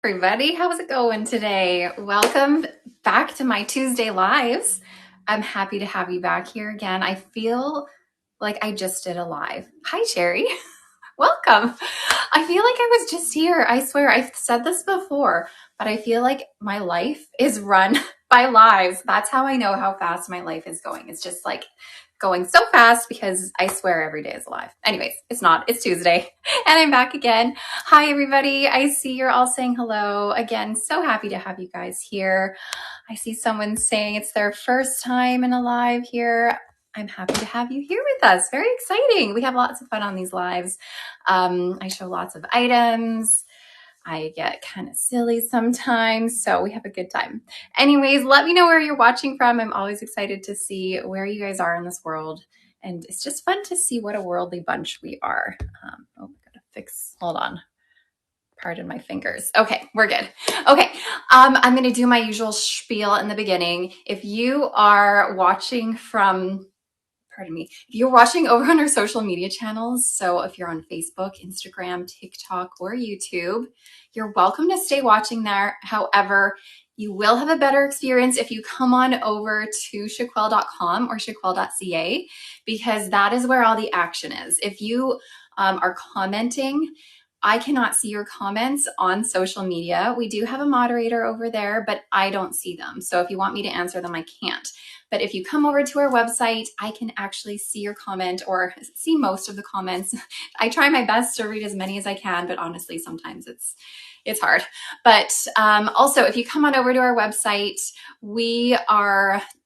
Everybody, how's it going today? Welcome back to my Tuesday lives. I'm happy to have you back here again. I feel like I just did a live. Hi, Sherry. Welcome. I feel like I was just here. I swear, I've said this before, but I feel like my life is run by lives. That's how I know how fast my life is going. It's just like going so fast because I swear every day is alive. Anyways, it's not. It's Tuesday and I'm back again. Hi, everybody. I see you're all saying hello. Again, so happy to have you guys here. I see someone saying it's their first time in a live here. I'm happy to have you here with us. Very exciting. We have lots of fun on these lives. I show lots of items. I get kind of silly sometimes, so we have a good time. Anyways, let me know where you're watching from. I'm always excited to see where you guys are in this world. And it's just fun to see what a worldly bunch we are. I gotta fix, hold on. Pardon my fingers. Okay, we're good. Okay, I'm gonna do my usual spiel in the beginning. If you are watching from pardon me, if you're watching over on our social media channels, so if you're on Facebook, Instagram, TikTok, or YouTube, you're welcome to stay watching there. However, you will have a better experience if you come on over to chiquel.com or chiquel.ca, because that is where all the action is. If you are commenting, I cannot see your comments on social media. We do have a moderator over there, but I don't see them. So if you want me to answer them, I can't. But if you come over to our website, I can actually see your comment or see most of the comments. I try my best to read as many as I can, but honestly, sometimes it's hard. But also, if you come on over to our website,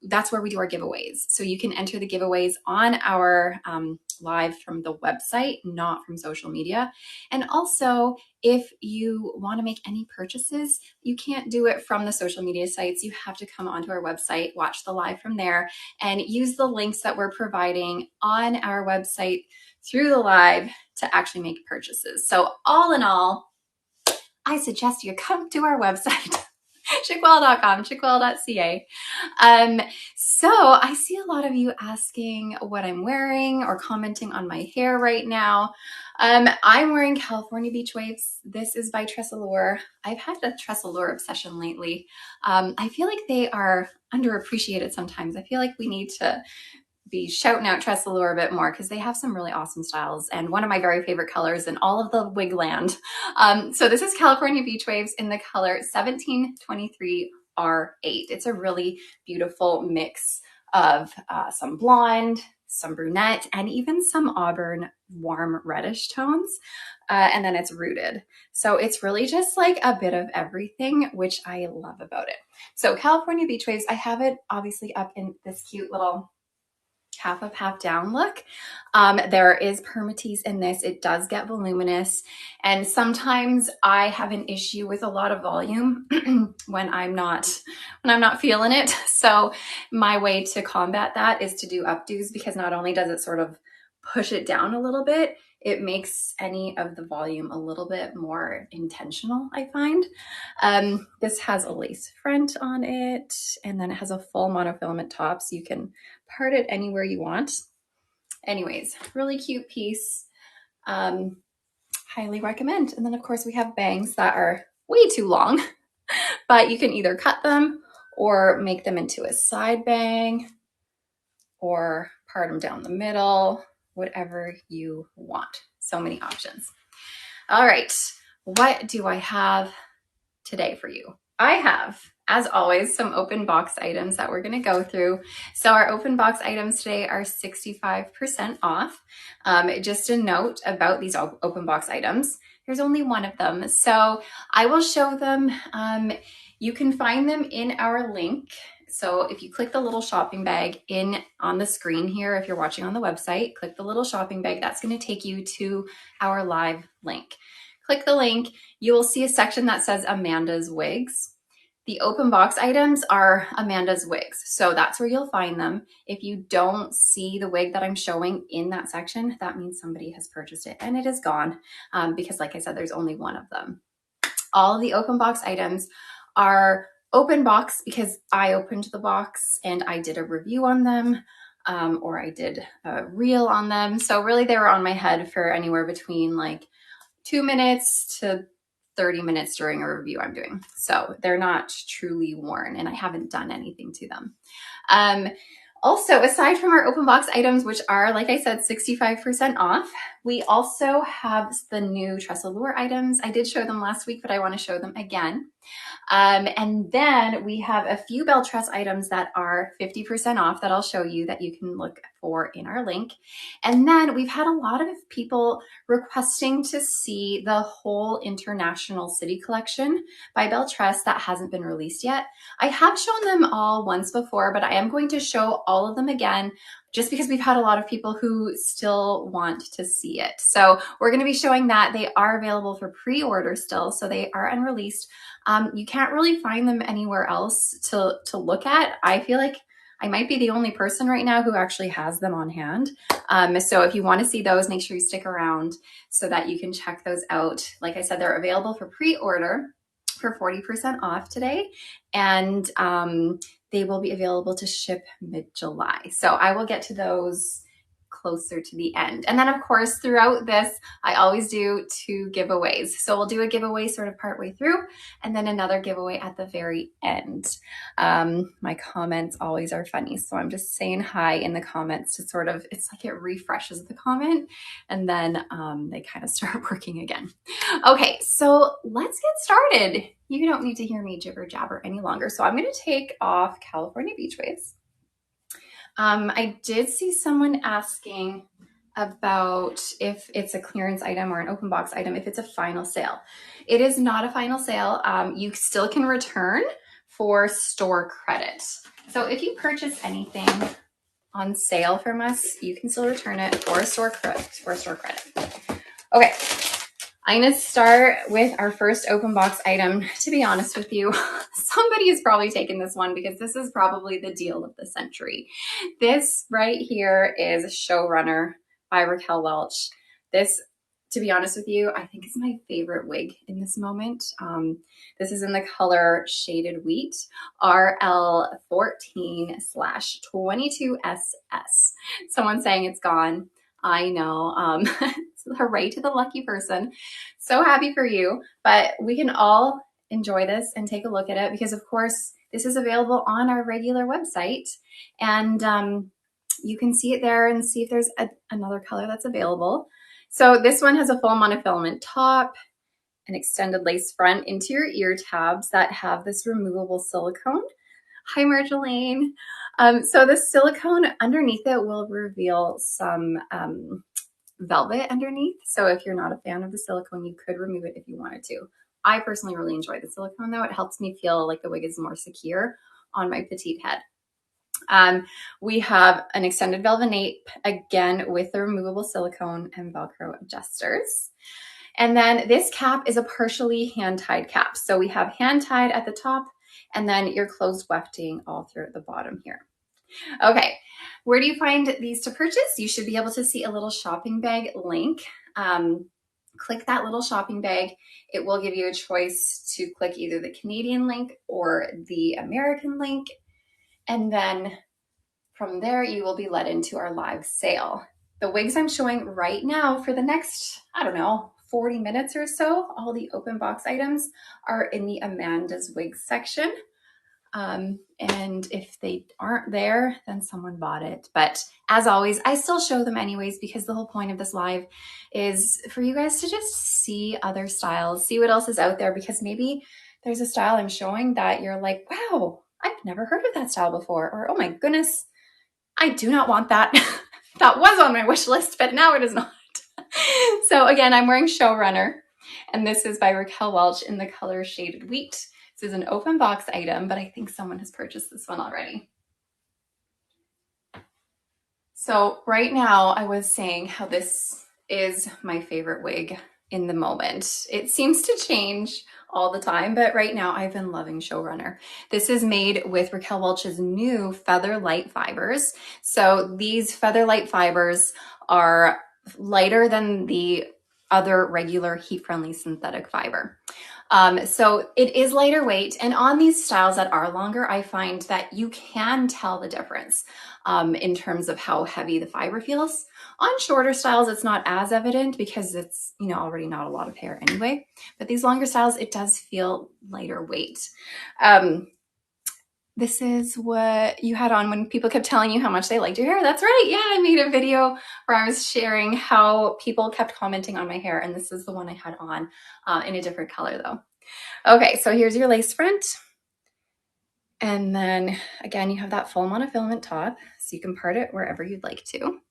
that's where we do our giveaways. So you can enter the giveaways on our live from the website, not from social media. And also, if you want to make any purchases, you can't do it from the social media sites. You have to come onto our website, watch the live from there, and use the links that we're providing on our website through the live to actually make purchases. So all in all, I suggest you come to our website, chiquel.com, chiquel.ca. So I see a lot of you asking what I'm wearing or commenting on my hair right now. I'm wearing California Beach Waves. This is by Tressalure. I've had a Tressalure obsession lately. I feel like they are underappreciated sometimes. I feel like we need to be shouting out Tressalure a bit more because they have some really awesome styles and one of my very favorite colors in all of the wig land. So this is California Beach Waves in the color 1723 R8. It's a really beautiful mix of some blonde, some brunette, and even some auburn warm reddish tones. And then it's rooted. So it's really just like a bit of everything, which I love about it. So California Beach Waves, I have it obviously up in this cute little half up, half down look. There is permatease in this. It does get voluminous. And sometimes I have an issue with a lot of volume when I'm not feeling it. So my way to combat that is to do updos, because not only does it sort of push it down a little bit, it makes any of the volume a little bit more intentional, I find. This has a lace front on it, and then it has a full monofilament top, so you can part it anywhere you want. Anyways, really cute piece. Highly recommend. And then of course we have bangs that are way too long, but you can either cut them or make them into a side bang or part them down the middle, whatever you want. So many options. All right, what do I have today for you? I have, as always, some open box items that we're going to go through. So our open box items today are 65% off. Just a note about these open box items. There's only one of them. So I will show them. You can find them in our link. So if you click the little shopping bag on the screen here, if you're watching on the website, click the little shopping bag. That's going to take you to our live link. Click the link. You will see a section that says Amanda's Wigs. The open box items are Amanda's Wigs. So that's where you'll find them. If you don't see the wig that I'm showing in that section, that means somebody has purchased it and it is gone, because like I said, there's only one of them. All of the open box items are open box because I opened the box and I did a review on them, or I did a reel on them. So really they were on my head for anywhere between like 2 minutes to 30 minutes during a review I'm doing. So they're not truly worn and I haven't done anything to them. Also, aside from our open box items, which are, like I said, 65% off, we also have the new Tress Allure items. I did show them last week, but I want to show them again. And then we have a few bell tress items that are 50% off that I'll show you that you can look for in our link. And then we've had a lot of people requesting to see the whole International City collection by Belle Tress that hasn't been released yet. I have shown them all once before, but I am going to show all of them again just because we've had a lot of people who still want to see it. So we're going to be showing that. They are available for pre-order still, so they are unreleased. You can't really find them anywhere else to look at. I feel like I might be the only person right now who actually has them on hand. So if you want to see those, make sure you stick around so that you can check those out. Like I said, they're available for pre-order for 40% off today. And they will be available to ship mid-July. So I will get to those closer to the end. And then of course, throughout this, I always do 2 giveaways. So we'll do a giveaway sort of partway through and then another giveaway at the very end. My comments always are funny. So I'm just saying hi in the comments to sort of, it's like it refreshes the comment and then they kind of start working again. Okay, so let's get started. You don't need to hear me jibber jabber any longer. So I'm going to take off California Beach Waves. I did see someone asking about if it's a clearance item or an open box item, if it's a final sale. It is not a final sale. You still can return for store credit. So if you purchase anything on sale from us, you can still return it for a store credit. Okay. I'm going to start with our first open box item. To be honest with you, somebody has probably taken this one because this is probably the deal of the century. This right here is Showrunner by Raquel Welch. This, to be honest with you, I think is my favorite wig in this moment. This is in the color Shaded Wheat, RL14/22SS. Someone's saying it's gone. I know. Hooray to the lucky person. So happy for you. But we can all enjoy this and take a look at it because, of course, this is available on our regular website. And you can see it there and see if there's another color that's available. So this one has a full monofilament top, an extended lace front, interior ear tabs that have this removable silicone. Hi, Marjolaine. So the silicone underneath it will reveal some velvet underneath. So if you're not a fan of the silicone, you could remove it if you wanted to. I personally really enjoy the silicone though. It helps me feel like the wig is more secure on my petite head. We have an extended velvet nape, again with the removable silicone and Velcro adjusters. And then this cap is a partially hand-tied cap. So we have hand-tied at the top and then your closed wefting all through at the bottom here. Okay, where do you find these to purchase? You should be able to see a little shopping bag link. Click that little shopping bag. It will give you a choice to click either the Canadian link or the American link. And then from there, you will be led into our live sale. The wigs I'm showing right now for the next, I don't know, 40 minutes or so, all the open box items are in the Amanda's Wigs section. And if they aren't there, then someone bought it. But as always, I still show them anyways, because the whole point of this live is for you guys to just see other styles, see what else is out there, because maybe there's a style I'm showing that you're like, wow, I've never heard of that style before. Or, oh my goodness, I do not want that. That was on my wish list, but now it is not. So again, I'm wearing Showrunner, and this is by Raquel Welch in the color Shaded Wheat. This is an open box item, but I think someone has purchased this one already. So right now I was saying how this is my favorite wig in the moment. It seems to change all the time, but right now I've been loving Showrunner. This is made with Raquel Welch's new Feather Lite fibers. So these Feather Lite fibers are lighter than the other regular heat-friendly synthetic fiber. So it is lighter weight. And on these styles that are longer, I find that you can tell the difference in terms of how heavy the fiber feels. On shorter styles, it's not as evident because it's, you know, already not a lot of hair anyway. But these longer styles, it does feel lighter weight. This is what you had on when people kept telling you how much they liked your hair. That's right. Yeah, I made a video where I was sharing how people kept commenting on my hair, and this is the one I had on in a different color though. Okay, so here's your lace front. And then again, you have that full monofilament top, so you can part it wherever you'd like to.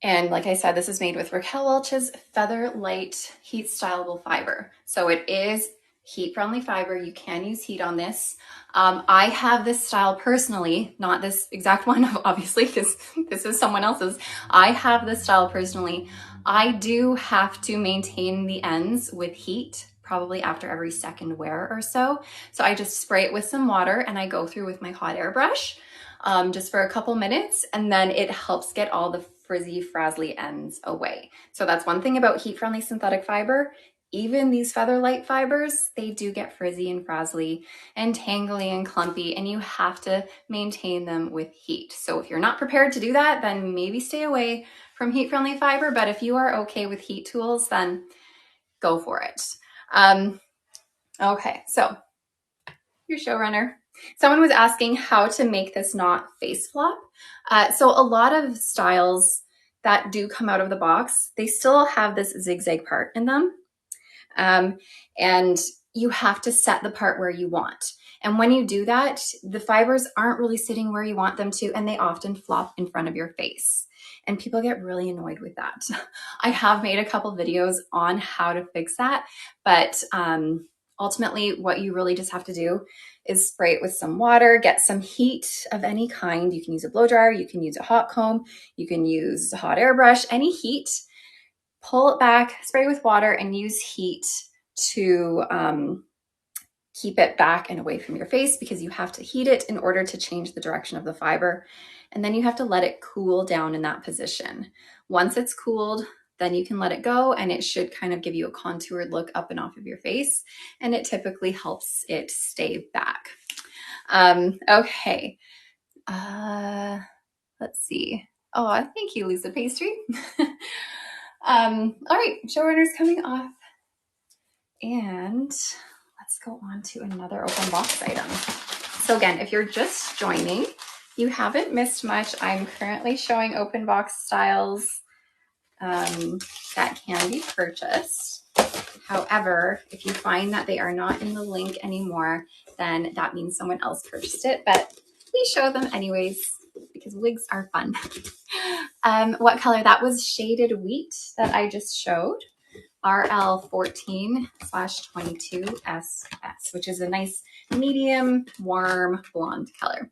And like I said, this is made with Raquel Welch's Feather Lite Heat Styleable Fiber. So it is heat-friendly fiber. You can use heat on this. I have this style personally, not this exact one, obviously, because this is someone else's. I have this style personally. I do have to maintain the ends with heat, probably after every second wear or so. So I just spray it with some water and I go through with my hot air brush just for a couple minutes, and then it helps get all the frizzy, frazzly ends away. So that's one thing about heat-friendly synthetic fiber. Even these Feather Lite fibers, they do get frizzy and frazzly and tangly and clumpy, and you have to maintain them with heat. So if you're not prepared to do that, then maybe stay away from heat-friendly fiber. But if you are okay with heat tools, then go for it. Okay, so your Showrunner. Someone was asking how to make this not face flop. So a lot of styles that do come out of the box, they still have this zigzag part in them. And you have to set the part where you want. And when you do that, the fibers aren't really sitting where you want them to, and they often flop in front of your face. And people get really annoyed with that. I have made a couple videos on how to fix that, but ultimately what you really just have to do is spray it with some water, get some heat of any kind. You can use a blow dryer, you can use a hot comb, you can use a hot air brush, any heat. Pull it back, spray with water, and use heat to keep it back and away from your face, because you have to heat it in order to change the direction of the fiber. And then you have to let it cool down in that position. Once it's cooled, then you can let it go, and it should kind of give you a contoured look up and off of your face. And it typically helps it stay back. Okay. Let's see. Oh, thank you, Lisa Pastry. All right, Showrunner's coming off. And let's go on to another open box item. So again, if you're just joining, you haven't missed much. I'm currently showing open box styles that can be purchased. However, if you find that they are not in the link anymore, then that means someone else purchased it, but we show them anyways because wigs are fun. What color? That was Shaded Wheat that I just showed. RL14/22SS, which is a nice medium, warm blonde color.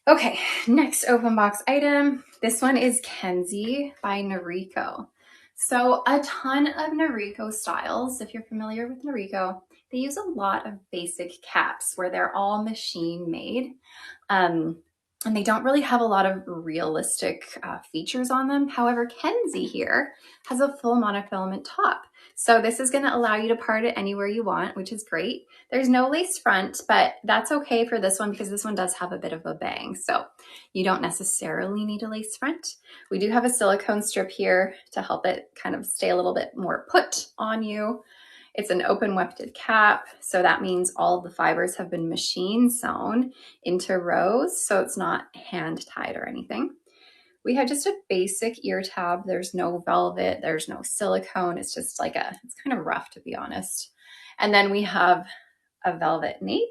Okay, next open box item. This one is Kenzie by Noriko. So a ton of Noriko styles, if you're familiar with Noriko, they use a lot of basic caps where they're all machine made. And they don't really have a lot of realistic features on them. However, Kenzie here has a full monofilament top. So this is gonna allow you to part it anywhere you want, which is great. There's no lace front, but that's okay for this one because this one does have a bit of a bang. So you don't necessarily need a lace front. We do have a silicone strip here to help it kind of stay a little bit more put on you. It's an open wefted cap, so that means all of the fibers have been machine sewn into rows, so it's not hand tied or anything. We have just a basic ear tab. There's no velvet, there's no silicone. It's just like it's kind of rough, to be honest. And then we have a velvet nape,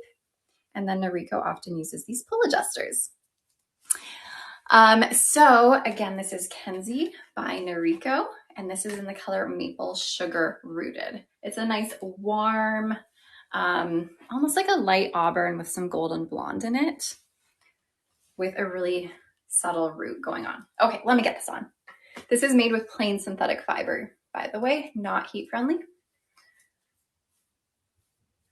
and then Noriko often uses these pull adjusters. So again, this is Kenzie by Noriko, and this is in the color Maple Sugar Rooted. It's a nice warm, almost like a light auburn with some golden blonde in it, with a really subtle root going on. Okay, let me get this on. This is made with plain synthetic fiber, by the way, not heat friendly.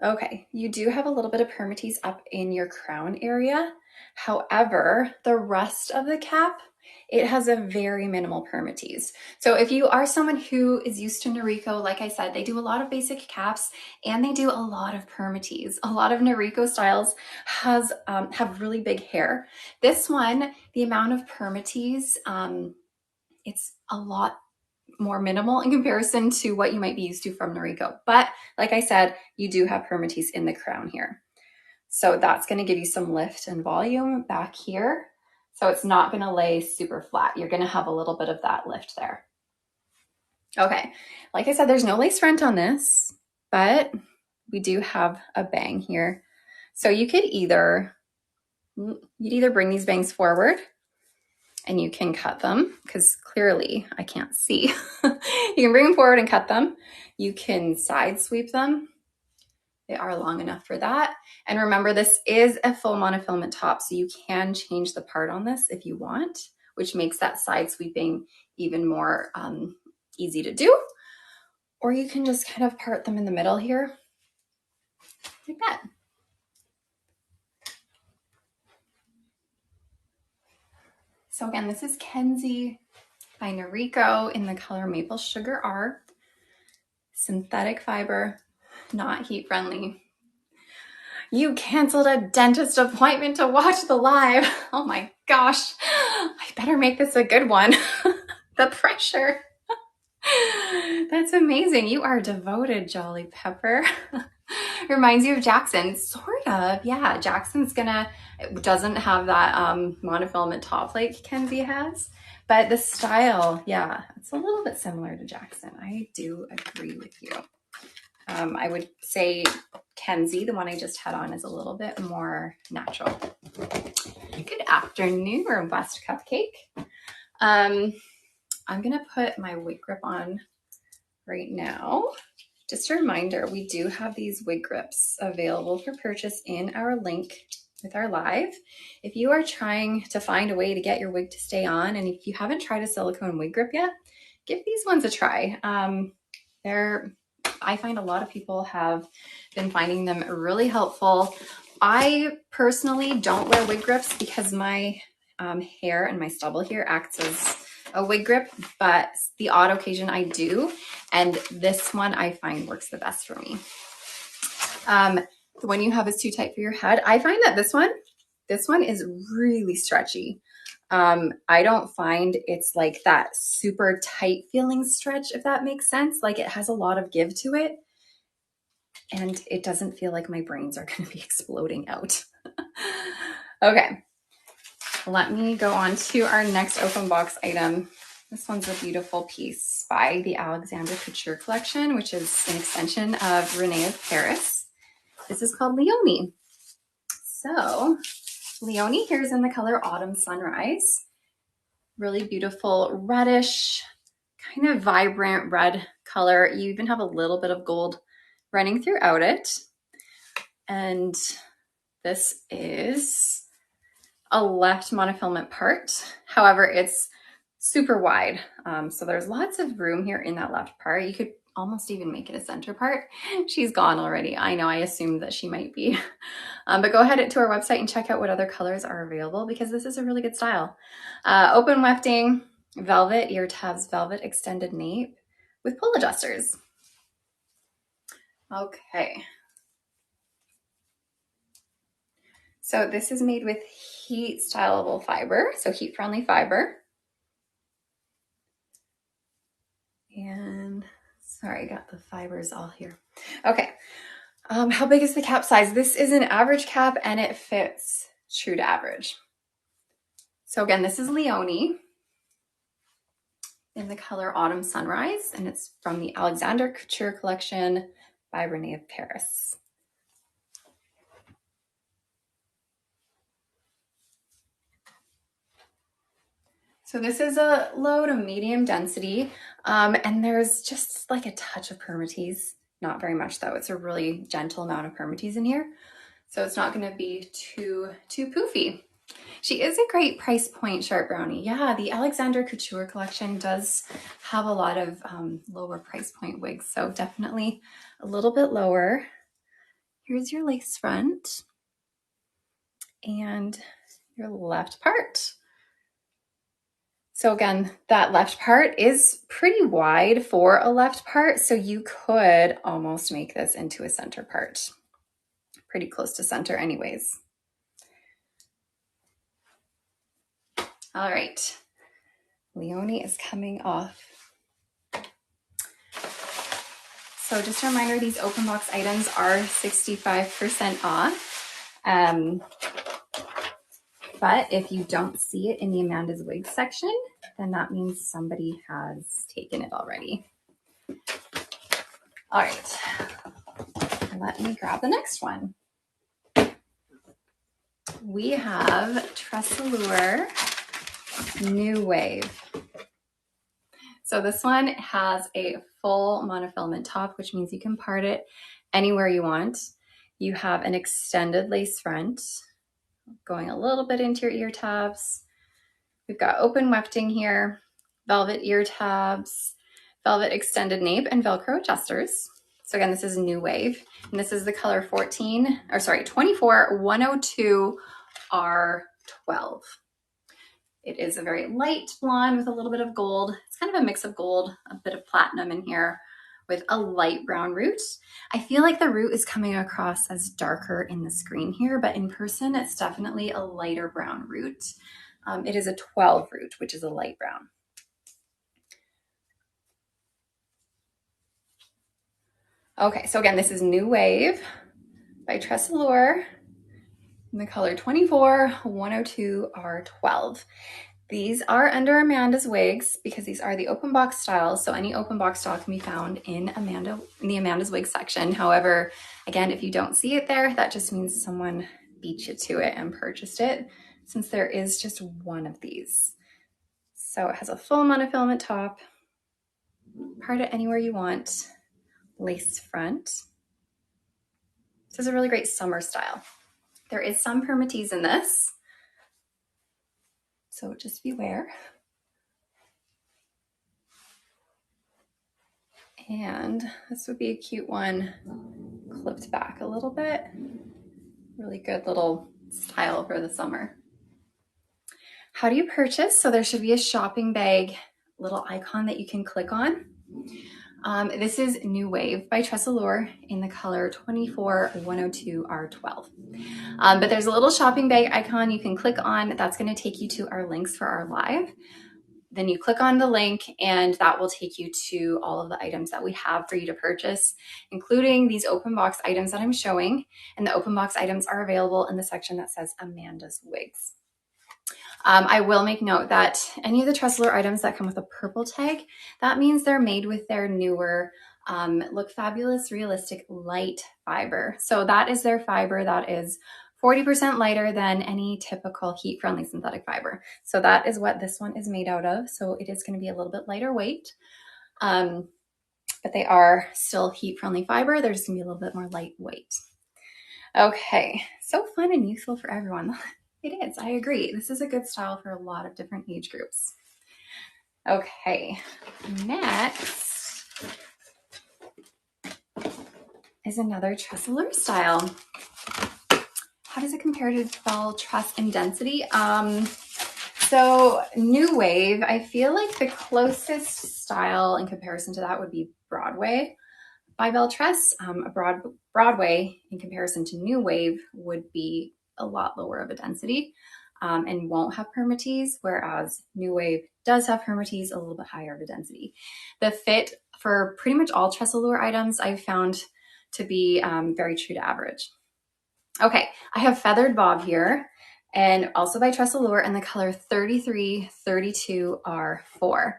Okay, you do have a little bit of permatease up in your crown area. However, the rest of the cap, it has a very minimal permatease. So if you are someone who is used to Noriko, like I said, they do a lot of basic caps and they do a lot of permatease. A lot of Noriko styles have really big hair. This one, the amount of permatease, it's a lot more minimal in comparison to what you might be used to from Noriko. But like I said, you do have permatease in the crown here. So that's going to give you some lift and volume back here. So it's not going to lay super flat. You're going to have a little bit of that lift there. Okay, like I said, there's no lace front on this, but we do have a bang here. So you could either bring these bangs forward and you can cut them because clearly I can't see. You can bring them forward and cut them. You can side sweep them. They are long enough for that. And remember, this is a full monofilament top, so you can change the part on this if you want, which makes that side sweeping even more easy to do. Or you can just kind of part them in the middle here, like that. So again, this is Kenzie by Noriko in the color Maple Sugar R. Synthetic fiber, not heat friendly. You canceled a dentist appointment to watch the live. Oh my gosh, I better make this a good one. The pressure. That's amazing. You are devoted, Jolly Pepper. Reminds you of Jackson, sort of. Yeah, Jackson's doesn't have that monofilament top like Kenzie has, but the style, yeah, it's a little bit similar to Jackson. I do agree with you. I would say Kenzie, the one I just had on, is a little bit more natural. Good afternoon, robust cupcake. I'm gonna put my wig grip on right now. Just a reminder, we do have these wig grips available for purchase in our link with our live. If you are trying to find a way to get your wig to stay on, and if you haven't tried a silicone wig grip yet, give these ones a try. I find a lot of people have been finding them really helpful. I personally don't wear wig grips because my hair and my stubble here acts as a wig grip, but the odd occasion I do, and this one I find works the best for me. The one you have is too tight for your head. I find that this one is really stretchy. I don't find it's like that super tight feeling stretch, if that makes sense. Like it has a lot of give to it and it doesn't feel like my brains are going to be exploding out. Okay, let me go on to our next open box item. This one's a beautiful piece by the Alexander Couture collection, which is an extension of Renee of Paris. This is called Leone. So Leone here is in the color Autumn Sunrise. Really beautiful reddish, kind of vibrant red color. You even have a little bit of gold running throughout it. And this is a left monofilament part. However, it's super wide. So there's lots of room here in that left part. You could almost even make it a center part. She's gone already. I know, I assumed that she might be. But go ahead to our website and check out what other colors are available because this is a really good style. Open wefting, velvet, ear tabs, velvet extended nape with pull adjusters. Okay. So this is made with heat styleable fiber, so heat friendly fiber. And sorry, I got the fibers all here. Okay. How big is the cap size? This is an average cap and it fits true to average. So again, this is Leone in the color Autumn Sunrise, and it's from the Alexander Couture collection by Renee of Paris. So this is a low to medium density, and there's just like a touch of permatease. Not very much though. It's a really gentle amount of permatease in here. So it's not gonna be too poofy. She is a great price point sharp brownie. Yeah, the Alexander Couture collection does have a lot of lower price point wigs. So definitely a little bit lower. Here's your lace front and your left part. So again, that left part is pretty wide for a left part, so you could almost make this into a center part. Pretty close to center anyways. All right, Leone is coming off. So just a reminder, these open box items are 65% off. But if you don't see it in the Amanda's Wigs section, then that means somebody has taken it already. All right, let me grab the next one. We have Tressalure New Wave. So this one has a full monofilament top, which means you can part it anywhere you want. You have an extended lace front going a little bit into your ear tabs. We've got open wefting here, velvet ear tabs, velvet extended nape, and Velcro adjusters. So again, this is New Wave, and this is the color 24 102 R12. It is a very light blonde with a little bit of gold. It's kind of a mix of gold, a bit of platinum in here with a light brown root. I feel like the root is coming across as darker in the screen here, but in person, it's definitely a lighter brown root. It is a 12 root, which is a light brown. Okay, so again, this is New Wave by Tressalure in the color 24 102 R12. These are under Amanda's Wigs because these are the open box styles. So any open box style can be found in the Amanda's Wigs section. However, again, if you don't see it there, that just means someone beat you to it and purchased it, since there is just one of these. So it has a full monofilament top, part it anywhere you want, lace front. This is a really great summer style. There is some permatease in this, so just beware. And this would be a cute one, clipped back a little bit. Really good little style for the summer. How do you purchase? So there should be a shopping bag little icon that you can click on. This is New Wave by Tressalure in the color 24 102 R12. But there's a little shopping bag icon you can click on. That's going to take you to our links for our live. Then you click on the link and that will take you to all of the items that we have for you to purchase, including these open box items that I'm showing. And the open box items are available in the section that says Amanda's Wigs. I will make note that any of the Tressalure items that come with a purple tag, that means they're made with their newer Look Fabulous Realistic Light fiber. So that is their fiber that is 40% lighter than any typical heat-friendly synthetic fiber. So that is what this one is made out of. So it is going to be a little bit lighter weight, but they are still heat-friendly fiber. They're just going to be a little bit more lightweight. Okay, so fun and useful for everyone. It is, I agree. This is a good style for a lot of different age groups. Okay, next is another Tressalure style. How does it compare to Belle Tress in density? So New Wave, I feel like the closest style in comparison to that would be Broadway by Belle Tress. Broadway in comparison to New Wave would be a lot lower of a density and won't have permatease, whereas New Wave does have permatease, a little bit higher of a density. The fit for pretty much all Tressalure items I've found to be very true to average. Okay, I have Feathered Bob here, and also by Tressalure in the color 3332 R4.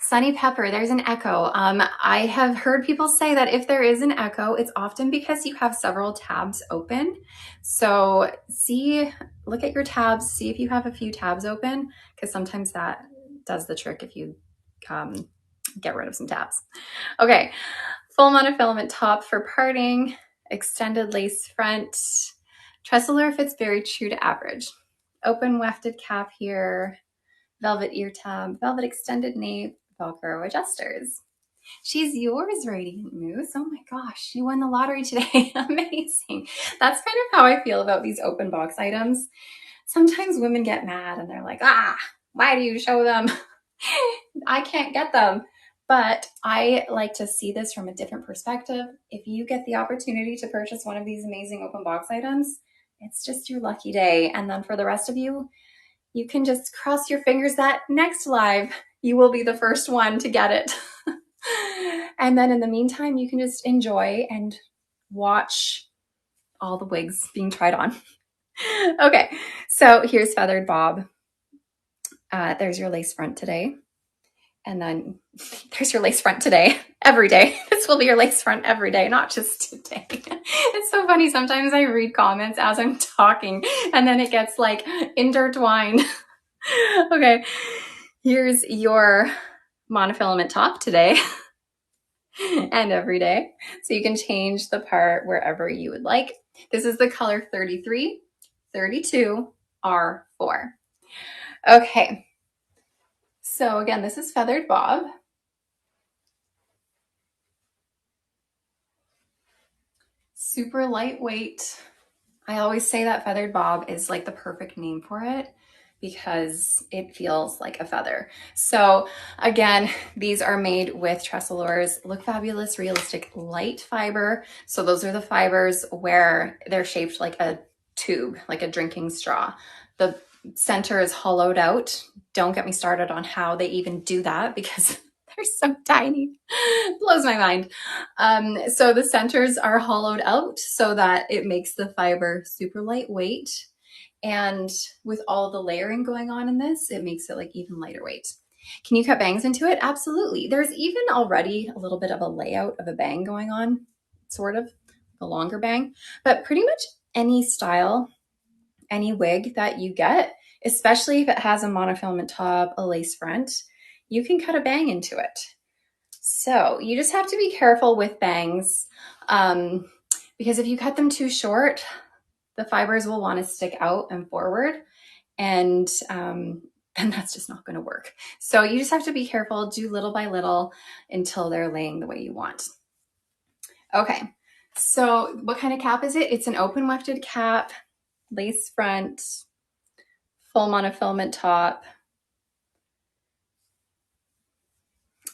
Sunny Pepper, there's an echo. I have heard people say that if there is an echo, it's often because you have several tabs open. So look at your tabs, see if you have a few tabs open, because sometimes that does the trick if you get rid of some tabs. Okay, full monofilament top for parting, extended lace front. Tressalure fits very true to average. Open wefted cap here, velvet ear tab, velvet extended nape, Velcro adjusters. She's yours, Radiant Moose. Oh my gosh, you won the lottery today. Amazing. That's kind of how I feel about these open box items. Sometimes women get mad and they're like, why do you show them? I can't get them. But I like to see this from a different perspective. If you get the opportunity to purchase one of these amazing open box items, it's just your lucky day. And then for the rest of you, you can just cross your fingers that next live, you will be the first one to get it. And then in the meantime, you can just enjoy and watch all the wigs being tried on. Okay, so here's Feathered Bob. There's your lace front today. And then there's your lace front today, every day. This will be your lace front every day, not just today. It's so funny. Sometimes I read comments as I'm talking and then it gets like intertwined. Okay, here's your monofilament top today and every day. So you can change the part wherever you would like. This is the color 33, 32, R4. Okay. So again, this is Feathered Bob. Super lightweight. I always say that Feathered Bob is like the perfect name for it because it feels like a feather. So again, these are made with Tressalures Look Fabulous Realistic Light fiber. So those are the fibers where they're shaped like a tube, like a drinking straw. The center is hollowed out. Don't get me started on how they even do that because they're so tiny. Blows my mind. So the centers are hollowed out so that it makes the fiber super lightweight. And with all the layering going on in this, it makes it like even lighter weight. Can you cut bangs into it? Absolutely. There's even already a little bit of a layout of a bang going on, sort of a longer bang, but pretty much any style, any wig that you get, especially if it has a monofilament top, a lace front, you can cut a bang into it. So you just have to be careful with bangs because if you cut them too short, the fibers will want to stick out and forward, and that's just not going to work. So you just have to be careful, do little by little until they're laying the way you want. Okay, so what kind of cap is it? It's an open wefted cap, lace front, full monofilament top.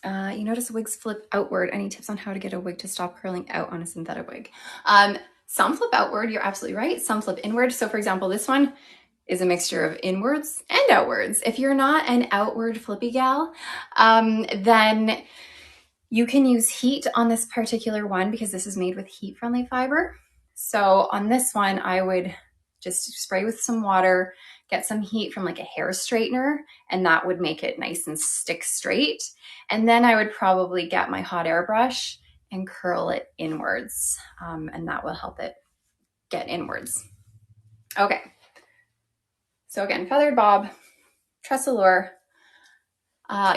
You notice wigs flip outward. Any tips on how to get a wig to stop curling out on a synthetic wig? Some flip outward, you're absolutely right. Some flip inward. So for example, this one is a mixture of inwards and outwards. If you're not an outward flippy gal, then you can use heat on this particular one because this is made with heat-friendly fiber. So on this one, I would just spray with some water, get some heat from like a hair straightener, and that would make it nice and stick straight. And then I would probably get my hot air brush and curl it inwards, and that will help it get inwards. Okay. So again, Feathered Bob, Tressalure.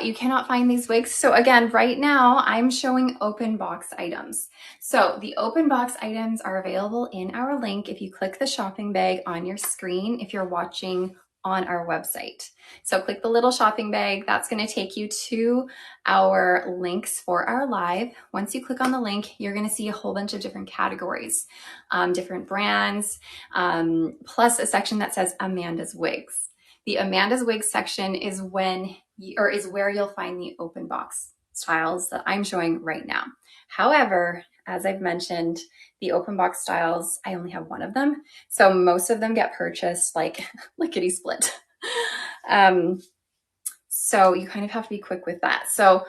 You cannot find these wigs. So again, right now I'm showing open box items. So the open box items are available in our link if you click the shopping bag on your screen if you're watching on our website. So click the little shopping bag. That's going to take you to our links for our live. Once you click on the link, you're going to see a whole bunch of different categories, different brands, plus a section that says Amanda's Wigs. The Amanda's Wigs section is is where you'll find the open box styles that I'm showing right now. However, as I've mentioned, the open box styles, I only have one of them. So most of them get purchased like lickety split. So you kind of have to be quick with that. So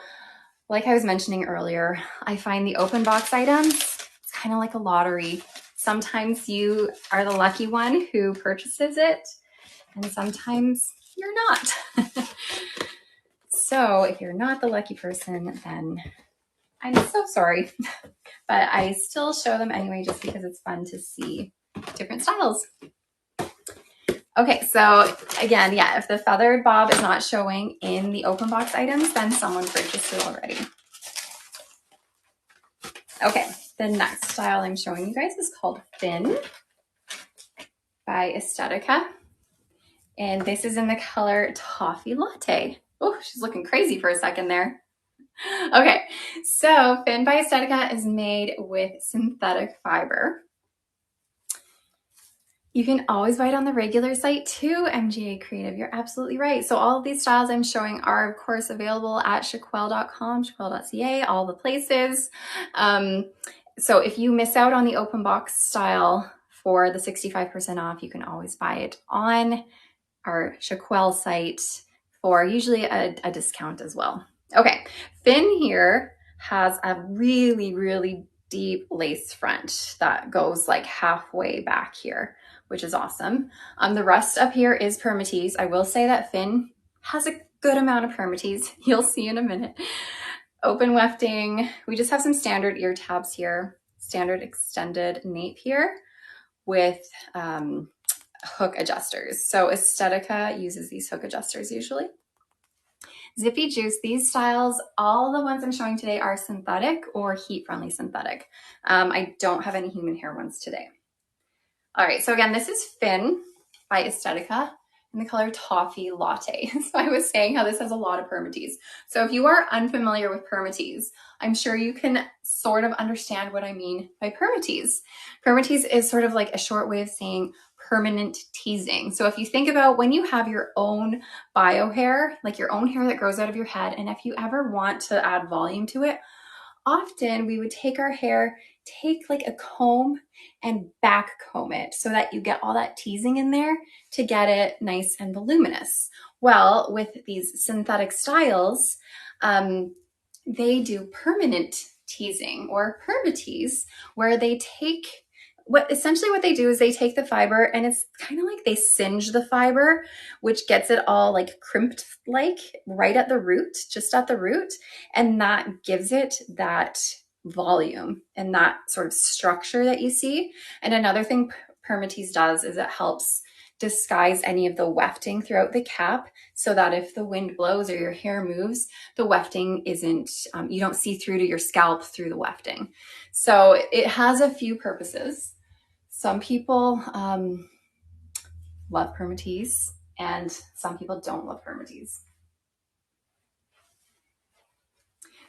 like I was mentioning earlier, I find the open box items, it's kind of like a lottery. Sometimes you are the lucky one who purchases it, and sometimes you're not. So if you're not the lucky person, then I'm so sorry. But I still show them anyway just because it's fun to see different styles. Okay, so again, yeah, if the Feathered Bob is not showing in the open box items, then someone purchased it already. Okay, the next style I'm showing you guys is called Fin by Estetica. And this is in the color Toffee Latte. Oh, she's looking crazy for a second there. Okay, so Fin by Estetica is made with synthetic fiber. You can always buy it on the regular site too, MGA Creative. You're absolutely right. So all of these styles I'm showing are, of course, available at chiquel.com, chiquel.ca, all the places. So if you miss out on the open box style for the 65% off, you can always buy it on our Chiquel site for usually a discount as well. Okay, Fin here has a really, really deep lace front that goes like halfway back here, which is awesome. The rest up here is permatease. I will say that Fin has a good amount of permatease. You'll see in a minute. Open wefting. We just have some standard ear tabs here, standard extended nape here with hook adjusters. So Estetica uses these hook adjusters usually. Zippy Juice, these styles, all the ones I'm showing today are synthetic or heat-friendly synthetic. I don't have any human hair ones today. All right, so again, this is Fin by Estetica in the color Toffee Latte. So I was saying how this has a lot of permatease. So if you are unfamiliar with permatease, I'm sure you can sort of understand what I mean by permatease. Permatease is sort of like a short way of saying permanent teasing. So if you think about when you have your own bio hair, like your own hair that grows out of your head, and if you ever want to add volume to it, often we would take our hair, take like a comb and back comb it so that you get all that teasing in there to get it nice and voluminous. Well, with these synthetic styles, they do permanent teasing or permatease, where they take essentially what they do is they take the fiber and it's kind of like they singe the fiber, which gets it all like crimped like right at the root, just at the root. And that gives it that volume and that sort of structure that you see. And another thing permatease does is it helps disguise any of the wefting throughout the cap so that if the wind blows or your hair moves, the wefting isn't, you don't see through to your scalp through the wefting. So it has a few purposes. Some people love permatease and some people don't love permatease.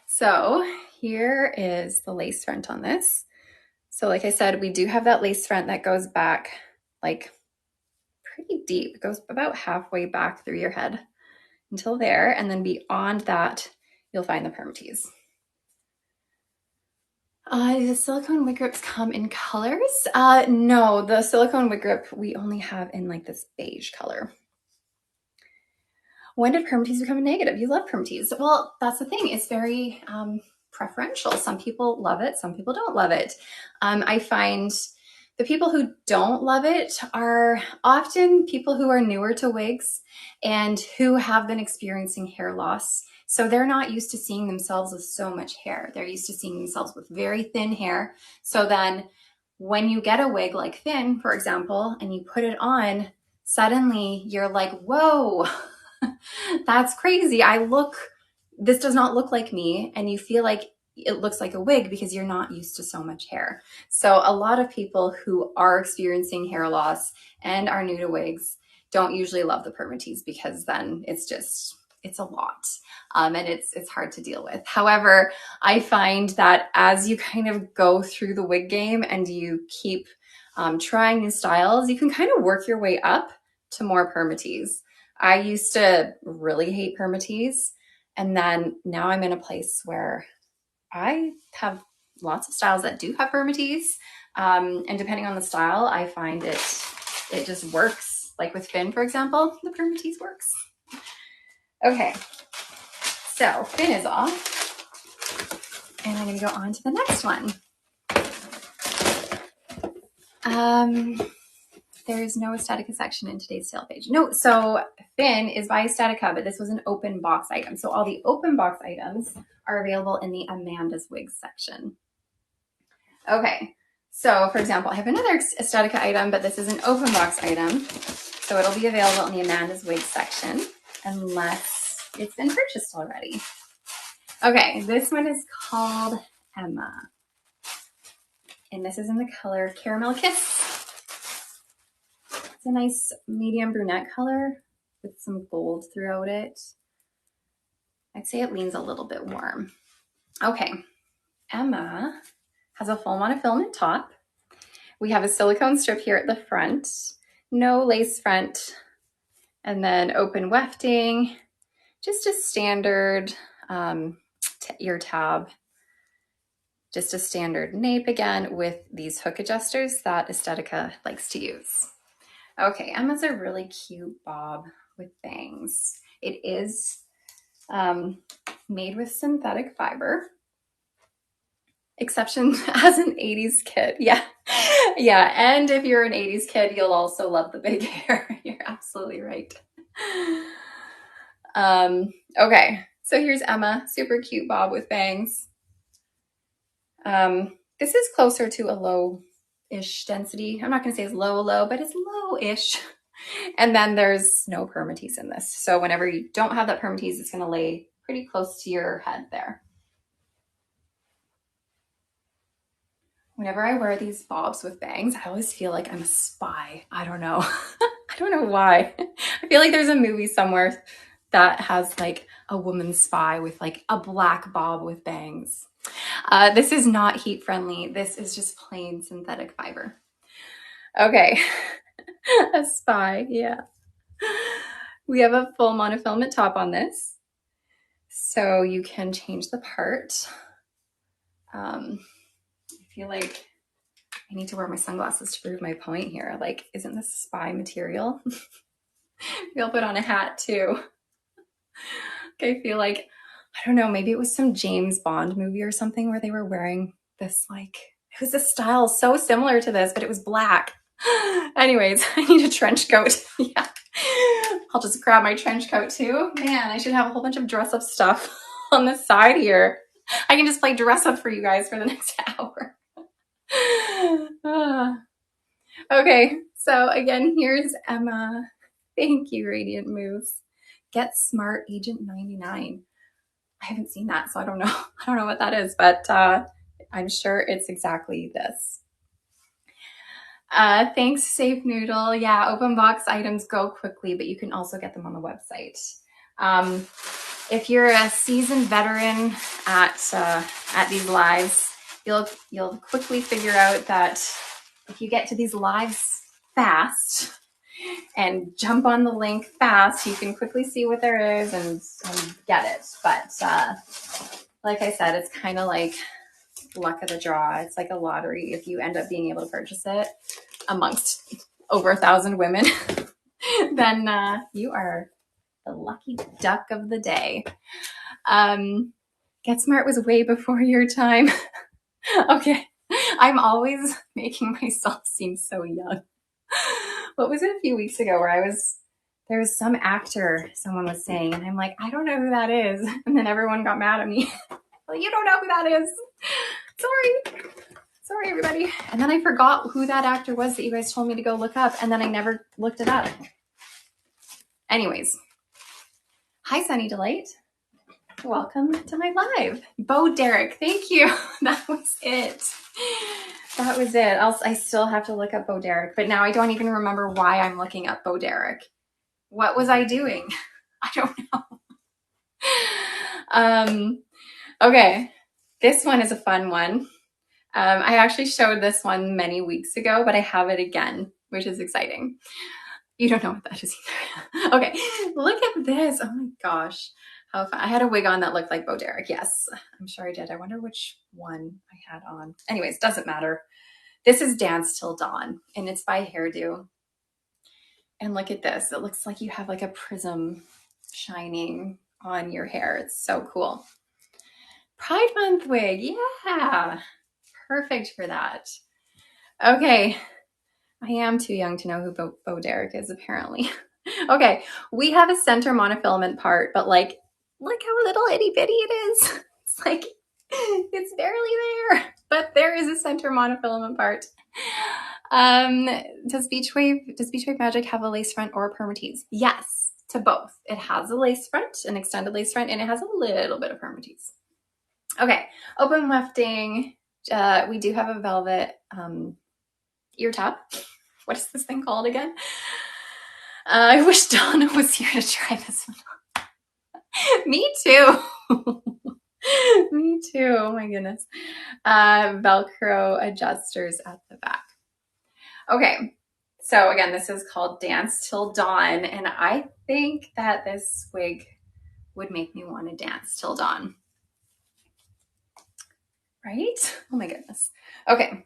So here is the lace front on this. So like I said, we do have that lace front that goes back like pretty deep. It goes about halfway back through your head until there. And then beyond that, you'll find the permatease. The silicone wig grips come in colors. No, the silicone wig grip we only have in like this beige color. When did permatease become a negative? You love permatease. Well, that's the thing. It's very preferential. Some people love it. Some people don't love it. I find the people who don't love it are often people who are newer to wigs and who have been experiencing hair loss. So they're not used to seeing themselves with so much hair. They're used to seeing themselves with very thin hair. So then when you get a wig like Fin, for example, and you put it on, suddenly you're like, whoa, that's crazy. This does not look like me. And you feel like it looks like a wig because you're not used to so much hair. So a lot of people who are experiencing hair loss and are new to wigs don't usually love the permatease because then it's a lot. And it's hard to deal with. However, I find that as you kind of go through the wig game and you keep trying new styles, you can kind of work your way up to more permatease. I used to really hate permatease. And then now I'm in a place where I have lots of styles that do have permatease. And depending on the style, I find it just works. Like with Fin, for example, the permatease works. Okay, so Fin is off. And I'm gonna go on to the next one. There's no Estetica section in today's sale page. No, so Fin is by Estetica, but this was an open box item. So all the open box items are available in the Amanda's Wigs section. Okay, so for example, I have another Estetica item, but this is an open box item. So it'll be available in the Amanda's Wigs section unless it's been purchased already. Okay, this one is called Emma. And this is in the color Caramel Kiss. It's a nice medium brunette color with some gold throughout it. I'd say it leans a little bit warm. Okay, Emma has a full monofilament top. We have a silicone strip here at the front, no lace front, and then open wefting, just a standard ear tab, just a standard nape again with these hook adjusters that Estetica likes to use. Okay, Emma's a really cute bob with bangs. It is made with synthetic fiber. Exception as an 80s kid. Yeah. Yeah. And if you're an 80s kid, you'll also love the big hair. You're absolutely right. Okay. So here's Emma, super cute bob with bangs. This is closer to a low-ish density. I'm not going to say it's low, but it's low-ish. And then there's no permatease in this. So whenever you don't have that permatease, it's going to lay pretty close to your head there. Whenever I wear these bobs with bangs, I always feel like I'm a spy. I don't know. I don't know why. I feel like there's a movie somewhere that has like a woman spy with like a black bob with bangs. This is not heat friendly. This is just plain synthetic fiber. Okay. A spy, yeah. We have a full monofilament top on this. So you can change the part. I feel like I need to wear my sunglasses to prove my point here. Like, isn't this spy material? Maybe I'll put on a hat too. Okay, I feel like, I don't know, maybe it was some James Bond movie or something where they were wearing this, like, it was a style so similar to this, but it was black. Anyways, I need a trench coat. Yeah. I'll just grab my trench coat too. Man, I should have a whole bunch of dress up stuff on the side here. I can just play dress up for you guys for the next hour. Okay, so again, here's Emma. Thank you, Radiant Moves. Get Smart Agent 99. I haven't seen that, so I don't know. I don't know what that is, but I'm sure it's exactly this. Thanks, Safe Noodle. Yeah, open box items go quickly, but you can also get them on the website. If you're a seasoned veteran at these lives, you'll quickly figure out that if you get to these lives fast and jump on the link fast, you can quickly see what there is and get it. But like I said, it's kind of like luck of the draw. It's like a lottery. If you end up being able to purchase it amongst over 1,000 women, then you are the lucky duck of the day. Get Smart was way before your time. Okay. I'm always making myself seem so young. What was it a few weeks ago where there was some actor someone was saying, and I'm like, I don't know who that is. And then everyone got mad at me. Well, you don't know who that is. Sorry, everybody. And then I forgot who that actor was that you guys told me to go look up, and then I never looked it up. Anyways. Hi, Sunny Delight. Welcome to my live. Bo Derek, thank you. That was it. That was it. I still have to look up Bo Derek, but now I don't even remember why I'm looking up Bo Derek. What was I doing? I don't know. Okay, this one is a fun one. I actually showed this one many weeks ago, but I have it again, which is exciting. You don't know what that is either. Okay, look at this. Oh my gosh. How fun. I had a wig on that looked like Bo Derek. Yes, I'm sure I did. I wonder which one I had on. Anyways, doesn't matter. This is Dance Till Dawn, and it's by Hairdo. And look at this. It looks like you have like a prism shining on your hair. It's so cool. Pride Month wig. Yeah. Perfect for that. Okay. I am too young to know who Bo Derek is, apparently. Okay. We have a center monofilament part, but like, look how little itty bitty it is. It's like, it's barely there, but there is a center monofilament part. Does Beach Wave Magic have a lace front or a permatease? Yes, to both. It has a lace front, an extended lace front, and it has a little bit of permatease. Okay, open wefting. We do have a velvet ear top. What is this thing called again? I wish Donna was here to try this one on. Me too. Me too. Oh my goodness. Velcro adjusters at the back. Okay. So again, this is called Dance Till Dawn. And I think that this wig would make me want to dance till dawn. Right? Oh my goodness. Okay.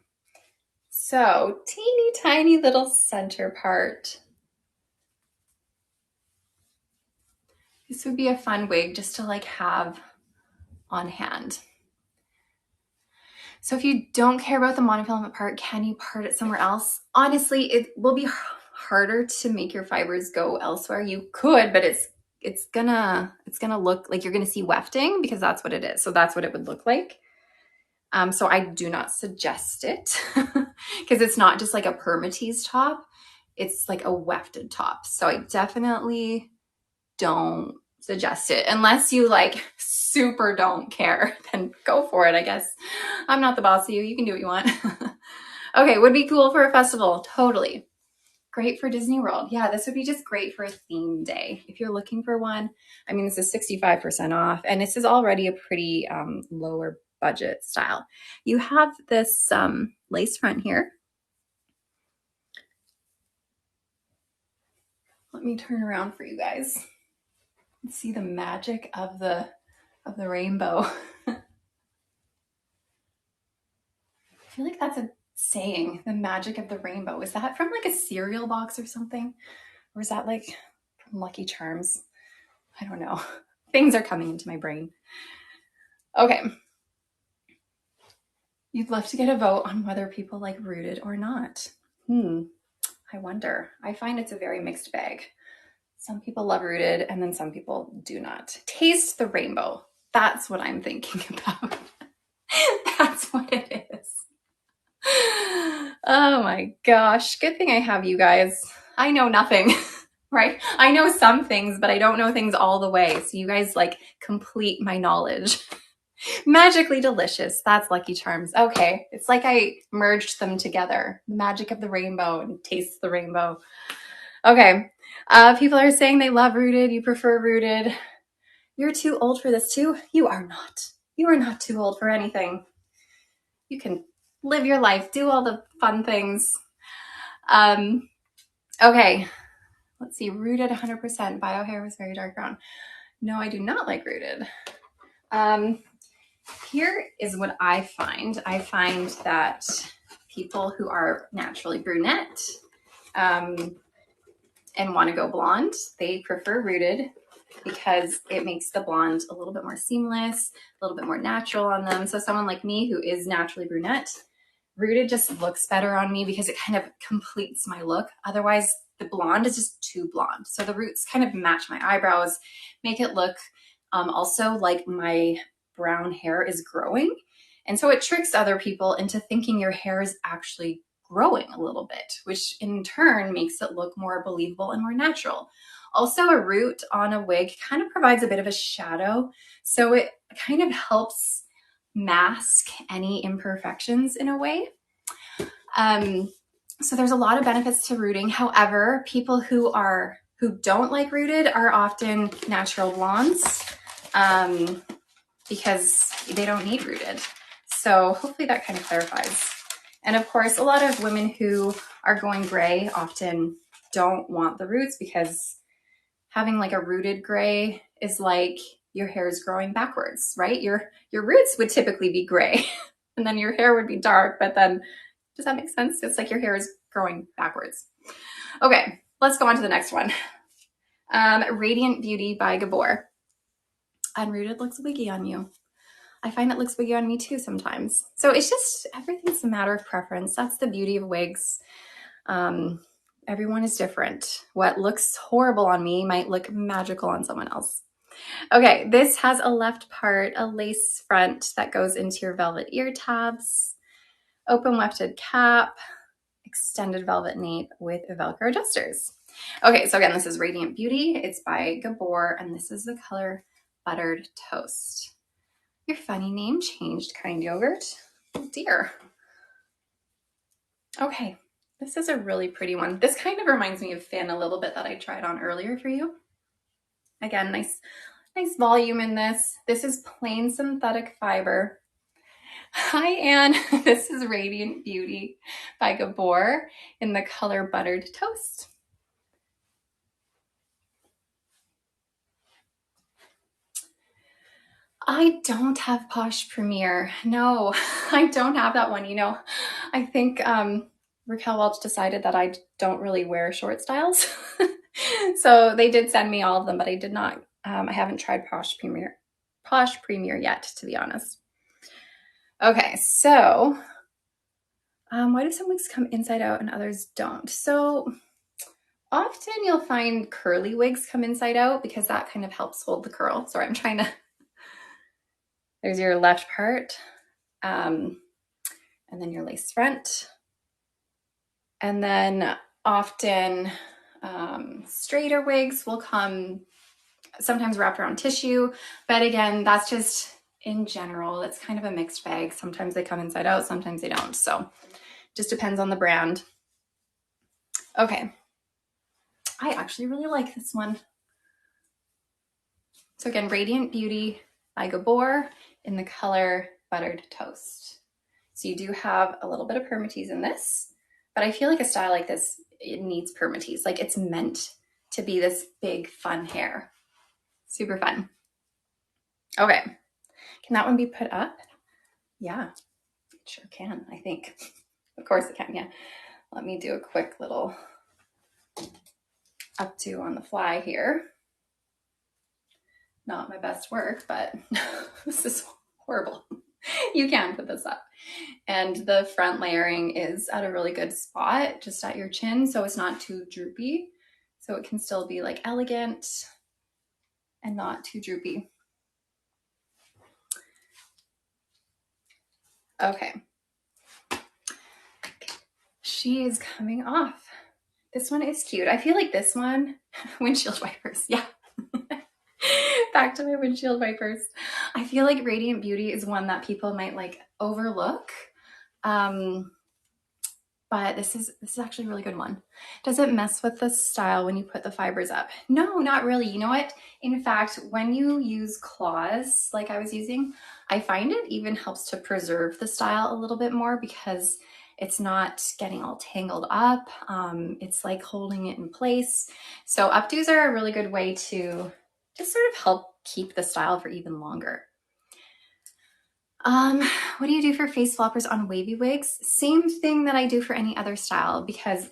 So teeny tiny little center part. This would be a fun wig just to like have on hand. So if you don't care about the monofilament part, can you part it somewhere else? Honestly, it will be harder to make your fibers go elsewhere. You could, but it's gonna look like you're gonna see wefting because that's what it is. So that's what it would look like. So I do not suggest it because it's not just like a permatease top. It's like a wefted top. So I definitely don't suggest it unless you like super don't care, then go for it. I guess I'm not the boss of you. You can do what you want. Okay. Would be cool for a festival. Totally. Great for Disney World. Yeah, this would be just great for a theme day. If you're looking for one, I mean, this is 65% off and this is already a pretty lower budget style. You have this lace front here. Let me turn around for you guys and see the magic of the rainbow. I feel like that's a saying, the magic of the rainbow. Is that from like a cereal box or something? Or is that like from Lucky Charms? I don't know. Things are coming into my brain. Okay. You'd love to get a vote on whether people like rooted or not. I wonder. I find it's a very mixed bag. Some people love rooted and then some people do not. Taste the rainbow. That's what I'm thinking about. That's what it is. Oh my gosh. Good thing I have you guys. I know nothing, right? I know some things, but I don't know things all the way. So you guys like complete my knowledge. Magically delicious. That's Lucky Charms. Okay. It's like I merged them together. The magic of the rainbow and taste the rainbow. Okay. People are saying they love rooted. You prefer rooted. You're too old for this too. You are not. You are not too old for anything. You can live your life, do all the fun things. Okay. Let's see. Rooted 100%. Bio hair was very dark brown. No, I do not like rooted. Here is what I find. I find that people who are naturally brunette and want to go blonde, they prefer rooted because it makes the blonde a little bit more seamless, a little bit more natural on them. So someone like me who is naturally brunette, rooted just looks better on me because it kind of completes my look. Otherwise, the blonde is just too blonde. So the roots kind of match my eyebrows, make it look also like my brown hair is growing. And so it tricks other people into thinking your hair is actually growing a little bit, which in turn makes it look more believable and more natural. Also, a root on a wig kind of provides a bit of a shadow. So it kind of helps mask any imperfections in a way. So there's a lot of benefits to rooting. However, people who don't like rooted are often natural blondes because they don't need rooted. So hopefully that kind of clarifies. And of course, a lot of women who are going gray often don't want the roots because having like a rooted gray is like your hair is growing backwards, right? Your roots would typically be gray and then your hair would be dark, but then does that make sense? It's like your hair is growing backwards. Okay, let's go on to the next one. Radiant Beauty by Gabor. Unrooted looks wiggy on you. I find it looks wiggy on me too sometimes. So it's just, everything's a matter of preference. That's the beauty of wigs. Everyone is different. What looks horrible on me might look magical on someone else. Okay, this has a left part, a lace front that goes into your velvet ear tabs, open wefted cap, extended velvet nape with Velcro adjusters. Okay, so again, this is Radiant Beauty. It's by Gabor, and this is the color Buttered Toast. Your funny name changed, Kind Yogurt. Oh dear. Okay, this is a really pretty one. This kind of reminds me of Finn a little bit that I tried on earlier for you. Again, nice Nice volume in this. This is plain synthetic fiber. Hi, Anne. This is Radiant Beauty by Gabor in the color Buttered Toast. I don't have Posh Premier. No, I don't have that one. You know, I think Raquel Welch decided that I don't really wear short styles. So they did send me all of them, but I did not. I haven't tried Posh Premier yet, to be honest. Okay, so why do some wigs come inside out and others don't? So often you'll find curly wigs come inside out because that kind of helps hold the curl. Sorry, I'm trying to, there's your left part, and then your lace front. And then often straighter wigs will come sometimes wrapped around tissue, but again, that's just in general, it's kind of a mixed bag. Sometimes they come inside out, sometimes they don't. So just depends on the brand. Okay. I actually really like this one. So again, Radiant Beauty by Gabor in the color Buttered Toast. So you do have a little bit of permatease in this, but I feel like a style like this, it needs permatease. Like it's meant to be this big fun hair. Super fun. Okay, can that one be put up? Yeah, it sure can, I think. Of course it can, yeah. Let me do a quick little updo on the fly here. Not my best work, but this is horrible. You can put this up. And the front layering is at a really good spot, just at your chin, so it's not too droopy. So it can still be like elegant and not too droopy. Okay. She is coming off. This one is cute. I feel like this one, windshield wipers, yeah. Back to my windshield wipers. I feel like Radiant Beauty is one that people might like overlook. But this is actually a really good one. Does it mess with the style when you put the fibers up? No, not really. You know what? In fact, when you use claws like I was using, I find it even helps to preserve the style a little bit more because it's not getting all tangled up. It's like holding it in place. So updos are a really good way to just sort of help keep the style for even longer. What do you do for face floppers on wavy wigs? Same thing that I do for any other style because,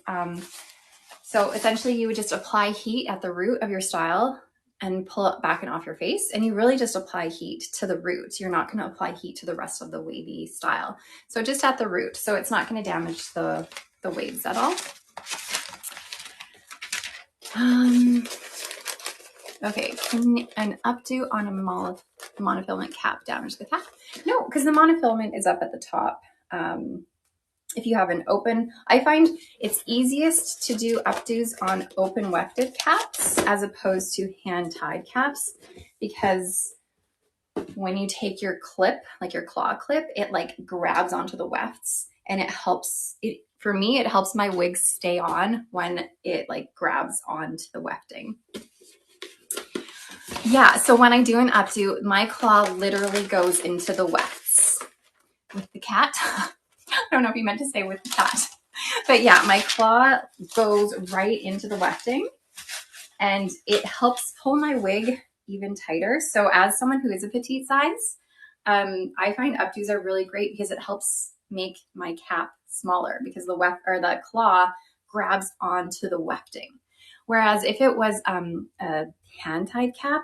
so essentially you would just apply heat at the root of your style and pull it back and off your face. And you really just apply heat to the root. You're not going to apply heat to the rest of the wavy style. So just at the root. So it's not going to damage the waves at all. Okay, can an updo on a monofilament cap damage the cap? No, because the monofilament is up at the top. If you have an open, I find it's easiest to do updos on open wefted caps as opposed to hand tied caps, because when you take your clip, like your claw clip, it like grabs onto the wefts and it helps it. For me, it helps my wig stay on when it like grabs onto the wefting. Yeah, so when I do an updo, my claw literally goes into the wefts with the cat. I don't know if you meant to say with the cat, but yeah, my claw goes right into the wefting and it helps pull my wig even tighter. So as someone who is a petite size, I find updos are really great because it helps make my cap smaller because the weft or the claw grabs onto the wefting. Whereas if it was a hand-tied cap,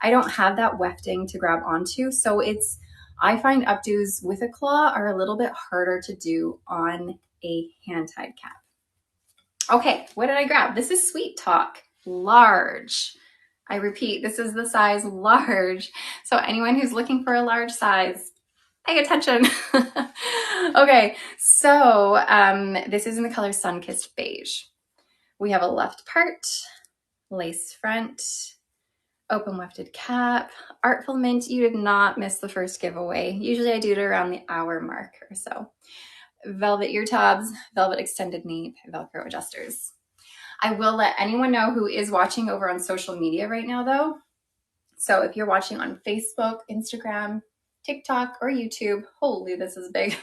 I don't have that wefting to grab onto. So I find updos with a claw are a little bit harder to do on a hand-tied cap. Okay, what did I grab? This is Sweet Talk, large. I repeat, this is the size large. So anyone who's looking for a large size, pay attention. Okay, so this is in the color Sun-Kissed Beige. We have a left part, lace front, open wefted cap, Artful Mint. You did not miss the first giveaway. Usually I do it around the hour mark or so. Velvet ear tabs, velvet extended nape, Velcro adjusters. I will let anyone know who is watching over on social media right now though. So if you're watching on Facebook, Instagram, TikTok, or YouTube, holy, this is big.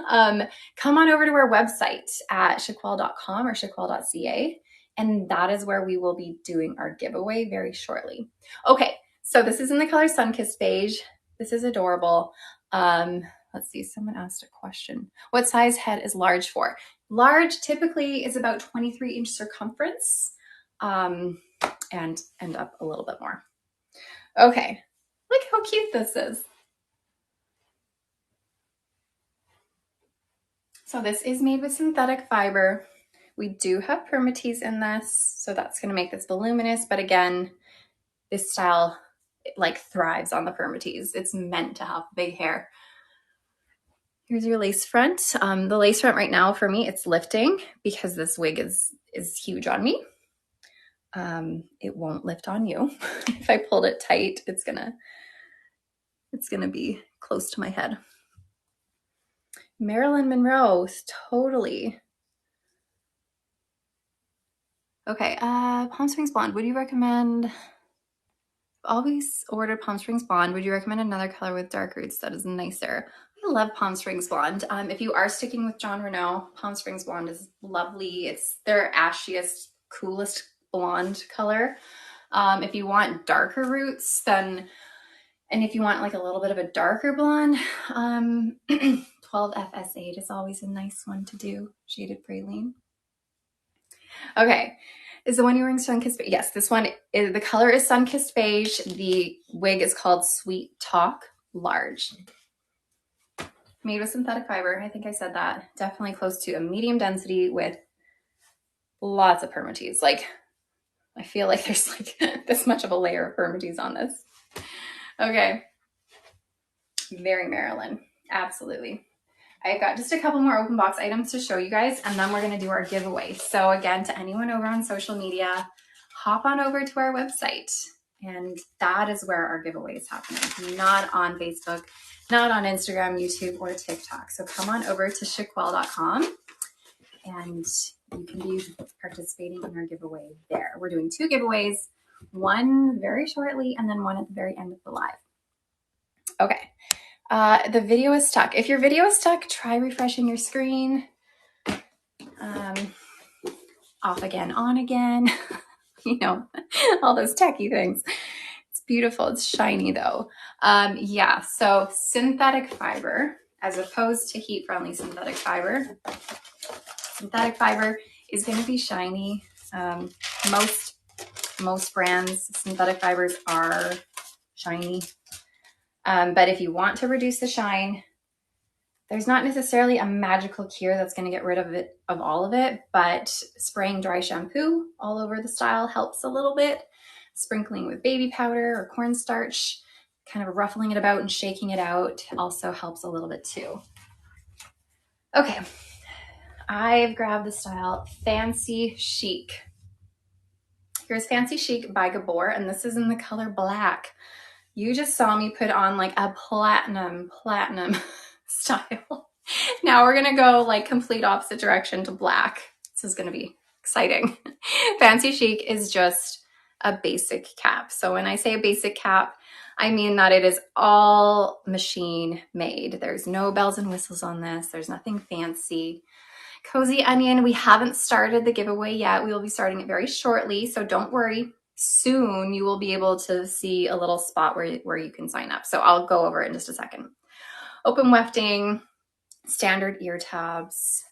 Come on over to our website at chiquel.com or chiquel.ca, and that is where we will be doing our giveaway very shortly. Okay, so this is in the color Sunkissed Beige. This is adorable. Let's see, someone asked a question. What size head is large for? Large typically is about 23-inch circumference, and up a little bit more. Okay, look how cute this is. So this is made with synthetic fiber. We do have permatease in this, so that's gonna make this voluminous, but again, this style like thrives on the permatease. It's meant to have big hair. Here's your lace front. The lace front right now for me, it's lifting because this wig is huge on me. It won't lift on you. If I pulled it tight, it's gonna be close to my head. Marilyn Monroe, totally. Okay, Palm Springs Blonde, would you recommend? Always ordered Palm Springs Blonde. Would you recommend another color with dark roots that is nicer? I love Palm Springs Blonde. If you are sticking with Jon Renau, Palm Springs Blonde is lovely. It's their ashiest, coolest blonde color. If you want darker roots, then, and if you want like a little bit of a darker blonde, 12FS8 is always a nice one to do, shaded praline. Okay, is the one you're wearing Sunkissed Beige? Yes, this one, the color is Sunkissed Beige. The wig is called Sweet Talk Large. Made with synthetic fiber, I think I said that. Definitely close to a medium density with lots of permatease. Like, I feel like there's like this much of a layer of permatease on this. Okay, very Marilyn, absolutely. I've got just a couple more open box items to show you guys, and then we're gonna do our giveaway. So again, to anyone over on social media, hop on over to our website, and that is where our giveaway is happening, not on Facebook, not on Instagram, YouTube, or TikTok. So come on over to chiquel.com, and you can be participating in our giveaway there. We're doing 2 giveaways, one very shortly, and then one at the very end of the live. Okay. The video is stuck. If your video is stuck, try refreshing your screen. Off again, on again. You know, all those techie things. It's beautiful. It's shiny though. Yeah, so synthetic fiber as opposed to heat-friendly synthetic fiber. Synthetic fiber is going to be shiny. Most brands, synthetic fibers are shiny. But if you want to reduce the shine, there's not necessarily a magical cure that's going to get rid of all of it, but spraying dry shampoo all over the style helps a little bit. Sprinkling with baby powder or cornstarch, kind of ruffling it about and shaking it out also helps a little bit too. Okay, I've grabbed the style Fancy Chic. Here's Fancy Chic by Gabor, and this is in the color black. You just saw me put on like a platinum style. Now we're gonna go like complete opposite direction to black. This is gonna be exciting. Fancy Chic is just a basic cap. So when I say a basic cap, I mean that it is all machine made. There's no bells and whistles on this. There's nothing fancy. Cozy Onion, we haven't started the giveaway yet. We will be starting it very shortly, so don't worry. Soon you will be able to see a little spot where you can sign up. So I'll go over it in just a second. Open wefting, standard ear tabs,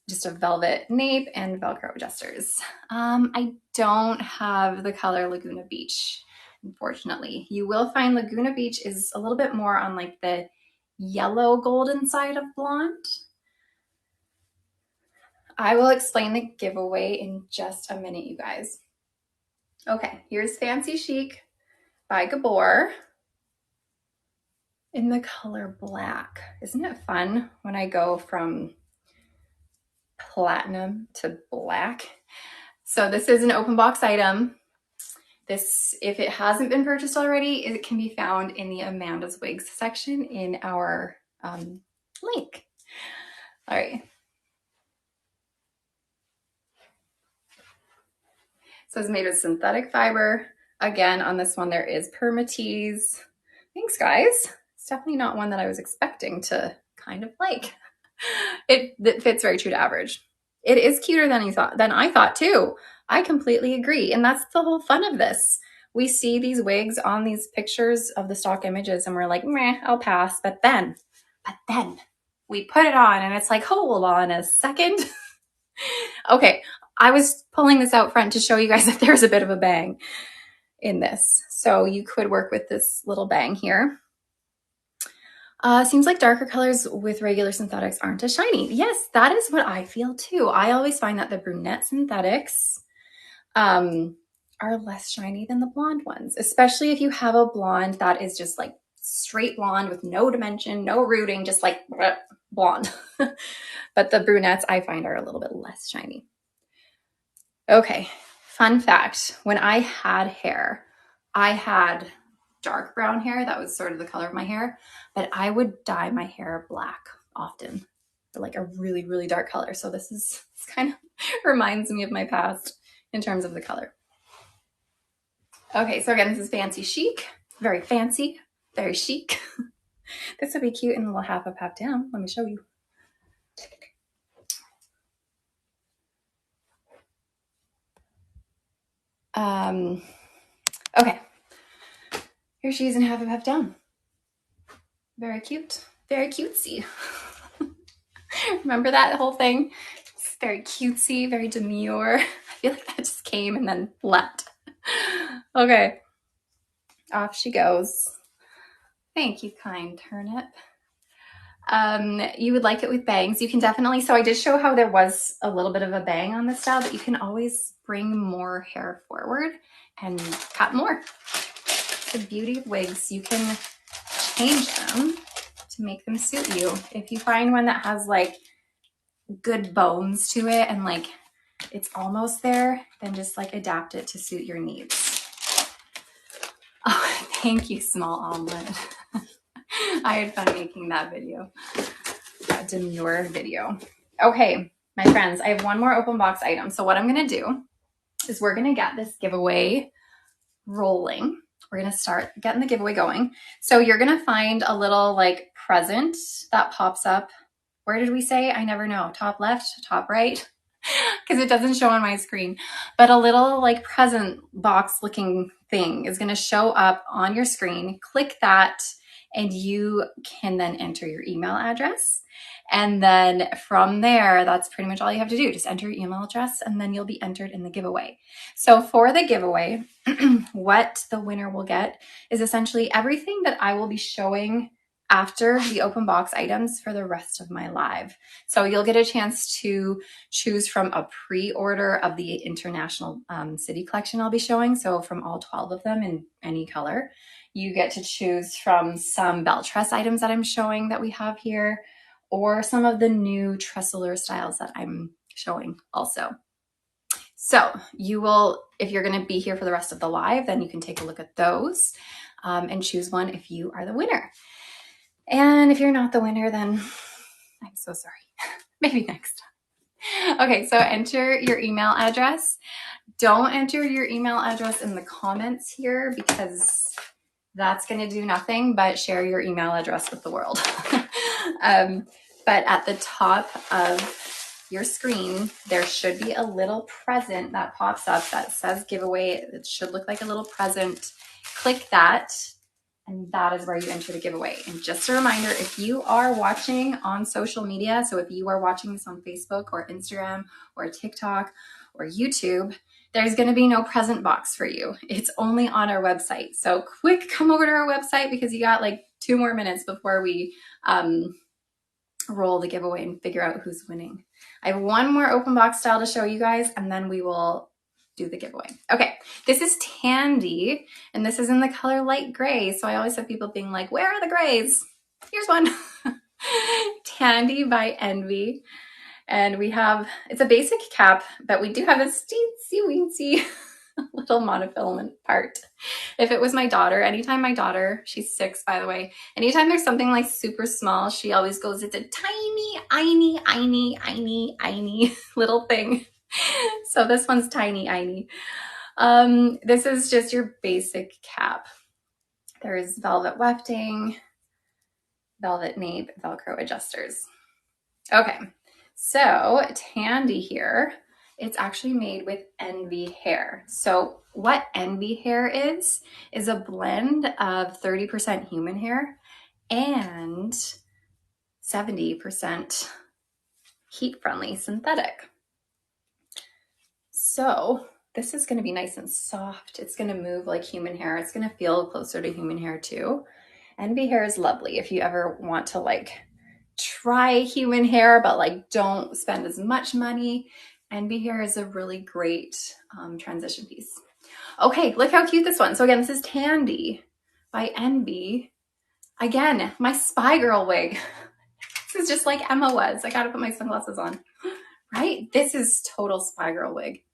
just a velvet nape and Velcro adjusters. I don't have the color Laguna Beach, unfortunately. You will find Laguna Beach is a little bit more on like the yellow golden side of blonde. I will explain the giveaway in just a minute, you guys. Okay, here's Fancy Chic by Gabor in the color black. Isn't it fun when I go from platinum to black? So this is an open box item. This, if it hasn't been purchased already, it can be found in the Amanda's Wigs section in our link. All right. So was made with synthetic fiber. Again, on this one, there is permatease. Thanks, guys. It's definitely not one that I was expecting to kind of like. It fits very true to average. It is cuter than I thought too. I completely agree. And that's the whole fun of this. We see these wigs on these pictures of the stock images and we're like, meh, I'll pass. But then we put it on and it's like, hold on a second. Okay, I was pulling this out front to show you guys that there's a bit of a bang in this. So you could work with this little bang here. Seems like darker colors with regular synthetics aren't as shiny. Yes, that is what I feel too. I always find that the brunette synthetics are less shiny than the blonde ones, especially if you have a blonde that is just like straight blonde with no dimension, no rooting, just like blonde. But the brunettes I find are a little bit less shiny. Okay, fun fact, when I had hair, I had dark brown hair. That was sort of the color of my hair, but I would dye my hair black often, like a really, really dark color. So this kind of reminds me of my past in terms of the color. Okay, so again, this is Fancy Chic, very fancy, very chic. This would be cute in a little half up, half down. Let me show you. Okay, here she is in half up, half down. Very cute, very cutesy. Remember that whole thing? It's very cutesy, very demure. I feel like that just came and then left. Okay, off she goes. Thank you, kind turnip. You would like it with bangs. You can definitely, so I did show how there was a little bit of a bang on this style, but you can always bring more hair forward and cut more. The beauty of wigs, you can change them to make them suit you. If you find one that has like good bones to it and like it's almost there, then just like adapt it to suit your needs. Oh, thank you, small omelet. I had fun making that video, that demure video. Okay, my friends, I have one more open box item. So what I'm gonna do is we're gonna get this giveaway rolling. We're gonna start getting the giveaway going. So you're gonna find a little like present that pops up. Where did we say? I never know. Top left, top right, because it doesn't show on my screen. But a little like present box looking thing is gonna show up on your screen. Click that and you can then enter your email address. And then from there, that's pretty much all you have to do. Just enter your email address and then you'll be entered in the giveaway. So for the giveaway, what the winner will get is essentially everything that I will be showing after the open box items for the rest of my live. So you'll get a chance to choose from a pre-order of the international city collection I'll be showing. So from all 12 of them in any color. You get to choose from some belt tress items that I'm showing that we have here, or some of the new tressler styles that I'm showing also. So you will, if you're going to be here for the rest of the live, then you can take a look at those and choose one if you are the winner. And if you're not the winner, then I'm so sorry. Maybe next time. Okay, so enter your email address. Don't enter your email address in the comments here because that's going to do nothing but share your email address with the world. But at the top of your screen, there should be a little present that pops up that says giveaway. It should look like a little present. Click that, and that is where you enter the giveaway. And just a reminder, if you are watching on social media, so if you are watching this on Facebook or Instagram or TikTok or YouTube, there's going to be no present box for you. It's only on our website. So quick, come over to our website because you got like 2 more minutes before we roll the giveaway and figure out who's winning. I have one more open box style to show you guys and then we will do the giveaway. Okay, this is Tandy and this is in the color light gray. So I always have people being like, where are the grays? Here's one. Tandy by Envy. And we have, it's a basic cap, but we do have a teensy weensy little monofilament part. If it was my daughter, anytime my daughter, she's 6 by the way, anytime there's something like super small, she always goes, it's a tiny little thing. So this one's tiny. This is just your basic cap. There's velvet wefting, velvet nape, Velcro adjusters. Okay, so Tandy here, it's actually made with Envy hair. So what Envy hair is a blend of 30% human hair and 70% heat-friendly synthetic. So this is gonna be nice and soft. It's gonna move like human hair. It's gonna feel closer to human hair too. Envy hair is lovely if you ever want to like try human hair, but like don't spend as much money. Envy hair is a really great transition piece. Okay, look how cute this one. So again, this is Tandy by Envy. Again, my Spy Girl wig. This is just like Emma was. I gotta put my sunglasses on, right? This is total Spy Girl wig.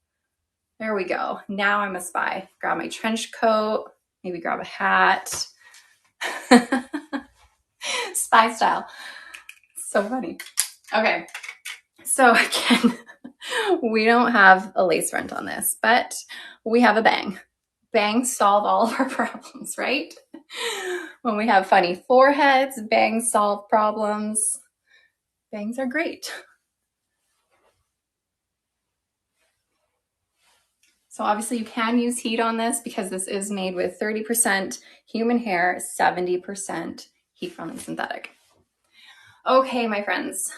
There we go. Now I'm a spy. Grab my trench coat, maybe grab a hat. Spy style. So funny. Okay, so again, we don't have a lace front on this, but we have a bang. Bangs solve all of our problems, right? When we have funny foreheads, bangs solve problems. Bangs are great. So obviously you can use heat on this because this is made with 30% human hair, 70% heat-friendly synthetic. Okay, my friends,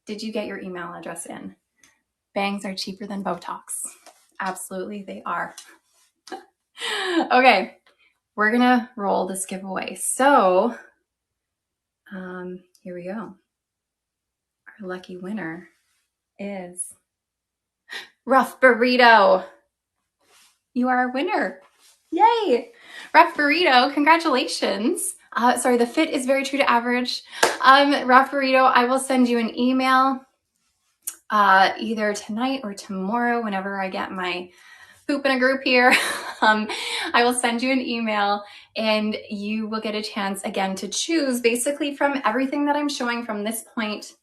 did you get your email address in? Bangs are cheaper than Botox. Absolutely, they are. Okay, we're gonna roll this giveaway. So here we go. Our lucky winner is Rough Burrito. You are a winner. Yay! Rough Burrito, congratulations. Sorry, the fit is very true to average. Rough Burrito, I will send you an email either tonight or tomorrow whenever I get my poop in a group here. I will send you an email and you will get a chance again to choose basically from everything that I'm showing from this point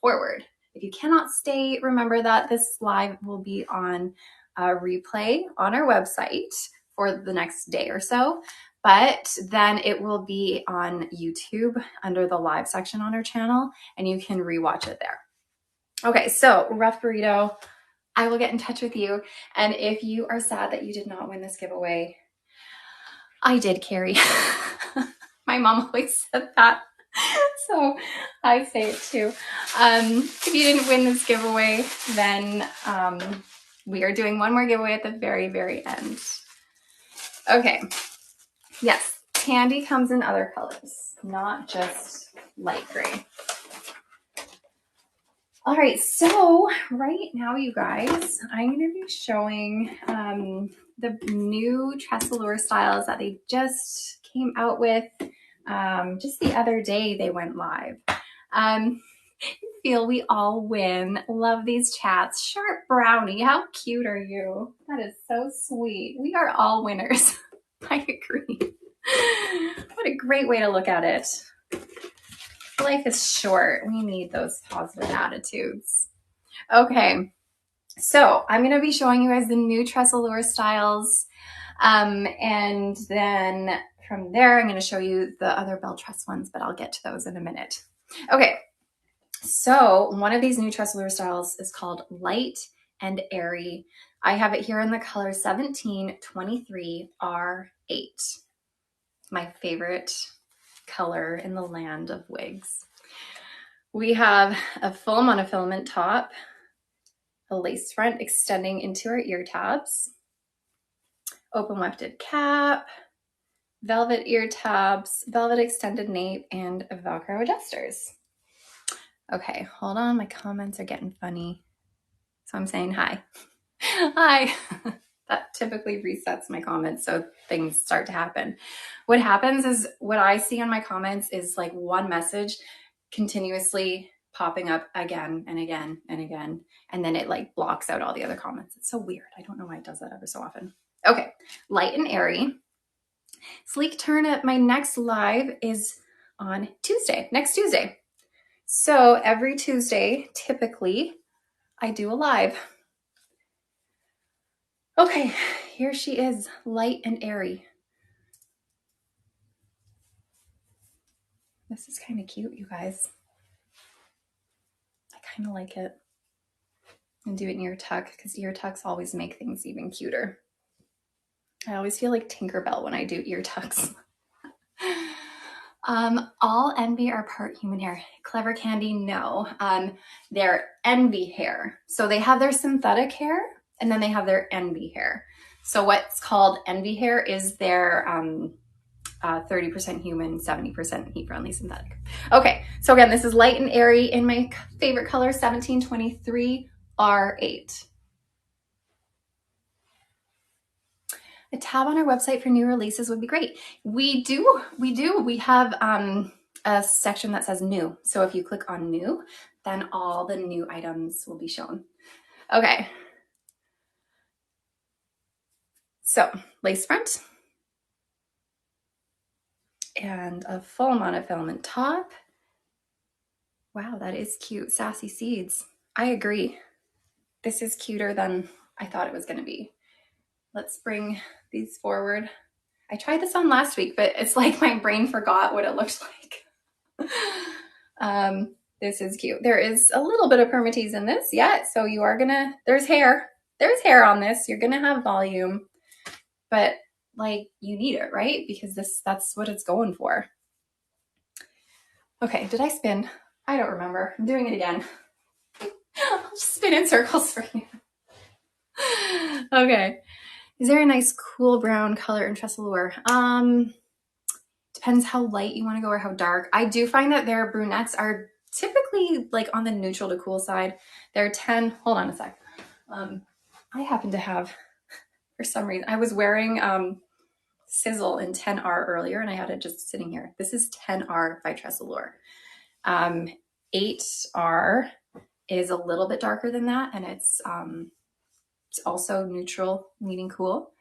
forward. If you cannot stay, remember that this live will be on a replay on our website for the next day or so, but then it will be on YouTube under the live section on our channel and you can rewatch it there. Okay, so Rough Burrito, I will get in touch with you. And if you are sad that you did not win this giveaway, I did, Carrie. My mom always said that. So I say it too. If you didn't win this giveaway, then we are doing one more giveaway at the very, very end. Okay. Yes, Tandy comes in other colors, not just light gray. All right, so right now, you guys, I'm going to be showing the new Tressallure styles that they just came out with. Just the other day, they went live. Feel we all win. Love these chats. Sharp Brownie, how cute are you? That is so sweet. We are all winners. I agree. What a great way to look at it. Life is short. We need those positive attitudes. Okay, so I'm going to be showing you guys the new Tressallure styles. And then from there, I'm going to show you the other bell tress ones, but I'll get to those in a minute. Okay, so one of these new Tressallure styles is called Lite and Airy. I have it here in the color 1723R8. My favorite color in the land of wigs. We have a full monofilament top, a lace front extending into our ear tabs, open wefted cap, velvet ear tabs, velvet extended nape, and Velcro adjusters. Okay, hold on, my comments are getting funny. So I'm saying hi. Hi. That typically resets my comments, so things start to happen. What happens is what I see on my comments is like one message continuously popping up again and again and again, and then it like blocks out all the other comments. It's so weird. I don't know why it does that ever so often. Okay, Light and Airy. Sleek turn at my next live is on Tuesday, next Tuesday. So every Tuesday, typically, I do a live. Okay, here she is, light and airy. This is kind of cute, you guys. I kind of like it. And do an ear tuck because ear tucks always make things even cuter. I always feel like Tinkerbell when I do ear tucks. All envy are part human hair. Clever Candy, no. They're envy hair. So they have their synthetic hair and then they have their envy hair. So what's called envy hair is their 30% human, 70% heat-friendly synthetic. Okay, so again, this is light and airy in my favorite color, 1723 R8. A tab on our website for new releases would be great. We do. We have a section that says new. So if you click on new, then all the new items will be shown. Okay. So lace front and a full monofilament top. Wow, that is cute. Sassy seeds. I agree. This is cuter than I thought it was going to be. Let's bring these forward. I tried this on last week, but it's like my brain forgot what it looked like. This is cute. There is a little bit of permatease in this, yeah. So you are gonna, there's hair on this. You're gonna have volume, but like you need it, right? Because that's what it's going for. Okay, did I spin? I don't remember. I'm doing it again. I'll just spin in circles for you. Okay. Is there a nice cool brown color in Tressalure? Depends how light you want to go or how dark. I do find that their brunettes are typically like on the neutral to cool side. They're 10, hold on a sec. I happen to have, for some reason, I was wearing Sizzle in 10R earlier and I had it just sitting here. This is 10R by Tressalure. 8R is a little bit darker than that and it's also neutral, meaning cool.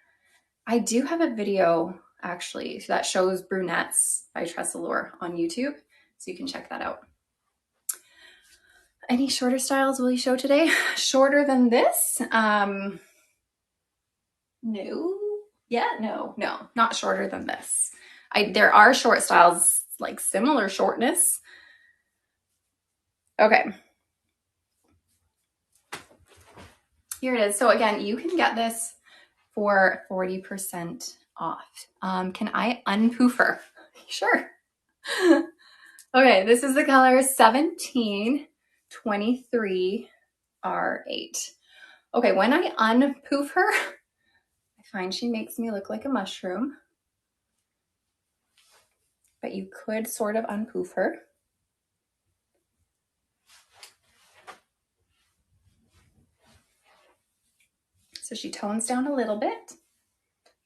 I do have a video actually that shows brunettes by Tressalure on YouTube, so you can check that out. Any shorter styles will you show today? Shorter than this? No. Yeah, no, not shorter than this. There are short styles, like similar shortness. Okay. Here it is. So again, you can get this for 40% off. Can I unpoof her? Sure. Okay, this is the color 1723 R8. Okay, when I unpoof her, I find she makes me look like a mushroom. But you could sort of unpoof her. So she tones down a little bit.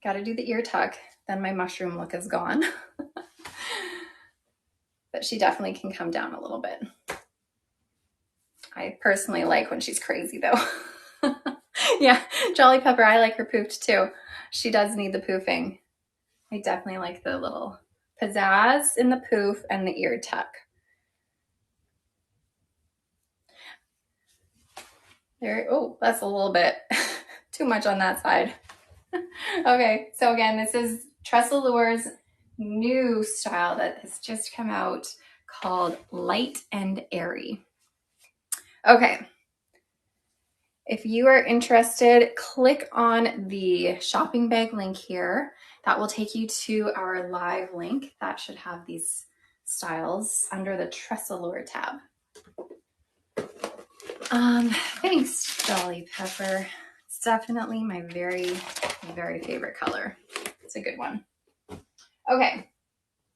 Got to do the ear tuck, then my mushroom look is gone. But she definitely can come down a little bit. I personally like when she's crazy though. Yeah, Jolly Pepper, I like her poofed too. She does need the poofing. I definitely like the little pizzazz in the poof and the ear tuck. There, oh, that's a little bit too much on that side. Okay, so again, this is Tressalure's new style that has just come out called Light and Airy. Okay, if you are interested, click on the shopping bag link here. That will take you to our live link. That should have these styles under the Tressalure tab. Thanks, Jolly Pepper. It's definitely my very, very favorite color. It's a good one. Okay,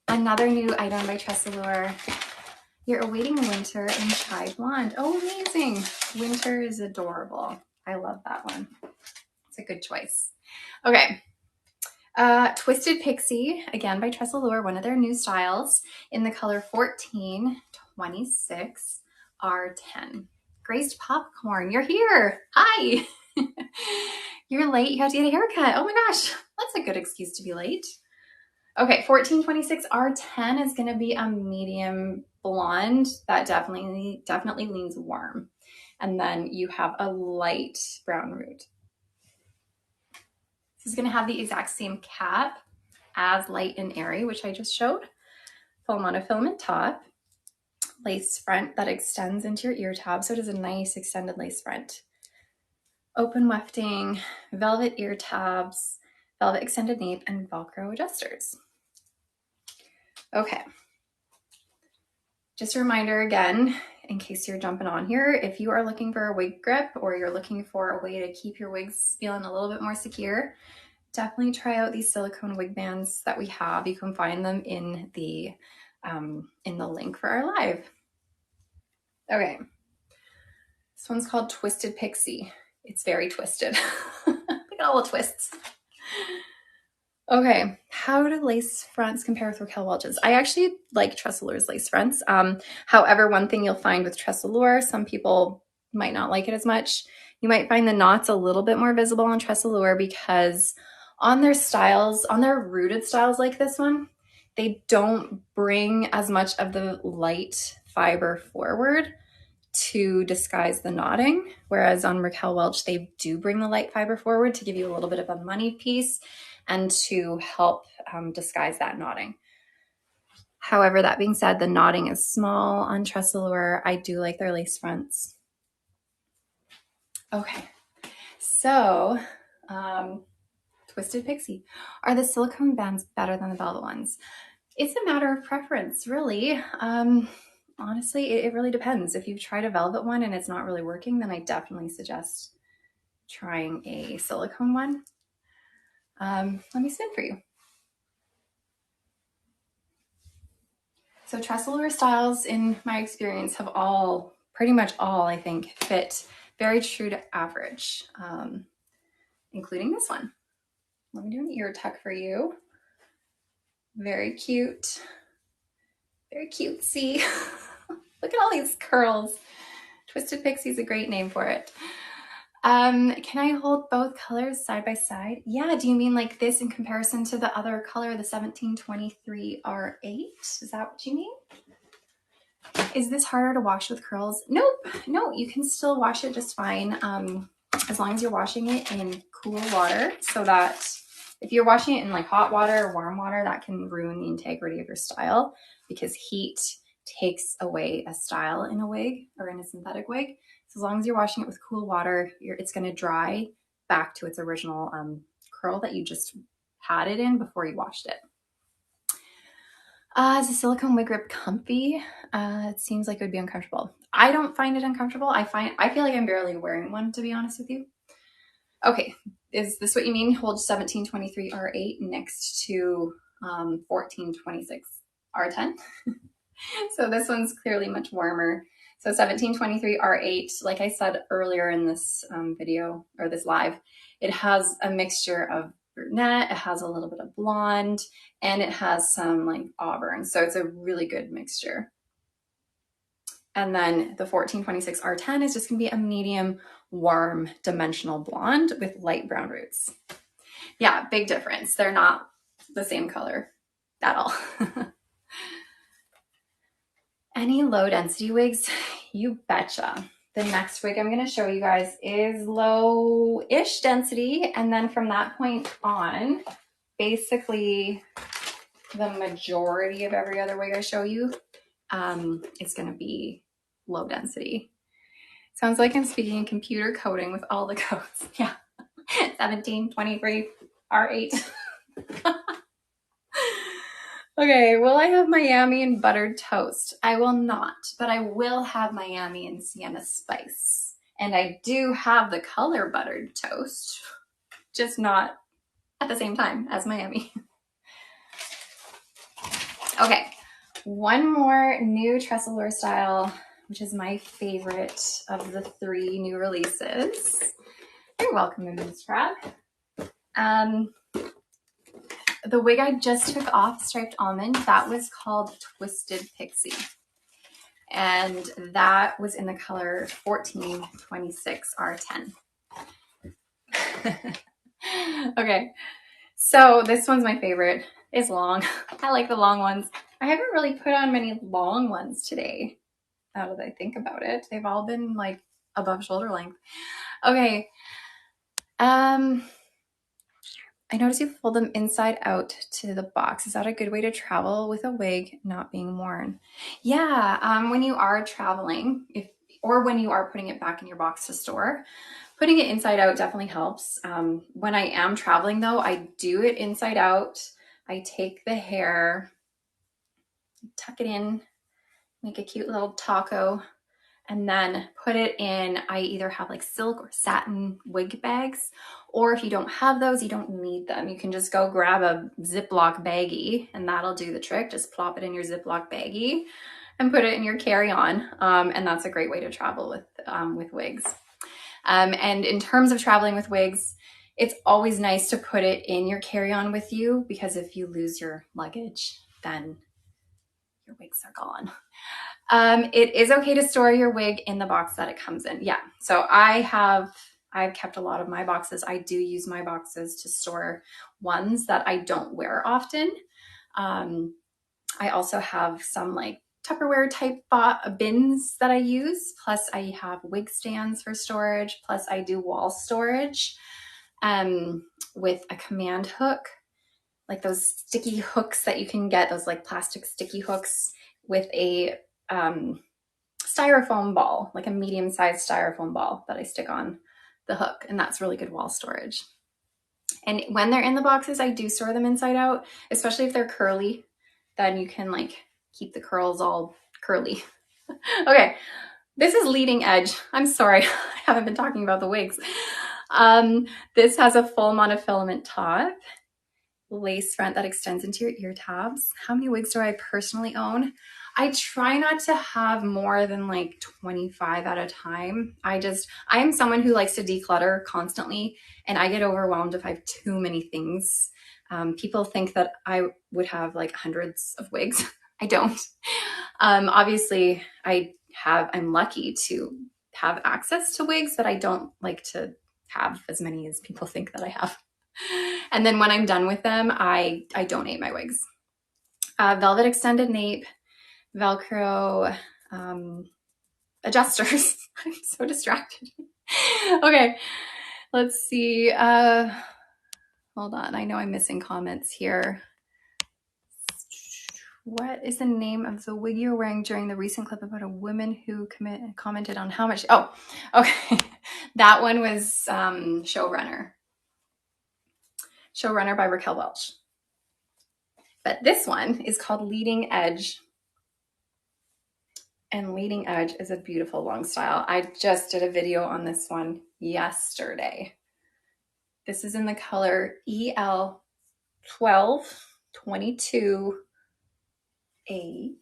another new item by Tressalure. You're awaiting winter in Chai Blonde. Oh, amazing. Winter is adorable. I love that one. It's a good choice. Okay. Twisted Pixie, again by Tressalure, one of their new styles in the color 1426 R10. Grazed Popcorn, you're here. Hi. You're late. You have to get a haircut. Oh my gosh. That's a good excuse to be late. Okay, 1426 R10 is going to be a medium blonde that definitely leans warm. And then you have a light brown root. This is gonna have the exact same cap as Lite and Airy, which I just showed. Full monofilament top, lace front that extends into your ear tab, so it is a nice extended lace front. Open wefting, velvet ear tabs, velvet extended nape, and Velcro adjusters. Okay. Just a reminder again, in case you're jumping on here, if you are looking for a wig grip or you're looking for a way to keep your wigs feeling a little bit more secure, definitely try out these silicone wig bands that we have. You can find them in the link for our live. Okay, this one's called Twisted Pixie. It's very twisted. Look at all the twists. Okay, how do lace fronts compare with Raquel Welch's? I actually like Tresseleur's lace fronts. However, one thing you'll find with Tresseleur, some people might not like it as much. You might find the knots a little bit more visible on Tresseleur because on their styles, on their rooted styles like this one, they don't bring as much of the light fiber forward to disguise the knotting, whereas on Raquel Welch, they do bring the light fiber forward to give you a little bit of a money piece and to help disguise that knotting. However, that being said, the knotting is small on Tresseleur. I do like their lace fronts. Okay, so Twisted Pixie. Are the silicone bands better than the velvet ones? It's a matter of preference, really. Honestly, it really depends. If you've tried a velvet one and it's not really working, then I definitely suggest trying a silicone one. Let me spin for you. So Tresseleur styles, in my experience, have all, pretty much all, I think, fit very true to average, including this one. Let me do an ear tuck for you. Very cute. Very cutesy. Look at all these curls. Twisted Pixie is a great name for it. Can I hold both colors side by side? Yeah, do you mean like this in comparison to the other color, the 1723 R8? Is that what you mean? Is this harder to wash with curls? Nope, no, you can still wash it just fine, as long as you're washing it in cool water, so that if you're washing it in like hot water or warm water, that can ruin the integrity of your style because heat takes away a style in a wig or in a synthetic wig. So as long as you're washing it with cool water, it's going to dry back to its original curl that you just had it in before you washed it. Is a silicone wig grip comfy? It seems like it would be uncomfortable. I don't find it uncomfortable. I feel like I'm barely wearing one, to be honest with you. Okay, is this what you mean? Hold 1723 R8 next to 1426 R10. So this one's clearly much warmer. So 1723 R8, like I said earlier in this video or this live, it has a mixture of brunette, it has a little bit of blonde, and it has some like auburn. So it's a really good mixture. And then the 1426 R10 is just gonna be a medium, warm, dimensional blonde with light brown roots. Yeah, big difference. They're not the same color at all. Any low density wigs? You betcha. The next wig I'm going to show you guys is low-ish density. And then from that point on, basically the majority of every other wig I show you is going to be low density. Sounds like I'm speaking in computer coding with all the codes. Yeah. 17, 23, R8. Okay, will I have Miami and buttered toast? I will not, but I will have Miami and sienna spice. And I do have the color buttered toast, just not at the same time as Miami. Okay, one more new Tresseleur style, which is my favorite of the 3 new releases. You're welcome, Ms. Crab. The wig I just took off, Striped Almond, that was called Twisted Pixie. And that was in the color 1426 R10. Okay, so this one's my favorite. It's long. I like the long ones. I haven't really put on many long ones today, now that I think about it. They've all been like above shoulder length. Okay. I notice you fold them inside out to the box. Is that a good way to travel with a wig not being worn? Yeah, when you are traveling, or when you are putting it back in your box to store, putting it inside out definitely helps. When I am traveling though, I do it inside out. I take the hair, tuck it in, make a cute little taco, and then put it in, I either have like silk or satin wig bags, or if you don't have those, you don't need them. You can just go grab a Ziploc baggie and that'll do the trick. Just plop it in your Ziploc baggie and put it in your carry-on. And that's a great way to travel with wigs. And in terms of traveling with wigs, it's always nice to put it in your carry-on with you, because if you lose your luggage, then your wigs are gone. It is okay to store your wig in the box that it comes in. Yeah. So I've kept a lot of my boxes. I do use my boxes to store ones that I don't wear often. I also have some like Tupperware type bins that I use. Plus I have wig stands for storage. Plus I do wall storage with a command hook, like those sticky hooks that you can get, those like plastic sticky hooks with a styrofoam ball, like a medium-sized styrofoam ball that I stick on the hook, and that's really good wall storage. And when they're in the boxes, I do store them inside out, especially if they're curly, then you can like keep the curls all curly. Okay, this is leading edge. I'm sorry, I haven't been talking about the wigs. This has a full monofilament top, lace front that extends into your ear tabs. How many wigs do I personally own? I try not to have more than like 25 at a time. I am someone who likes to declutter constantly, and I get overwhelmed if I have too many things. People think that I would have like hundreds of wigs. I don't. Obviously, I'm lucky to have access to wigs, but I don't like to have as many as people think that I have. And then when I'm done with them, I donate my wigs. Velvet extended nape, Velcro adjusters. I'm so distracted. Okay, let's see. Hold on, I know I'm missing comments here. What is the name of the wig you're wearing during the recent clip about a woman who commented on how much? Oh, okay. That one was Showrunner. Showrunner by Raquel Welch. But this one is called Leading Edge. And Leading Edge is a beautiful long style. I just did a video on this one yesterday. This is in the color EL 1222 8.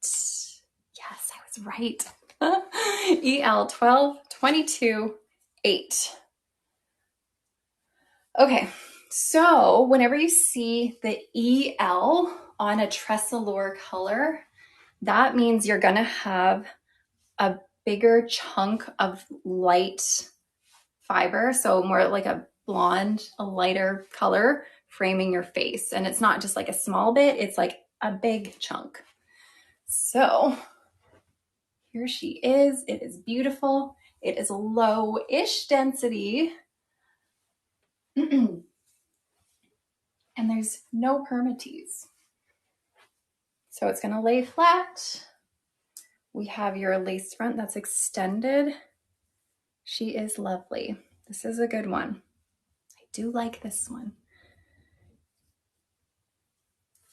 Yes, I was right. EL 1222 8. Okay, so whenever you see the EL on a Tressalure color, that means you're gonna have a bigger chunk of light fiber, so more like a blonde, a lighter color framing your face. And it's not just like a small bit, it's like a big chunk. So here she is. It is beautiful. It is low-ish density. And there's no permatease. So it's gonna lay flat. We have your lace front that's extended. She is lovely. This is a good one. I do like this one.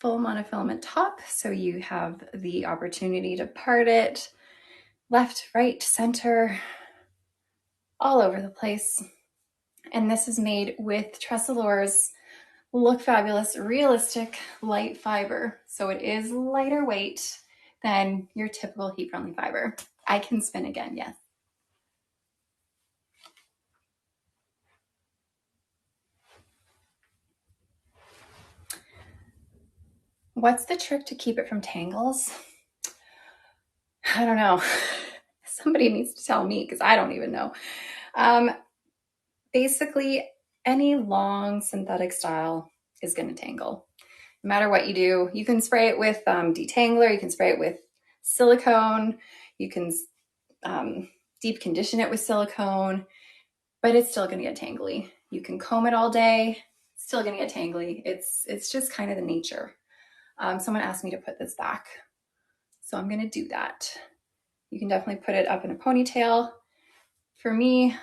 Full monofilament top, so you have the opportunity to part it left, right, center, all over the place. And this is made with Tressalure's Look Fabulous Realistic Light Fiber. So it is lighter weight than your typical heat-friendly fiber. I can spin again, yes. What's the trick to keep it from tangles? I don't know. Somebody needs to tell me, because I don't even know. Basically, any long synthetic style is going to tangle. No matter what you do, you can spray it with detangler, you can spray it with silicone, you can deep condition it with silicone, but it's still going to get tangly. You can comb it all day, still gonna get tangly. It's just kind of the nature. Someone asked me to put this back, so I'm gonna do that. You can definitely put it up in a ponytail. For me,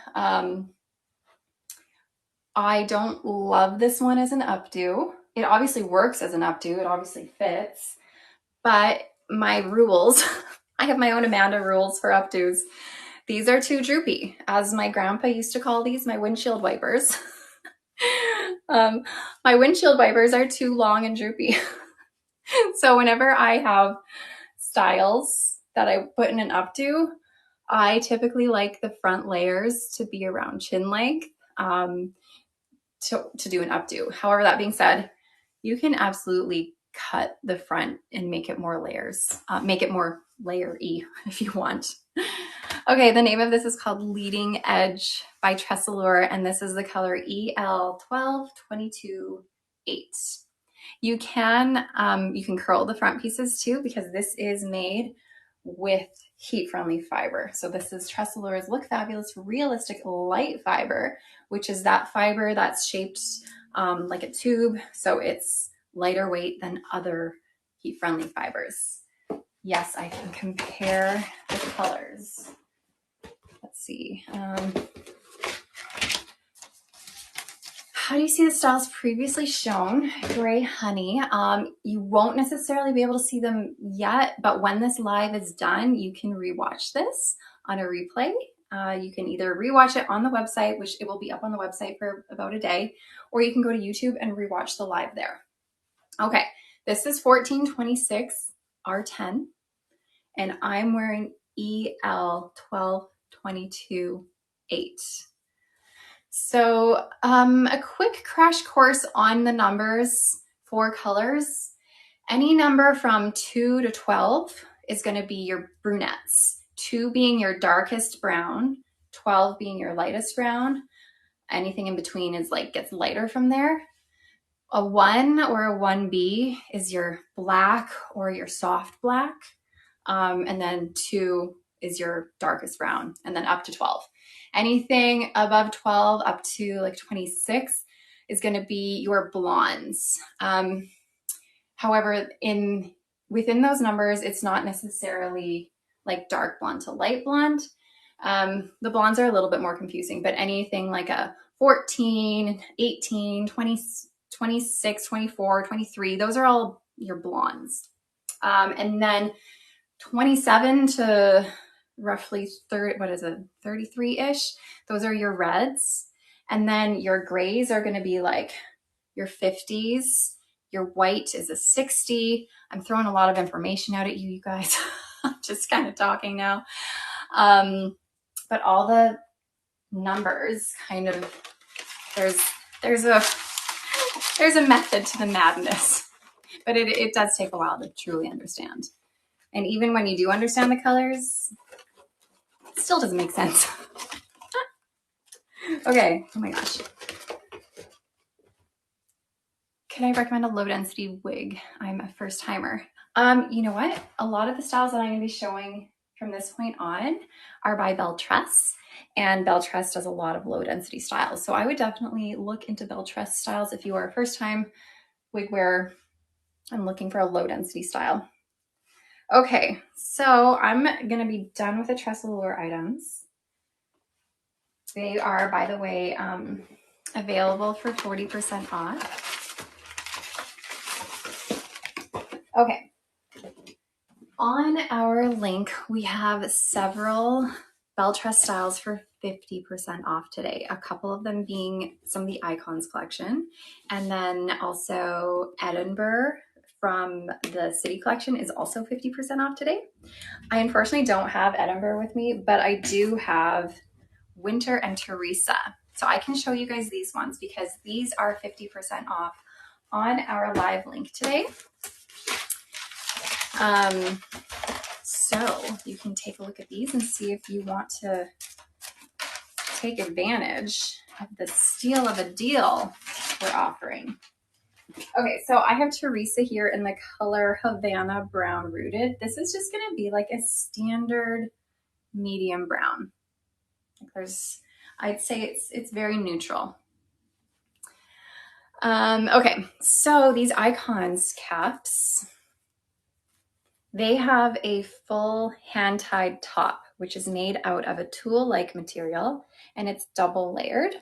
I don't love this one as an updo. It obviously works as an updo, it obviously fits, but my rules, I have my own Amanda rules for updos. These are too droopy, as my grandpa used to call these, my windshield wipers. My windshield wipers are too long and droopy. So whenever I have styles that I put in an updo, I typically like the front layers to be around chin length to do an updo. However, that being said, you can absolutely cut the front and make it more layers, make it more layer-y if you want. Okay, the name of this is called Leading Edge by Tressalure, and this is the color EL12228. You can curl the front pieces too, because this is made with heat-friendly fiber. So this is Tressalure's Look Fabulous Realistic Light Fiber, which is that fiber that's shaped like a tube, so it's lighter weight than other heat-friendly fibers. Yes, I can compare the colors. Let's see. How do you see the styles previously shown? Gray Honey. You won't necessarily be able to see them yet, but when this live is done, you can rewatch this on a replay. You can either rewatch it on the website, which it will be up on the website for about a day, or you can go to YouTube and rewatch the live there. Okay, this is 1426 R10, and I'm wearing EL12228. So a quick crash course on the numbers for colors. Any number from 2 to 12 is going to be your brunettes. 2 being your darkest brown, 12 being your lightest brown. Anything in between is gets lighter from there. A 1 or a 1B is your black or your soft black. And then 2 is your darkest brown, and then up to 12. Anything above 12 up to 26 is going to be your blondes. However, within those numbers, it's not necessarily dark blonde to light blonde. The blondes are a little bit more confusing, but anything like a 14, 18, 20, 26, 24, 23, those are all your blondes. And then 27 to roughly 33-ish, those are your reds. And then your grays are going to be your 50s. Your white is a 60. I'm throwing a lot of information out at you guys. I'm just kind of talking now. But all the numbers kind of, there's a method to the madness, but it does take a while to truly understand. And even when you do understand the colors, it still doesn't make sense. Okay, oh my gosh. Can I recommend a low density wig? I'm a first timer. You know what? A lot of the styles that I'm gonna be showing from this point on are by Beltress, and Beltress does a lot of low density styles. So I would definitely look into Beltress styles if you are a first time wig wearer and looking for a low density style. Okay, so I'm gonna be done with the Tressalure items. They are, by the way, available for 40% off. Okay, on our link, we have several Beltress styles for 50% off today. A couple of them being some of the Icons collection, and then also Edinburgh from the City collection is also 50% off today. I unfortunately don't have Edinburgh with me, but I do have Winter and Teresa. So I can show you guys these ones because these are 50% off on our live link today. So you can take a look at these and see if you want to take advantage of the steal of a deal we're offering. Okay, so I have Teresa here in the color Havana Brown Rooted. This is just gonna be like a standard medium brown. I'd say it's very neutral. Okay, so these Icons caps, they have a full hand-tied top, which is made out of a tulle-like material, and it's double layered.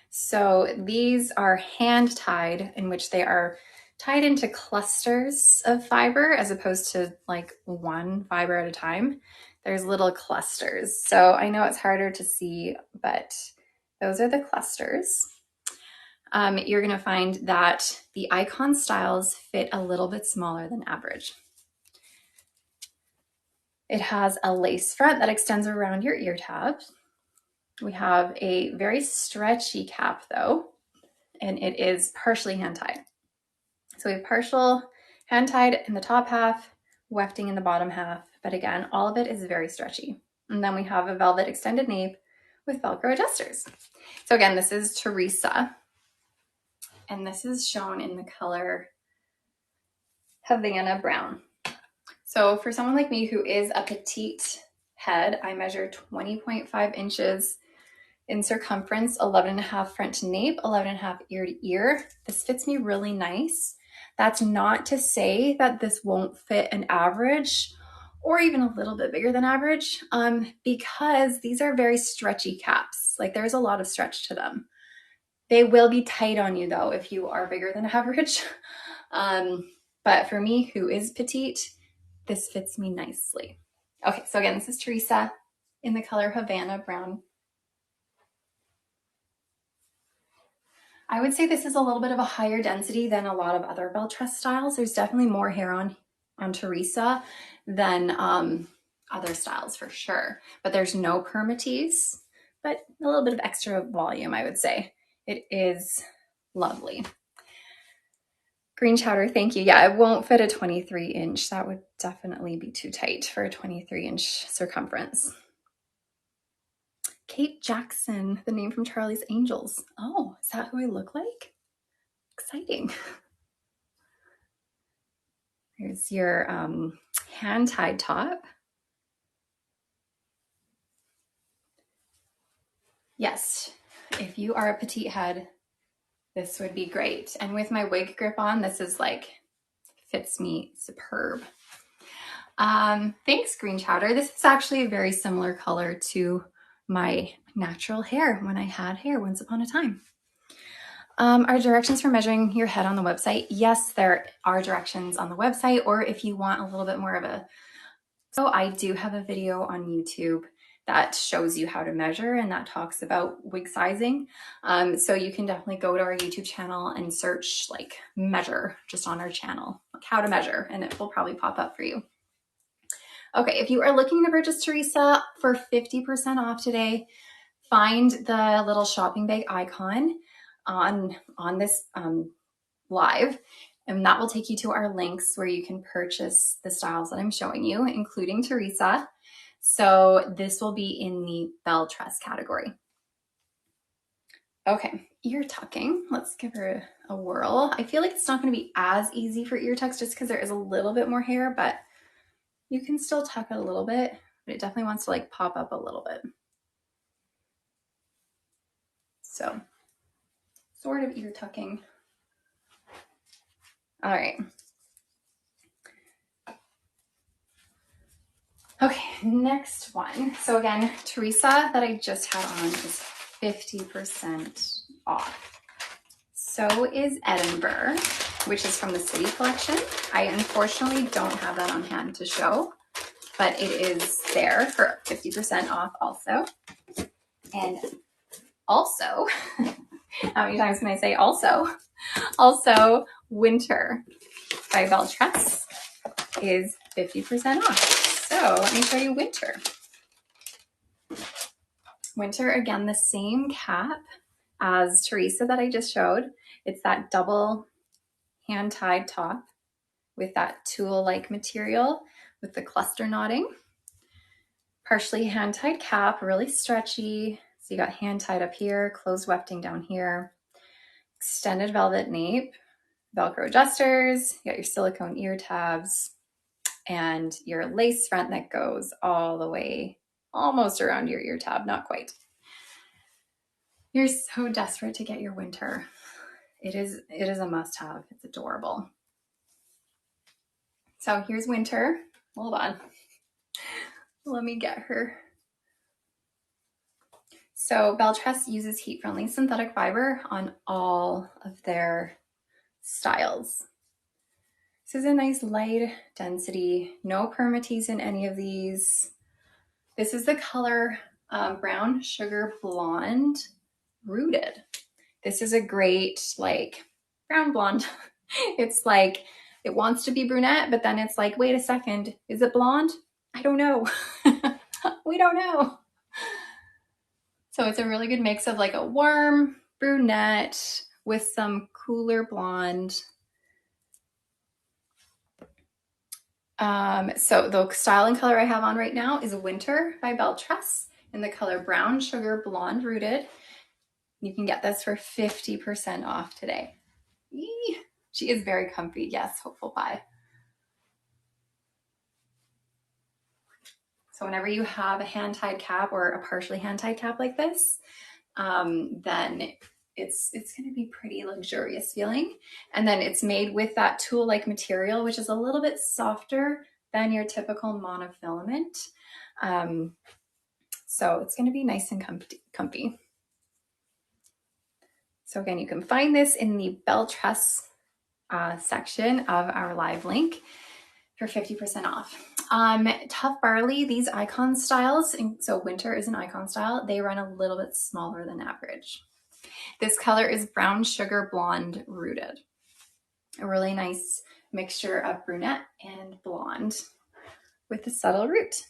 So these are hand-tied, in which they are tied into clusters of fiber as opposed to like one fiber at a time. There's little clusters. So I know it's harder to see, but those are the clusters. You're gonna find that the Icon styles fit a little bit smaller than average. It has a lace front that extends around your ear tabs. We have a very stretchy cap though, and it is partially hand tied. So we have partial hand tied in the top half, wefting in the bottom half, but again, all of it is very stretchy. And then we have a velvet extended nape with Velcro adjusters. So again, this is Teresa, and this is shown in the color Havana Brown. So for someone like me who is a petite head, I measure 20.5 inches in circumference, 11.5 front to nape, 11.5 ear to ear. This fits me really nice. That's not to say that this won't fit an average or even a little bit bigger than average, because these are very stretchy caps. Like there's a lot of stretch to them. They will be tight on you though if you are bigger than average. But for me, who is petite, this fits me nicely. Okay, so again, this is Teresa in the color Havana Brown. I would say this is a little bit of a higher density than a lot of other bell tress styles. There's definitely more hair on Teresa than other styles for sure, but there's no permatease, but a little bit of extra volume, I would say. It is lovely. Green chowder, thank you. Yeah, it won't fit a 23 inch. That would definitely be too tight for a 23 inch circumference. Kate Jackson, the name from Charlie's Angels. Oh, is that who I look like? Exciting. Here's your hand-tied top. Yes, if you are a petite head, this would be great. And with my wig grip on, this is like, fits me superb. Thanks, Green Chowder. This is actually a very similar color to my natural hair when I had hair once upon a time. Are directions for measuring your head on the website? Yes, there are directions on the website, or if you want a little bit more of a, so I do have a video on YouTube that shows you how to measure and that talks about wig sizing. So you can definitely go to our YouTube channel and search like measure just on our channel, like how to measure, and it will probably pop up for you. Okay, if you are looking to purchase Teresa for 50% off today, find the little shopping bag icon on this live, and that will take you to our links where you can purchase the styles that I'm showing you, including Teresa. So this will be in the bell tress category. Okay, ear tucking. Let's give her a whirl. I feel like it's not going to be as easy for ear tucks just because there is a little bit more hair, but you can still tuck it a little bit, but it definitely wants to like pop up a little bit. So sort of ear tucking. All right. Okay, next one. So again, Teresa that I just had on is 50% off. So is Edinburgh, which is from the City collection. I unfortunately don't have that on hand to show, but it is there for 50% off also. And also, how many times can I say also? Also, Winter by Bell Tress is 50% off. So let me show you Winter. Winter, again, the same cap as Teresa that I just showed. It's that double hand-tied top with that tulle-like material with the cluster knotting. Partially hand-tied cap, really stretchy. So you got hand-tied up here, closed wefting down here, extended velvet nape, Velcro adjusters, you got your silicone ear tabs, and your lace front that goes all the way almost around your ear tab, not quite. You're so desperate to get your Winter. it is a must-have. It's adorable. So here's Winter. Hold on. Let me get her. So Beltress uses heat-friendly synthetic fiber on all of their styles. This is a nice light density, no permatease in any of these. This is the color Brown Sugar Blonde Rooted. This is a great like brown blonde. It's like, it wants to be brunette, but then it's like, wait a second, is it blonde? I don't know. We don't know. So it's a really good mix of like a warm brunette with some cooler blonde. So the style and color I have on right now is Winter by Beltress in the color Brown Sugar Blonde Rooted. You can get this for 50% off today. Eee, she is very comfy. Yes, hopeful pie. So whenever you have a hand-tied cap or a partially hand-tied cap like this, then it's going to be pretty luxurious feeling. And then it's made with that tulle-like material, which is a little bit softer than your typical monofilament. So it's going to be nice and comfy. So again, you can find this in the Beltress section of our live link for 50% off. Tough Barley, these icon styles, and so Winter is an icon style, they run a little bit smaller than average. This color is Brown Sugar Blonde Rooted. A really nice mixture of brunette and blonde with a subtle root.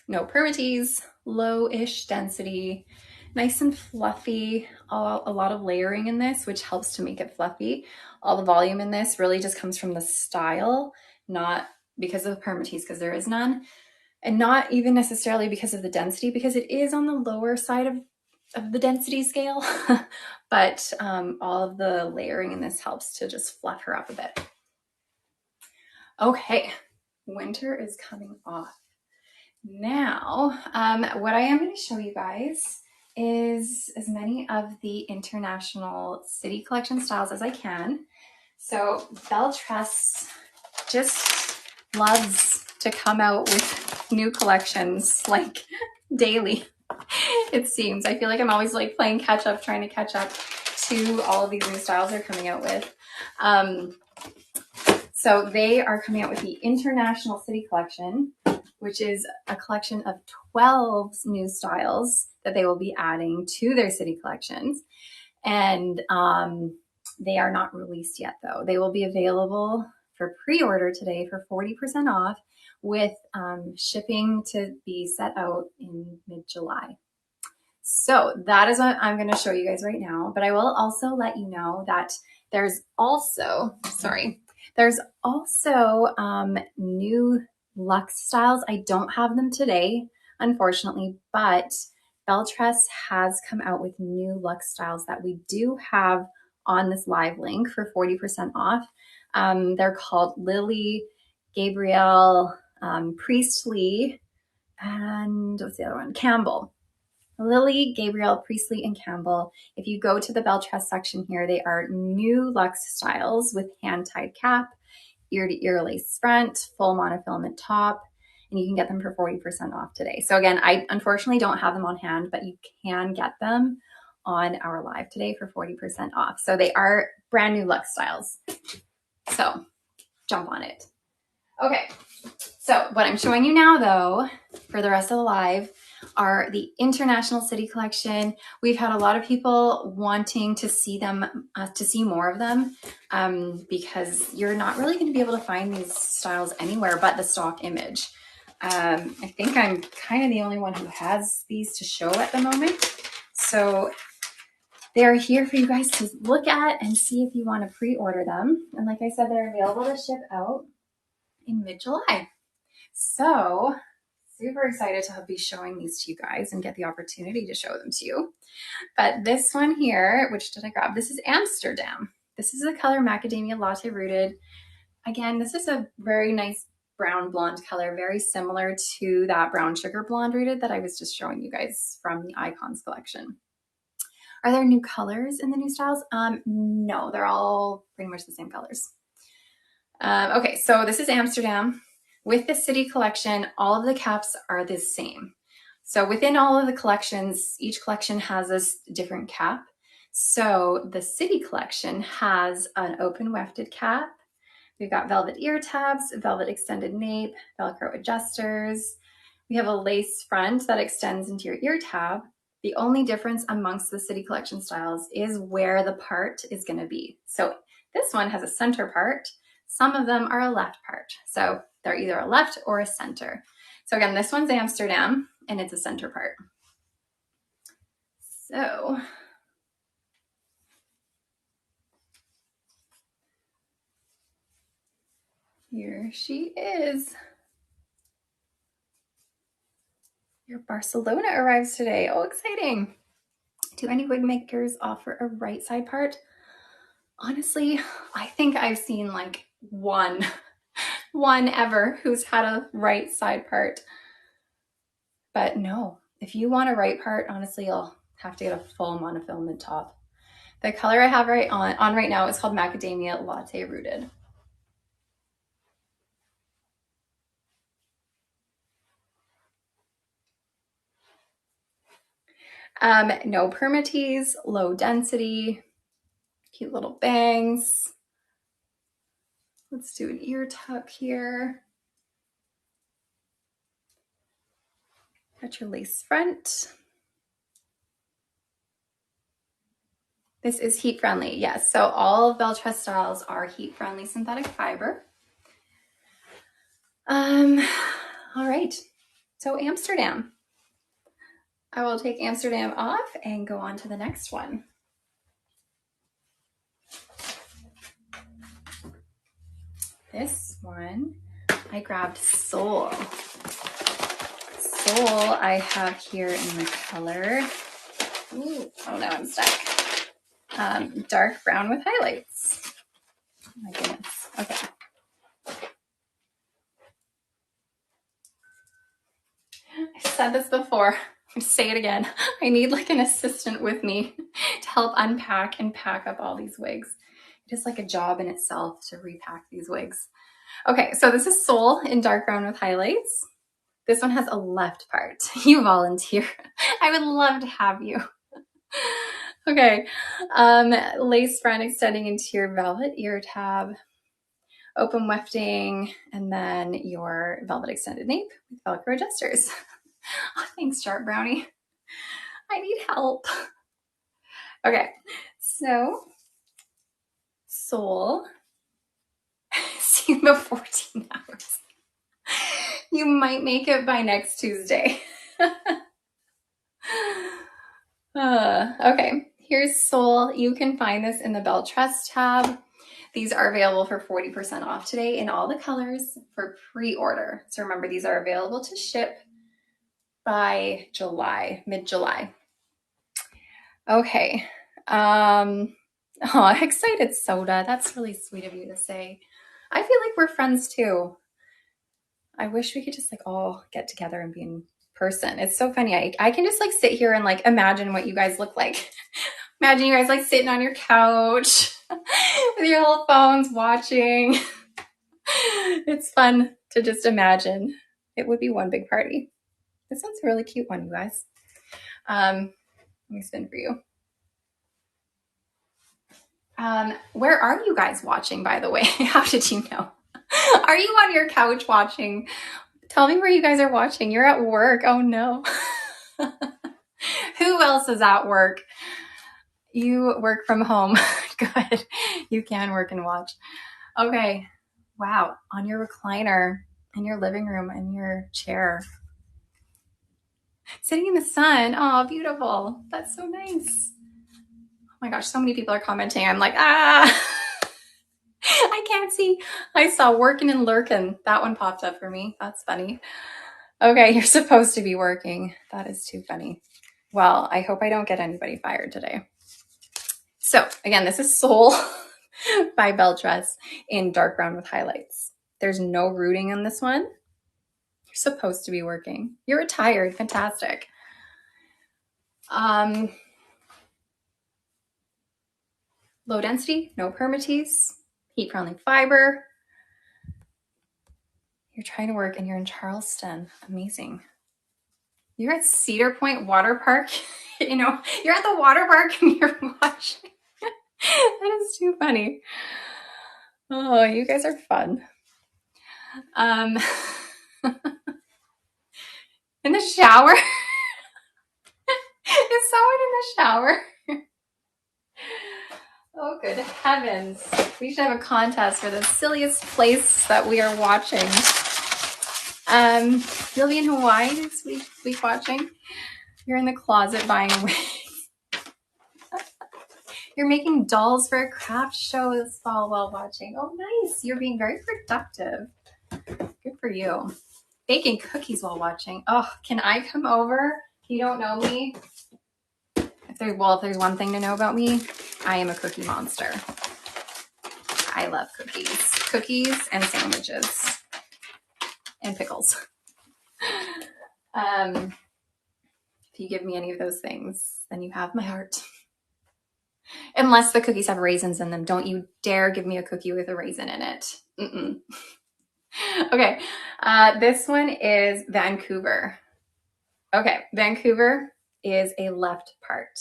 No permatease, low-ish density, nice and fluffy, a lot of layering in this, which helps to make it fluffy. All the volume in this really just comes from the style, not because of the permatease, because there is none, and not even necessarily because of the density, because it is on the lower side of the density scale, but all of the layering in this helps to just fluff her up a bit. Okay, Winter is coming off. Now, what I am going to show you guys is as many of the international city collection styles as I can. So Beltress just loves to come out with new collections like daily, it seems. I feel like I'm always like playing catch up, trying to catch up to all of these new styles they're coming out with. So they are coming out with the International City Collection, which is a collection of 12 new styles that they will be adding to their city collections. And they are not released yet though. They will be available for pre-order today for 40% off with shipping to be set out in mid-July. So that is what I'm going to show you guys right now. But I will also let you know that there's also, new luxe styles. I don't have them today, unfortunately, but Beltress has come out with new luxe styles that we do have on this live link for 40% off. They're called Lily, Gabrielle, Priestley, and what's the other one? Campbell. Lily, Gabrielle, Priestley, and Campbell. If you go to the Beltress section here, they are new luxe styles with hand-tied cap, ear-to-ear lace front, full monofilament top, and you can get them for 40% off today. So again, I unfortunately don't have them on hand, but you can get them on our live today for 40% off. So they are brand new luxe styles. So jump on it. Okay, so what I'm showing you now though, for the rest of the live, are the International City Collection. We've had a lot of people wanting to see them, to see more of them, because you're not really going to be able to find these styles anywhere but the stock image. I think I'm kind of the only one who has these to show at the moment. So they're here for you guys to look at and see if you want to pre-order them. And like I said, they're available to ship out in mid-July. So super excited to be showing these to you guys and get the opportunity to show them to you. But this one here, which did I grab? This is Amsterdam. This is the color Macadamia Latte Rooted. Again, this is a very nice brown blonde color, very similar to that Brown Sugar Blonde Rooted that I was just showing you guys from the Icons collection. Are there new colors in the new styles? No, they're all pretty much the same colors. Okay, so this is Amsterdam. With the city collection, all of the caps are the same. So within all of the collections, each collection has a different cap. So the city collection has an open wefted cap. We've got velvet ear tabs, velvet extended nape, Velcro adjusters. We have a lace front that extends into your ear tab. The only difference amongst the city collection styles is where the part is going to be. So this one has a center part. Some of them are a left part. So they're either a left or a center. So again, this one's Amsterdam and it's a center part. So here she is. Your Barcelona arrives today. Oh, exciting. Do any wig makers offer a right side part? Honestly, I think I've seen like one ever who's had a right side part. But no, if you want a right part, honestly, you'll have to get a full monofilament top. The color I have on right now is called Macadamia Latte Rooted. No permatease, low density, cute little bangs. Let's do an ear tuck here. Got your lace front. This is heat friendly, yes. So all of Welch styles are heat friendly synthetic fiber. All right, so Amsterdam. I will take Amsterdam off and go on to the next one. This one, I grabbed Soul. Soul I have here in the color, ooh, oh no, I'm stuck. Dark brown with highlights. Oh my goodness, okay. I've said this before, I'm gonna say it again. I need like an assistant with me to help unpack and pack up all these wigs. It is like a job in itself to repack these wigs. Okay, so this is Soul in dark brown with highlights. This one has a left part. You volunteer. I would love to have you. Okay, lace front extending into your velvet ear tab, open wefting, and then your velvet extended nape with Velcro adjusters. Oh, thanks, Sharp Brownie. I need help. Okay, so Soul, see you in about 14 hours. You might make it by next Tuesday. Okay, here's Soul. You can find this in the Bell Trust tab. These are available for 40% off today in all the colors for pre-order. So remember, these are available to ship by July, mid-July. Okay. Oh, excited soda. That's really sweet of you to say. I feel like we're friends too. I wish we could just like all get together and be in person. It's so funny. I can just like sit here and like imagine what you guys look like. Imagine you guys like sitting on your couch with your little phones watching. It's fun to just imagine. It would be one big party. This one's a really cute one, you guys. Let me spin for you. Where are you guys watching, by the way? How did you know? Are you on your couch watching? Tell me where you guys are watching. You're at work. Oh no. Who else is at work? You work from home. Good. You can work and watch. Okay. Wow. On your recliner, in your living room, in your chair. Sitting in the sun. Oh, beautiful. That's so nice. Oh my gosh, so many people are commenting. I'm like, I can't see. I saw working and lurking. That one popped up for me. That's funny. Okay, you're supposed to be working. That is too funny. Well, I hope I don't get anybody fired today. So again, this is Soul by Bell Trust in dark brown with highlights. There's no rooting on this one. You're supposed to be working. You're retired. Fantastic. Low density, no permatease, heat-friendly fiber. You're trying to work and you're in Charleston. Amazing. You're at Cedar Point Water Park. You know, you're at the water park and you're watching. That is too funny. Oh, you guys are fun. In the shower? Is someone in the shower? Oh, good heavens. We should have a contest for the silliest place that we are watching. You'll be in Hawaii this week watching. You're in the closet buying wigs. You're making dolls for a craft show this fall while watching. Oh, nice. You're being very productive. Good for you. Baking cookies while watching. Oh, can I come over? You don't know me? If there's one thing to know about me, I am a cookie monster. I love cookies. Cookies and sandwiches. And pickles. If you give me any of those things, then you have my heart. Unless the cookies have raisins in them. Don't you dare give me a cookie with a raisin in it. Mm-mm. Okay, this one is Vancouver. Okay, Vancouver is a left part.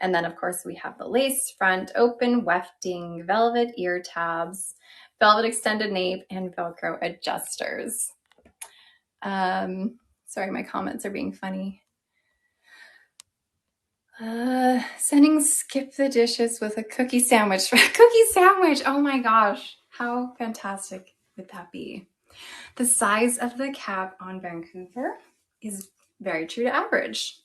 And then, of course, we have the lace front, open wefting, velvet ear tabs, velvet extended nape, and Velcro adjusters. Sorry, my comments are being funny. Sending skip the dishes with a cookie sandwich. Cookie sandwich! Oh my gosh, how fantastic would that be? The size of the cap on Vancouver is very true to average.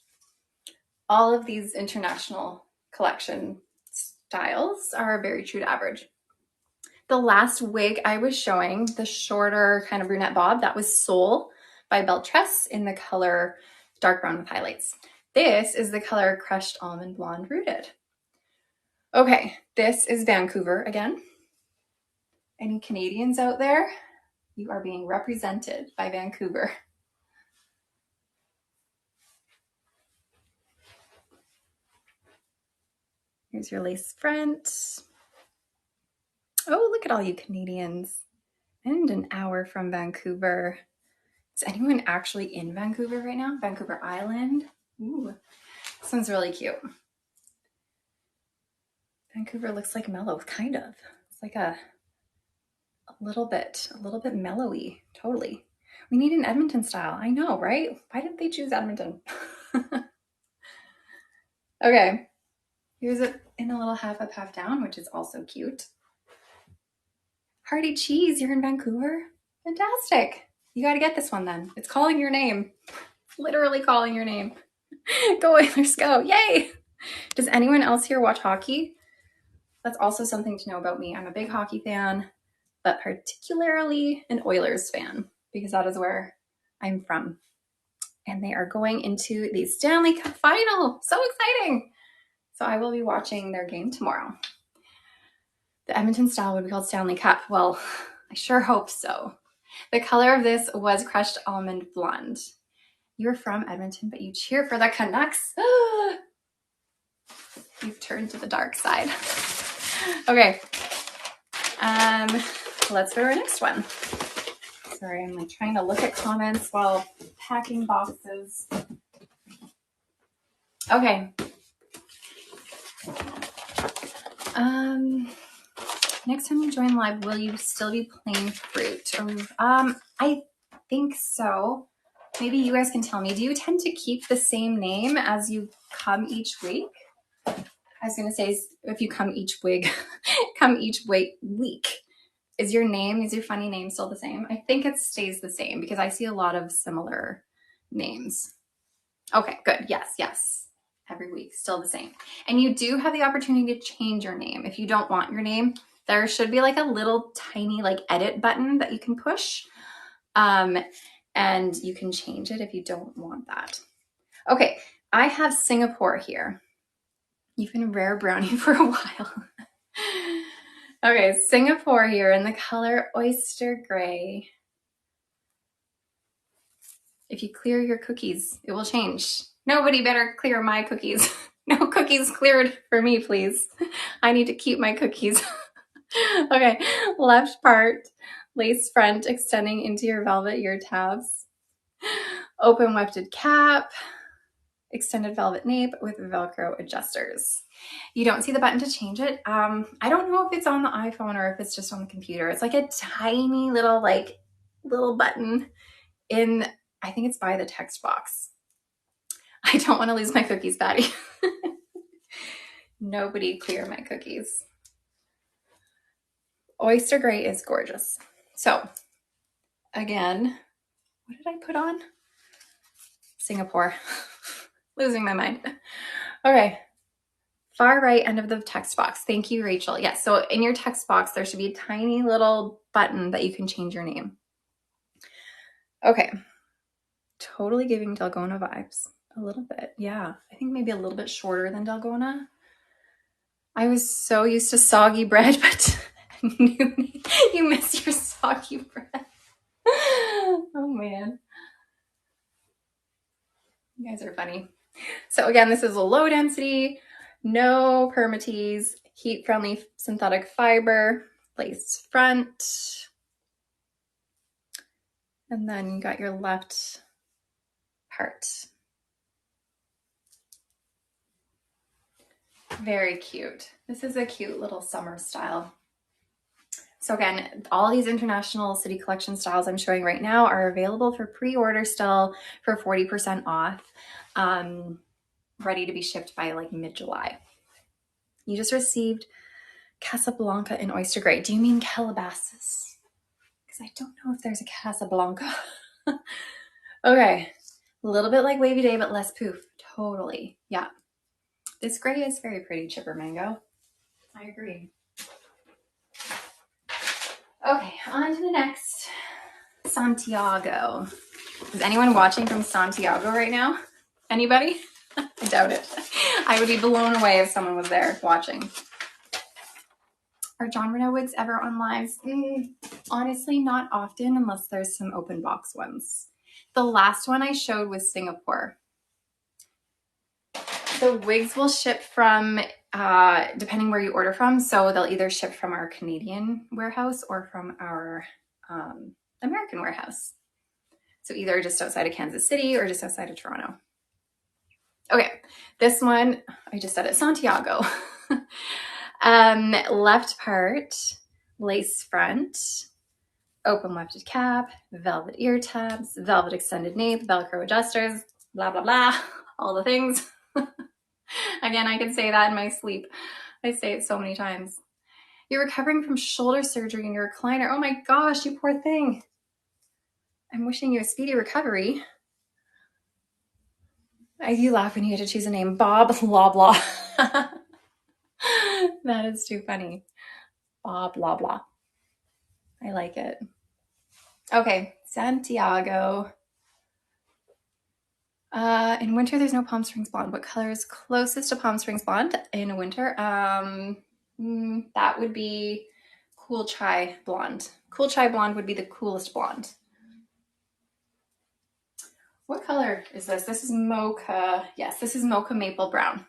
All of these international collection styles are very true to average. The last wig I was showing, the shorter kind of brunette bob, that was Soul by Beltress in the color dark brown with highlights. This is the color Crushed Almond Blonde Rooted. Okay, this is Vancouver again. Any Canadians out there? You are being represented by Vancouver. Here's your lace front. Oh, look at all you Canadians. And an hour from Vancouver. Is anyone actually in Vancouver right now? Vancouver Island? Ooh, this one's really cute. Vancouver looks like mellow, kind of. It's like a little bit mellowy, totally. We need an Edmonton style. I know, right? Why didn't they choose Edmonton? Okay, here's it in a little half up, half down, which is also cute. Hearty cheese, you're in Vancouver? Fantastic. You got to get this one then. It's calling your name. Literally calling your name. Go Oilers, go. Yay. Does anyone else here watch hockey? That's also something to know about me. I'm a big hockey fan, but particularly an Oilers fan because that is where I'm from. And they are going into the Stanley Cup final. So exciting. So I will be watching their game tomorrow. The Edmonton style would be called Stanley Cup. Well, I sure hope so. The color of this was Crushed Almond Blonde. You're from Edmonton, but you cheer for the Canucks. You've turned to the dark side. Okay. Let's go to our next one. Sorry, I'm like trying to look at comments while packing boxes. Okay. Next time you join live, will you still be playing fruit? I think so. Maybe you guys can tell me. Do you tend to keep the same name as you come each week? I was gonna say, if you come each week, week. Is your funny name still the same? I think it stays the same because I see a lot of similar names. Okay, good. Yes. Every week, still the same. And you do have the opportunity to change your name. If you don't want your name, there should be like a little tiny like edit button that you can push. And you can change it if you don't want that. Okay, I have Singapore here. You've been a rare brownie for a while. Okay, Singapore here in the color Oyster Gray. If you clear your cookies, it will change. Nobody better clear my cookies. No cookies cleared for me, please. I need to keep my cookies. Okay, left part, lace front extending into your velvet ear tabs. Open wefted cap, extended velvet nape with Velcro adjusters. You don't see the button to change it. I don't know if it's on the iPhone or if it's just on the computer. It's like a tiny little button in, I think it's by the text box. I don't want to lose my cookies, Patty. Nobody clear my cookies. Oyster gray is gorgeous. So again, what did I put on? Singapore. Losing my mind. Okay. Far right end of the text box. Thank you, Rachel. Yes, so in your text box, there should be a tiny little button that you can change your name. Okay. Totally giving Dalgona vibes. A little bit. Yeah. I think maybe a little bit shorter than Dalgona. I was so used to soggy bread, but you miss your soggy bread. Oh man. You guys are funny. So again, this is a low density, no permatease, heat friendly synthetic fiber, lace front. And then you got your left part. Very cute. This is a cute little summer style. So again, all these international city collection styles I'm showing right now are available for pre-order still for 40% off, ready to be shipped by like mid-July. You just received Casablanca in oyster gray. Do you mean Calabasas? Because I don't know if there's a Casablanca. Okay, a little bit like Wavy Day, but less poof. Totally, yeah. This gray is very pretty, Chipper Mango. I agree. Okay, on to the next. Santiago. Is anyone watching from Santiago right now? Anybody? I doubt it. I would be blown away if someone was there watching. Are John Renault wigs ever on lives? Honestly, not often unless there's some open box ones. The last one I showed was Singapore. The wigs will ship from, depending where you order from, so they'll either ship from our Canadian warehouse or from our American warehouse. So either just outside of Kansas City or just outside of Toronto. Okay, this one, I just said it, Santiago. Left part, lace front, open wefted cap, velvet ear tabs, velvet extended nape, Velcro adjusters, blah, blah, blah, all the things. Again, I could say that in my sleep. I say it so many times. You're recovering from shoulder surgery in your recliner. Oh my gosh, you poor thing. I'm wishing you a speedy recovery. I do laugh when you get to choose a name. Bob blah blah. That is too funny. Bob blah blah. I like it. Okay, Santiago. In winter, there's no Palm Springs blonde. What color is closest to Palm Springs blonde in winter? That would be Cool Chai blonde. Cool Chai blonde would be the coolest blonde. What color is this? This is mocha. Yes, this is mocha maple brown.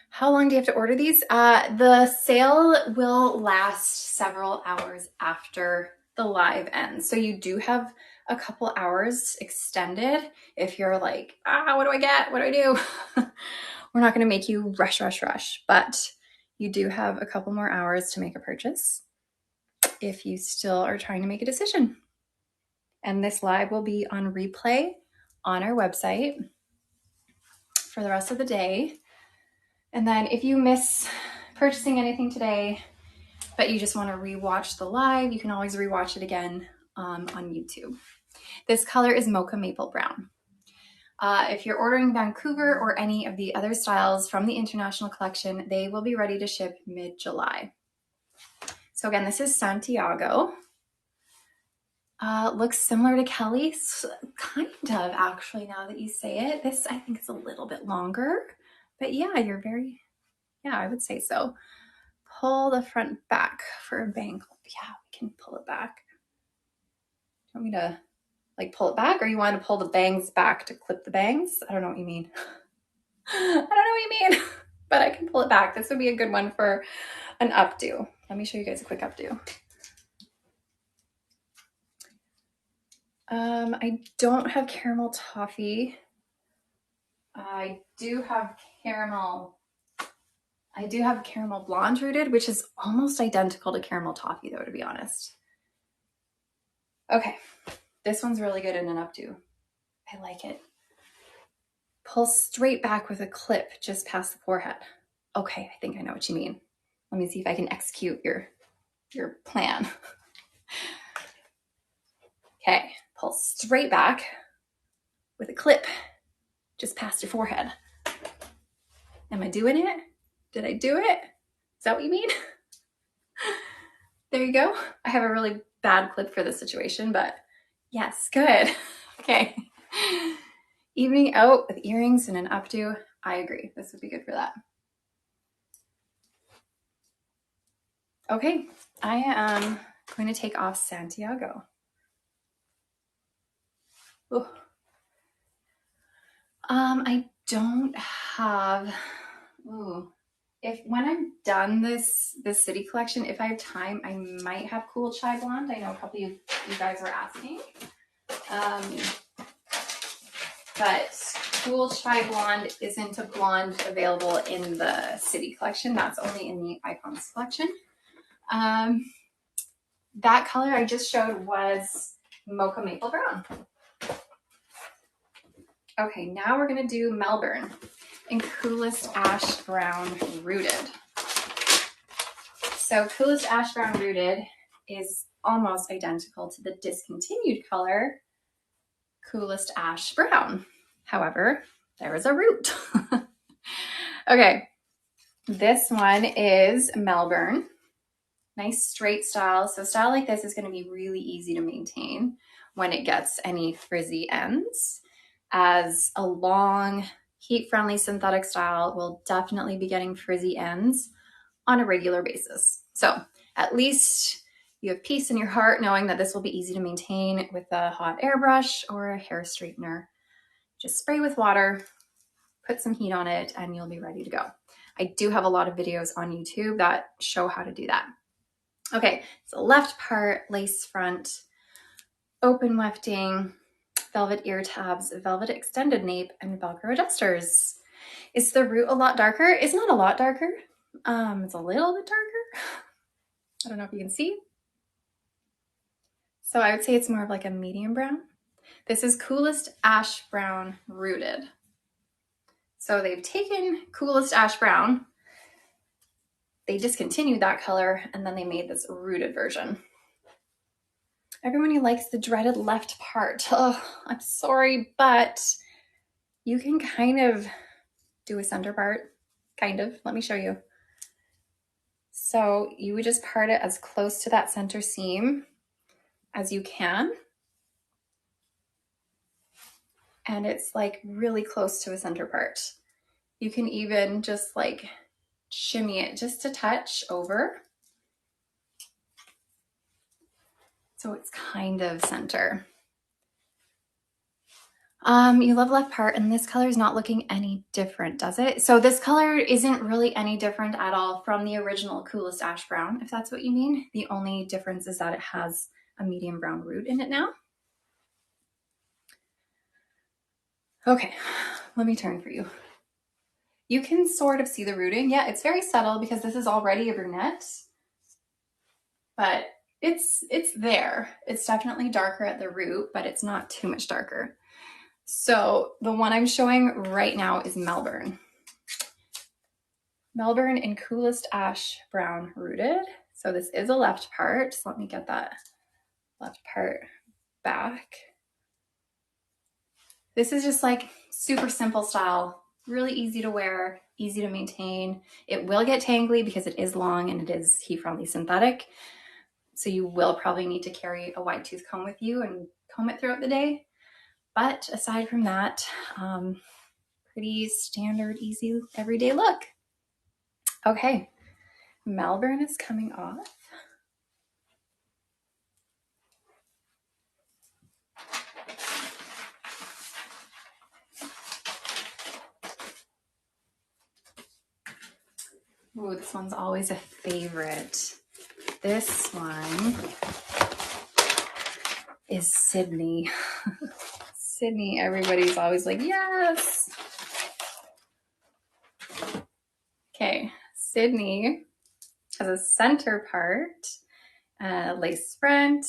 How long do you have to order these? The sale will last several hours after the live ends. So you do have a couple hours extended if you're like, what do I get? What do I do? We're not going to make you rush, but you do have a couple more hours to make a purchase if you still are trying to make a decision. And this live will be on replay on our website for the rest of the day. And then if you miss purchasing anything today, but you just want to rewatch the live, you can always rewatch it again on YouTube. This color is mocha maple brown. If you're ordering Vancouver or any of the other styles from the international collection, they will be ready to ship mid-July. So again, this is Santiago. Looks similar to Kelly's, kind of actually, now that you say it. This I think is a little bit longer, but yeah, I would say so. Pull the front back for a bang. Yeah, we can pull it back. Do you want me to like pull it back, or you want to pull the bangs back to clip the bangs? I don't know what you mean. I don't know what you mean, but I can pull it back. This would be a good one for an updo. Let me show you guys a quick updo. I don't have caramel toffee. I do have caramel blonde rooted, which is almost identical to caramel toffee though, to be honest. Okay, this one's really good in an updo. I like it. Pull straight back with a clip just past the forehead. Okay, I think I know what you mean. Let me see if I can execute your plan. Okay, pull straight back with a clip just past your forehead. Am I doing it? Did I do it? Is that what you mean? There you go. I have a really bad clip for this situation, but yes, good. Okay. Evening out with earrings and an updo. I agree. This would be good for that. Okay, I am going to take off Santiago. Ooh. I don't have, when I'm done this city collection, if I have time, I might have Cool Chai Blonde. I know a couple of you guys were asking. But Cool Chai Blonde isn't a blonde available in the city collection. That's only in the Icons collection. That color I just showed was Mocha Maple Brown. Okay, now we're gonna do Melbourne in Coolest Ash Brown Rooted. So Coolest Ash Brown Rooted is almost identical to the discontinued color, Coolest Ash Brown. However, there is a root. Okay, this one is Melbourne. Nice straight style. So style like this is gonna be really easy to maintain when it gets any frizzy ends, as a long, heat-friendly synthetic style will definitely be getting frizzy ends on a regular basis. So at least you have peace in your heart knowing that this will be easy to maintain with a hot airbrush or a hair straightener. Just spray with water, put some heat on it, and you'll be ready to go. I do have a lot of videos on YouTube that show how to do that. Okay, so left part, lace front, open wefting, velvet ear tabs, velvet extended nape, and Velcro adjusters. Is the root a lot darker? It's not a lot darker. It's a little bit darker. I don't know if you can see. So I would say it's more of like a medium brown. This is Coolest Ash Brown Rooted. So they've taken Coolest Ash Brown, they discontinued that color, and then they made this rooted version. Everyone who likes the dreaded left part. Oh, I'm sorry, but you can kind of do a center part, kind of. Let me show you. So you would just part it as close to that center seam as you can. And it's like really close to a center part. You can even just like shimmy it just a touch over. So it's kind of center. You love left part, and this color is not looking any different, does it? So this color isn't really any different at all from the original Coolest Ash Brown, if that's what you mean. The only difference is that it has a medium brown root in it now. Okay, let me turn for you. You can sort of see the rooting. Yeah, it's very subtle because this is already a brunette, but it's there. It's definitely darker at the root, but it's not too much darker. So the one I'm showing right now is Melbourne. Melbourne in Coolest Ash Brown Rooted. So this is a left part. So let me get that left part back. This is just like super simple style, really easy to wear, easy to maintain. It will get tangly because it is long and it is heat-friendly synthetic. So you will probably need to carry a wide tooth comb with you and comb it throughout the day. But aside from that, pretty standard, easy, everyday look. Okay, Melbourne is coming off. Ooh, this one's always a favorite. This one is Sydney. Sydney, everybody's always like, yes. Okay, Sydney has a center part, lace front,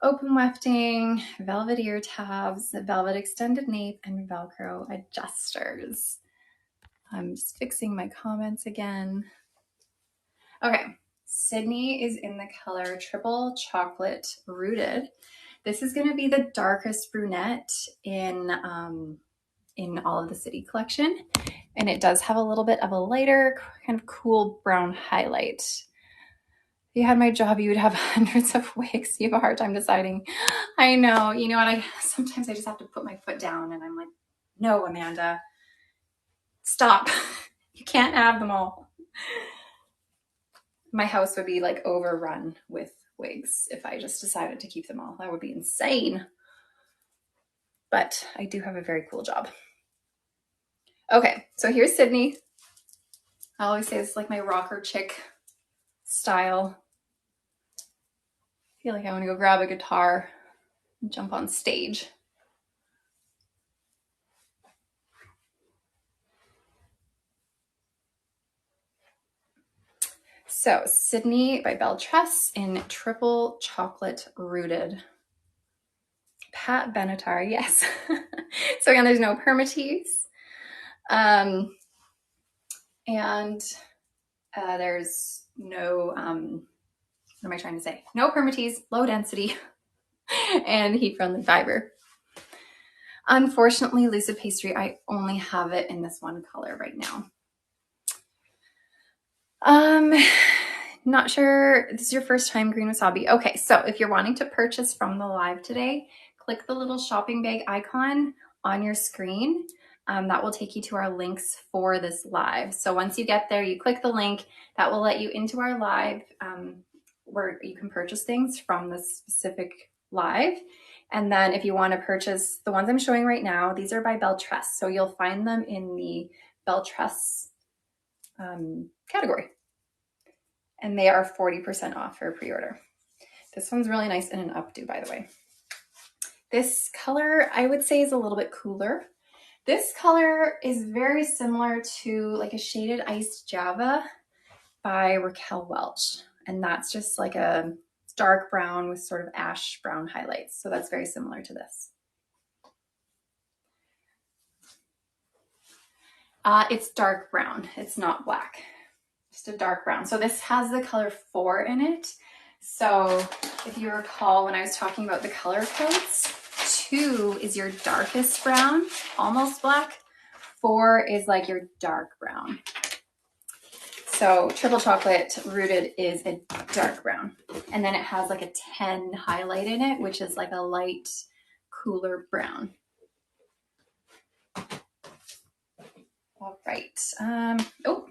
open wefting, velvet ear tabs, velvet extended nape, and Velcro adjusters. I'm just fixing my comments again. Okay, Sydney is in the color Triple Chocolate Rooted. This is going to be the darkest brunette in all of the City collection. And it does have a little bit of a lighter, kind of cool brown highlight. If you had my job, you would have hundreds of wigs. You have a hard time deciding. I know. You know what? Sometimes I just have to put my foot down and I'm like, no, Amanda, stop. You can't have them all. My house would be like overrun with wigs if I just decided to keep them all. That would be insane. But I do have a very cool job. Okay, so here's Sydney. I always say it's like my rocker chick style. I feel like I want to go grab a guitar and jump on stage. So Sydney by Belle Tress in Triple Chocolate Rooted. Pat Benatar, yes. So again, there's no permatease. There's no, what am I trying to say? No permatease, low density, and heat-friendly fiber. Unfortunately, Lucid Pastry, I only have it in this one color right now. Not sure, this is your first time green wasabi. Okay, so if you're wanting to purchase from the live today, click the little shopping bag icon on your screen. That will take you to our links for this live. So once you get there, you click the link, that will let you into our live where you can purchase things from this specific live. And then if you want to purchase the ones I'm showing right now, these are by Belle Tress. So you'll find them in the Belle Tress category. And they are 40% off for pre-order. This one's really nice in an updo, by the way. This color, I would say, is a little bit cooler. This color is very similar to like a shaded iced Java by Raquel Welch. And that's just like a dark brown with sort of ash brown highlights. So that's very similar to this. It's dark brown. It's not black. Just a dark brown. So this has the color 4 in it. So if you recall when I was talking about the color codes, 2 is your darkest brown, almost black. 4 is like your dark brown. So Triple Chocolate Rooted is a dark brown. And then it has like a 10 highlight in it, which is like a light, cooler brown. All right. Oh,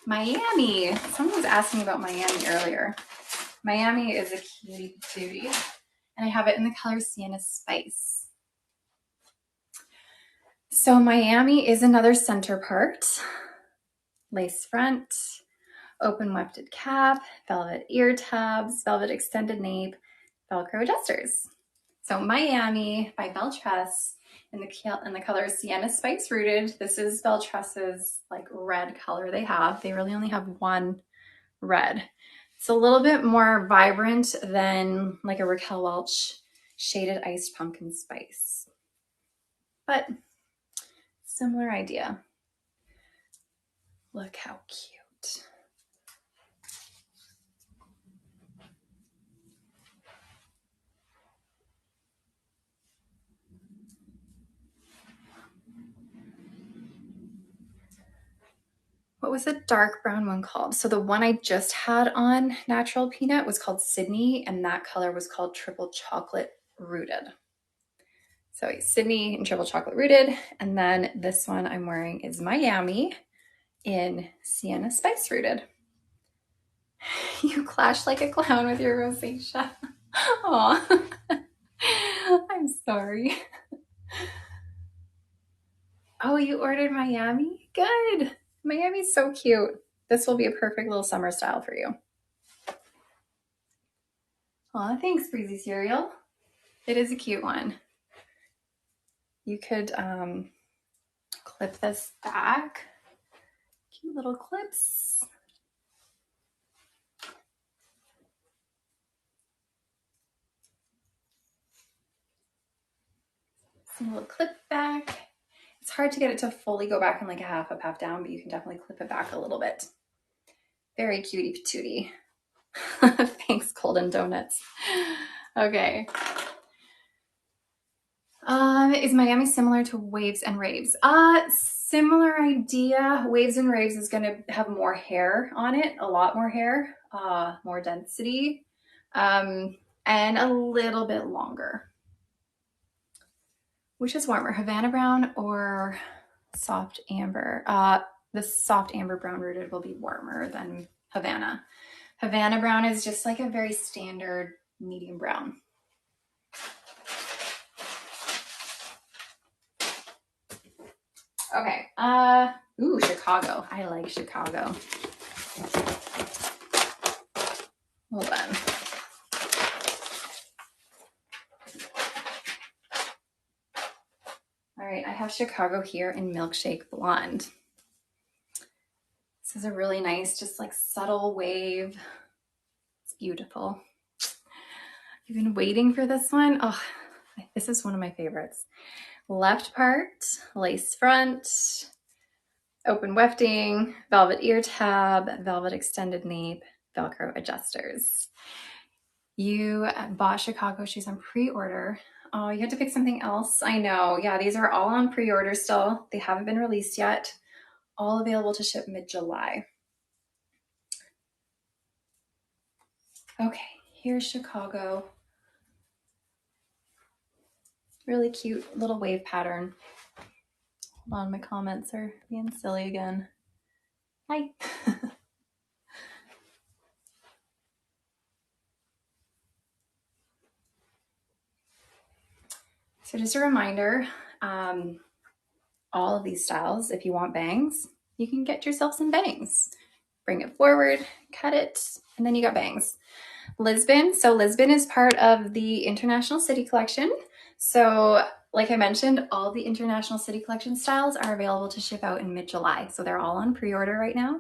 Miami. Someone was asking about Miami earlier. Miami is a cutie patootie, and I have it in the color Sienna Spice. So Miami is another center part, lace front, open wefted cap, velvet ear tabs, velvet extended nape, Velcro adjusters. So Miami by Belle Tress in the color Sienna Spice Rooted. This is Belle Tress's like red color they have. They really only have one red. It's a little bit more vibrant than like a Raquel Welch shaded iced pumpkin spice, but similar idea. Look how cute. What was the dark brown one called? So the one I just had on Natural Peanut was called Sydney, and that color was called Triple Chocolate Rooted. So Sydney and Triple Chocolate Rooted, and then this one I'm wearing is Miami in Sienna Spice Rooted. You clash like a clown with your rosacea. Aw, I'm sorry. Oh, you ordered Miami? Good. Miami's so cute. This will be a perfect little summer style for you. Aw, thanks, Breezy Cereal. It is a cute one. You could clip this back. Cute little clips. Some little clip back. It's hard to get it to fully go back in like a half up, half down, but you can definitely clip it back a little bit. Very cutie patootie. Thanks, Golden Donuts. Okay. Is Miami similar to Waves and Raves? Similar idea. Waves and Raves is going to have more hair on it, a lot more hair, more density, and a little bit longer. Which is warmer, Havana Brown or Soft Amber? The Soft Amber Brown Rooted will be warmer than Havana. Havana Brown is just like a very standard medium brown. Okay, ooh, Chicago. I like Chicago. Hold on. All right, I have Chicago here in Milkshake Blonde. This is a really nice, just like subtle wave. It's beautiful. You've been waiting for this one. Oh, this is one of my favorites. Left part, lace front, open wefting, velvet ear tab, velvet extended nape, Velcro adjusters. You bought Chicago shoes on pre-order. Oh, you had to pick something else. I know. Yeah, these are all on pre-order still. They haven't been released yet. All available to ship mid-July. Okay, here's Chicago. Really cute little wave pattern. Hold on, my comments are being silly again. Hi. So just a reminder, all of these styles, if you want bangs, you can get yourself some bangs. Bring it forward, cut it, and then you got bangs. Lisbon. So Lisbon is part of the International City Collection. So like I mentioned, all the International City Collection styles are available to ship out in mid-July. So they're all on pre-order right now.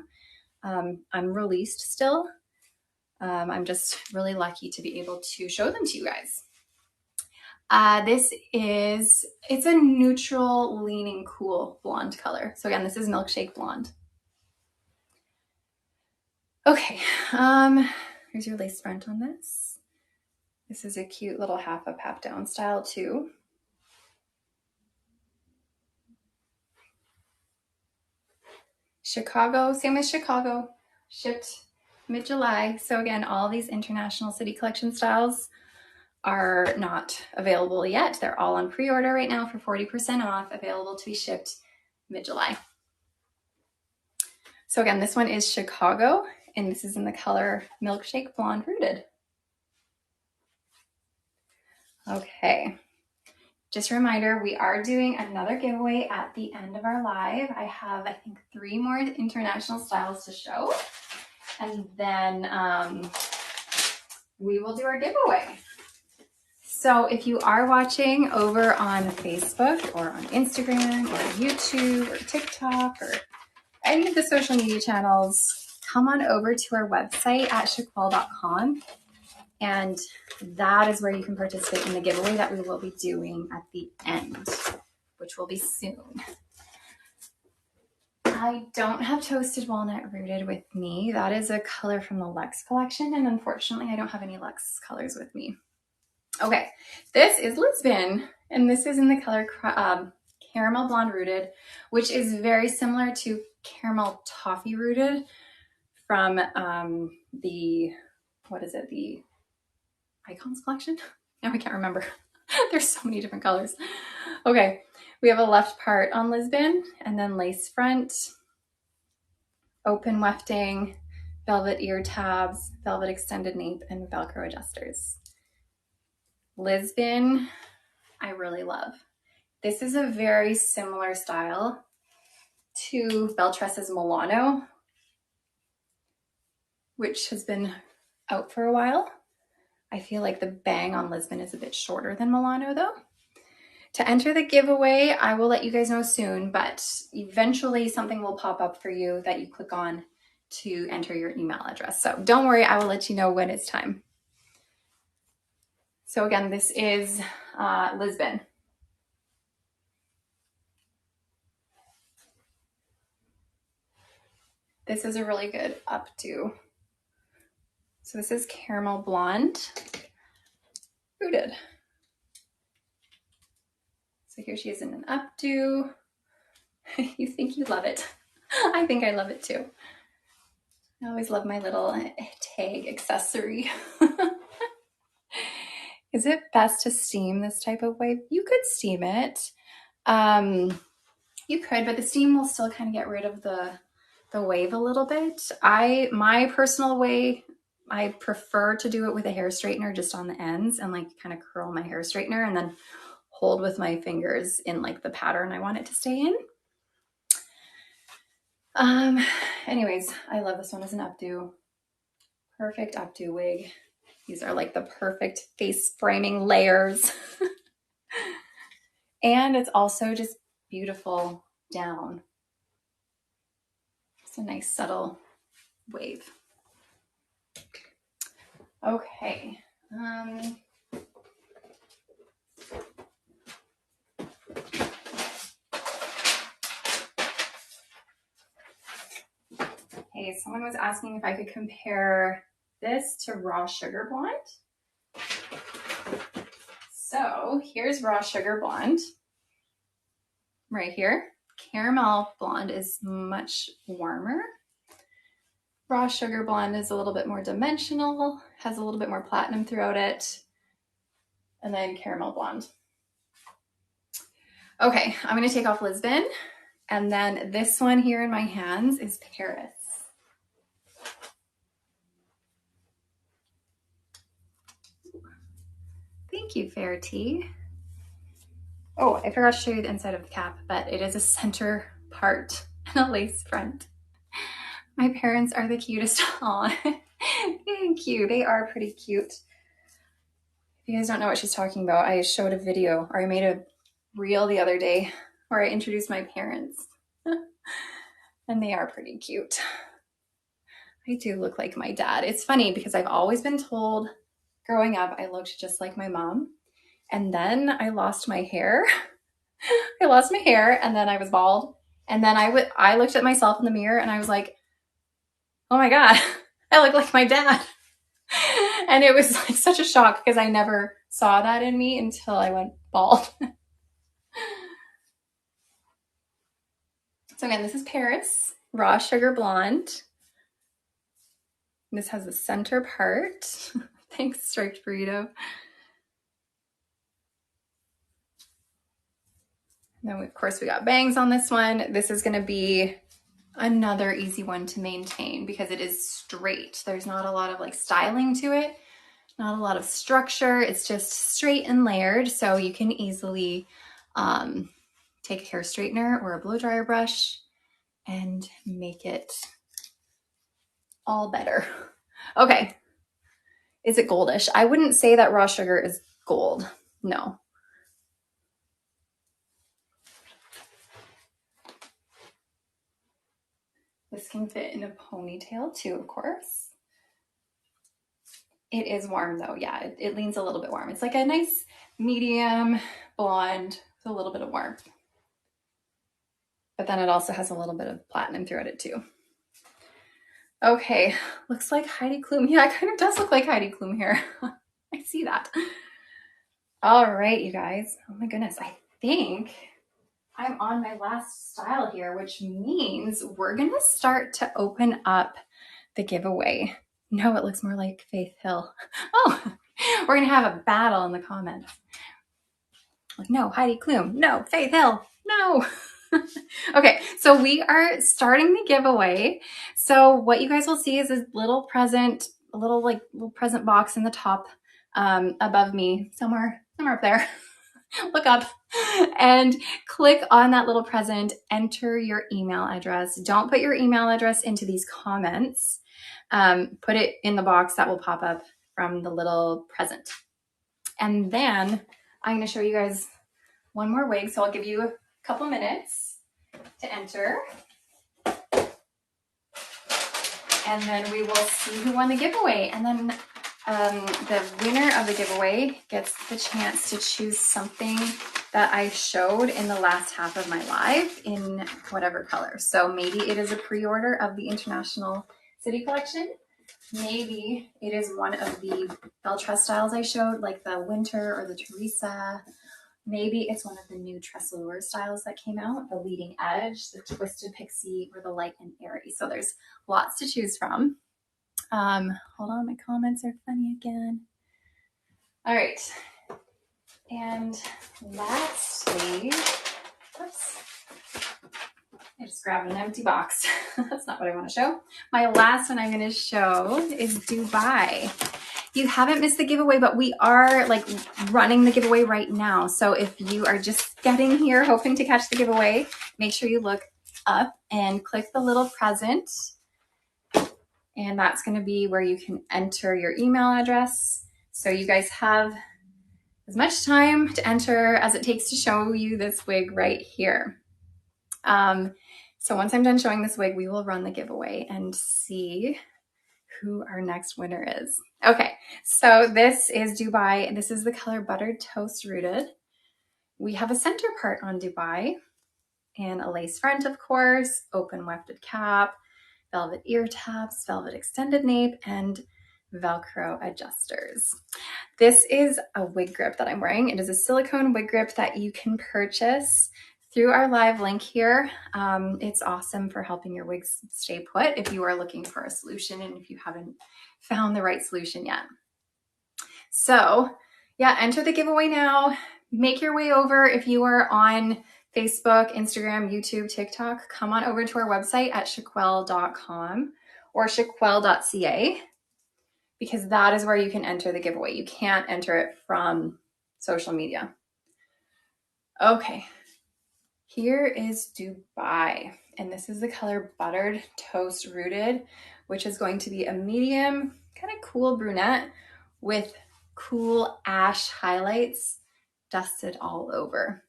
Unreleased still. I'm just really lucky to be able to show them to you guys. It's a neutral leaning cool blonde color. So again, this is Milkshake Blonde. Okay, here's your lace front on this. This is a cute little half up, half down style too. Chicago, same as Chicago, shipped mid-July. So again, all these International City Collection styles are not available yet. They're all on pre-order right now for 40% off, available to be shipped mid-July. So again, this one is Chicago, and this is in the color Milkshake Blonde Rooted. Okay, just a reminder, we are doing another giveaway at the end of our live. I have, I think, 3 more international styles to show, and then we will do our giveaway. So if you are watching over on Facebook or on Instagram or YouTube or TikTok or any of the social media channels, come on over to our website at chiquel.com, and that is where you can participate in the giveaway that we will be doing at the end, which will be soon. I don't have Toasted Walnut Rooted with me. That is a color from the Luxe collection, and unfortunately I don't have any Luxe colors with me. Okay, this is Lisbon, and this is in the color Caramel Blonde Rooted, which is very similar to Caramel Toffee Rooted from the Icons collection? Now I can't remember. There's so many different colors. Okay, we have a left part on Lisbon, and then lace front, open wefting, velvet ear tabs, velvet extended nape, and Velcro adjusters. Lisbon, I really love. This is a very similar style to Beltres's Milano. which has been out for a while. I feel like the bang on Lisbon is a bit shorter than Milano though. To enter the giveaway, I will let you guys know soon, but eventually something will pop up for you that you click on to enter your email address. So don't worry, I will let you know when it's time. So again, this is Lisbon. This is a really good updo. So this is Caramel Blonde. Who did? So here she is in an updo. You think you love it. I think I love it too. I always love my little tag accessory. Is it best to steam this type of wave? You could steam it. You could, but the steam will still kind of get rid of the wave a little bit. My personal way, I prefer to do it with a hair straightener just on the ends and like kind of curl my hair straightener and then hold with my fingers in like the pattern I want it to stay in. Anyways, I love this one as an updo. Perfect updo wig. These are like the perfect face framing layers. And it's also just beautiful down. It's a nice subtle wave. Okay. Hey, someone was asking if I could compare this to Raw Sugar Blonde. So here's Raw Sugar Blonde right here. Caramel Blonde is much warmer. Raw Sugar Blonde is a little bit more dimensional, has a little bit more platinum throughout it. And then Caramel Blonde. Okay, I'm gonna take off Lisbon. And then this one here in my hands is Paris. Thank you, Fair Tea. Oh, I forgot to show you the inside of the cap, but it is a center part and a lace front. My parents are the cutest. Aw, thank you. They are pretty cute. If you guys don't know what she's talking about, I showed a video, or I made a reel the other day where I introduced my parents. And they are pretty cute. I do look like my dad. It's funny because I've always been told growing up I looked just like my mom. And then I lost my hair. I lost my hair and then I was bald. And then I looked at myself in the mirror and I was like, oh my God, I look like my dad. And it was like such a shock because I never saw that in me until I went bald. So again, this is Paris, Raw Sugar Blonde. This has the center part. Thanks, Striped Burrito. And then of course we got bangs on this one. This is gonna be another easy one to maintain because it is straight. There's not a lot of like styling to it, not a lot of structure. It's just straight and layered. So you can easily take a hair straightener or a blow dryer brush and make it all better. Okay. Is it goldish? I wouldn't say that Raw Sugar is gold. No. This can fit in a ponytail too, of course. It is warm though. Yeah, it leans a little bit warm. It's like a nice medium blonde with a little bit of warmth. But then it also has a little bit of platinum throughout it too. Okay, looks like Heidi Klum. Yeah, it kind of does look like Heidi Klum here. I see that. All right, you guys. Oh my goodness, I think I'm on my last style here, which means we're gonna start to open up the giveaway. No, it looks more like Faith Hill. Oh, we're gonna have a battle in the comments. Like, no, Heidi Klum. No, Faith Hill. No. Okay, so we are starting the giveaway. So what you guys will see is a little present, a little present box in the top above me, somewhere up there. look up and click on that little present, enter your email address. Don't put your email address into these comments. Put it in the box that will pop up from the little present. And then I'm going to show you guys one more wig. So I'll give you a couple minutes to enter. And then we will see who won the giveaway. And then the winner of the giveaway gets the chance to choose something that I showed in the last half of my live in whatever color. So maybe it is a pre-order of the International City Collection. Maybe it is one of the bell tress styles I showed, like the winter or the Teresa. Maybe it's one of the new tressellure styles that came out, the leading edge, the twisted pixie, or the Lite and Airy. So there's lots to choose from. Hold on, my comments are funny again. All right. And lastly, oops, I just grabbed an empty box. That's not what I want to show. My last one I'm going to show is Dubai. You haven't missed the giveaway, but we are like running the giveaway right now. So if you are just getting here hoping to catch the giveaway, make sure you look up and click the little present. And that's going to be where you can enter your email address. So you guys have as much time to enter as it takes to show you this wig right here. So once I'm done showing this wig, we will run the giveaway and see who our next winner is. Okay, so this is Dubai. This is the color Buttered Toast Rooted. We have a center part on Dubai and a lace front, of course, open wefted cap, velvet ear tabs, velvet extended nape, and Velcro adjusters. This is a wig grip that I'm wearing. It is a silicone wig grip that you can purchase through our live link here. It's awesome for helping your wigs stay put if you are looking for a solution and if you haven't found the right solution yet. So yeah, enter the giveaway now. Make your way over. If you are on Facebook, Instagram, YouTube, TikTok, come on over to our website at chiquel.com or chiquel.ca, because that is where you can enter the giveaway. You can't enter it from social media. Okay. Here is Dubai, and this is the color Buttered Toast Rooted, which is going to be a medium, kind of cool brunette with cool ash highlights dusted all over.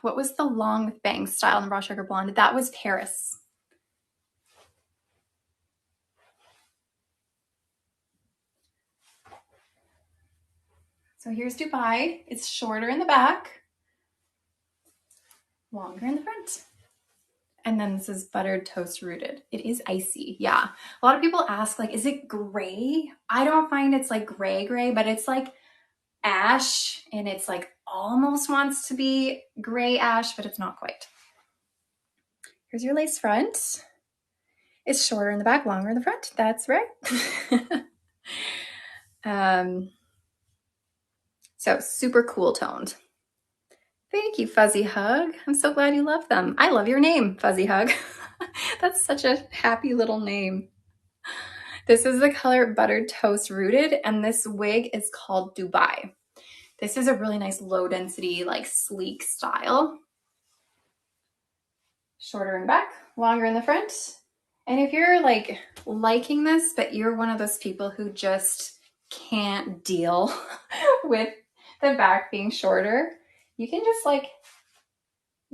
What was the long with bangs style in the raw sugar blonde? That was Paris. So here's Dubai. It's shorter in the back, longer in the front. And then this is Buttered Toast Rooted. It is icy. Yeah. A lot of people ask, like, is it gray? I don't find it's like gray, but it's like ash, and it's like almost wants to be gray ash, but it's not quite. Here's your lace front. It's shorter in the back, longer in the front. That's right. So super cool toned. Thank you, Fuzzy Hug. I'm so glad you love them. I love your name, Fuzzy Hug. That's such a happy little name. This is the color Buttered Toast Rooted, and this wig is called Dubai. This is a really nice low density, like sleek style. Shorter in the back, longer in the front. And if you're like liking this, but you're one of those people who just can't deal with the back being shorter, you can just like,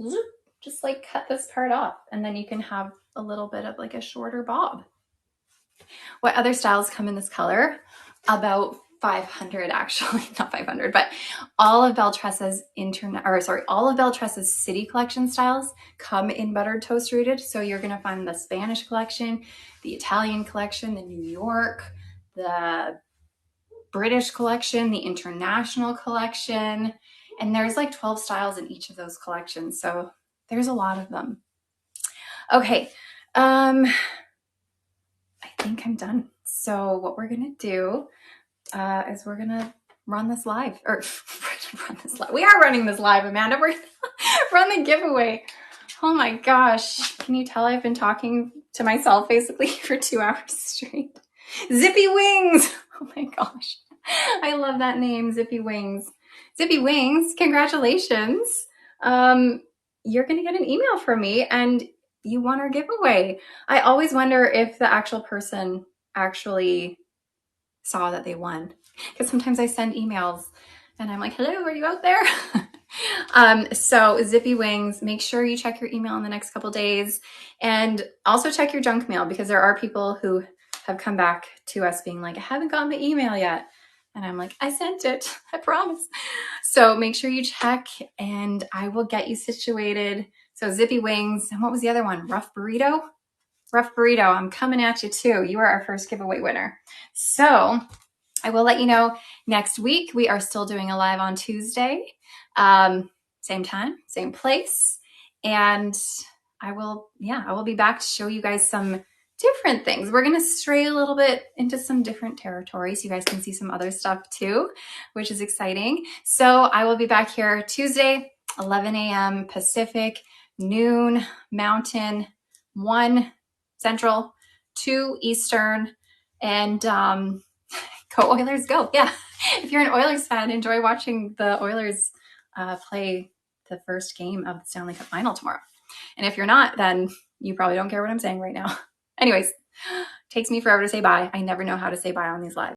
zoop, just like cut this part off, and then you can have a little bit of like a shorter bob. What other styles come in this color? About 500 actually, not 500, but all of Belle Tressa's all of Belle Tressa's City Collection styles come in Buttered Toast Rooted. So you're gonna find the Spanish collection, the Italian collection, the New York, the British collection, the international collection, and there's like 12 styles in each of those collections. So there's a lot of them. Okay, I think I'm done. So what we're gonna do is we're gonna run this live, or run this live. We are running this live, Amanda. We're gonna run the giveaway. Oh my gosh. Can you tell I've been talking to myself basically for 2 hours straight? Zippy wings. Oh my gosh. I love that name, Zippy Wings. Zippy Wings, congratulations. You're going to get an email from me and you won our giveaway. I always wonder if the actual person actually saw that they won, because sometimes I send emails and I'm like, hello, are you out there? So Zippy Wings, make sure you check your email in the next couple days, and also check your junk mail, because there are people who have come back to us being like, I haven't got my email yet. And I'm like, I sent it, I promise. So make sure you check and I will get you situated. So Zippy Wings, and what was the other one? Rough Burrito? Rough Burrito, I'm coming at you too. You are our first giveaway winner. So I will let you know next week. We are still doing a live on Tuesday. Same time, same place. And I will be back to show you guys some different things. We're going to stray a little bit into some different territories. You guys can see some other stuff too, which is exciting. So I will be back here Tuesday, 11 a.m. Pacific, noon Mountain, 1 Central, 2 Eastern, and go Oilers, go. Yeah. If you're an Oilers fan, enjoy watching the Oilers play the first game of the Stanley Cup final tomorrow. And if you're not, then you probably don't care what I'm saying right now. Anyways, takes me forever to say bye. I never know how to say bye on these lives.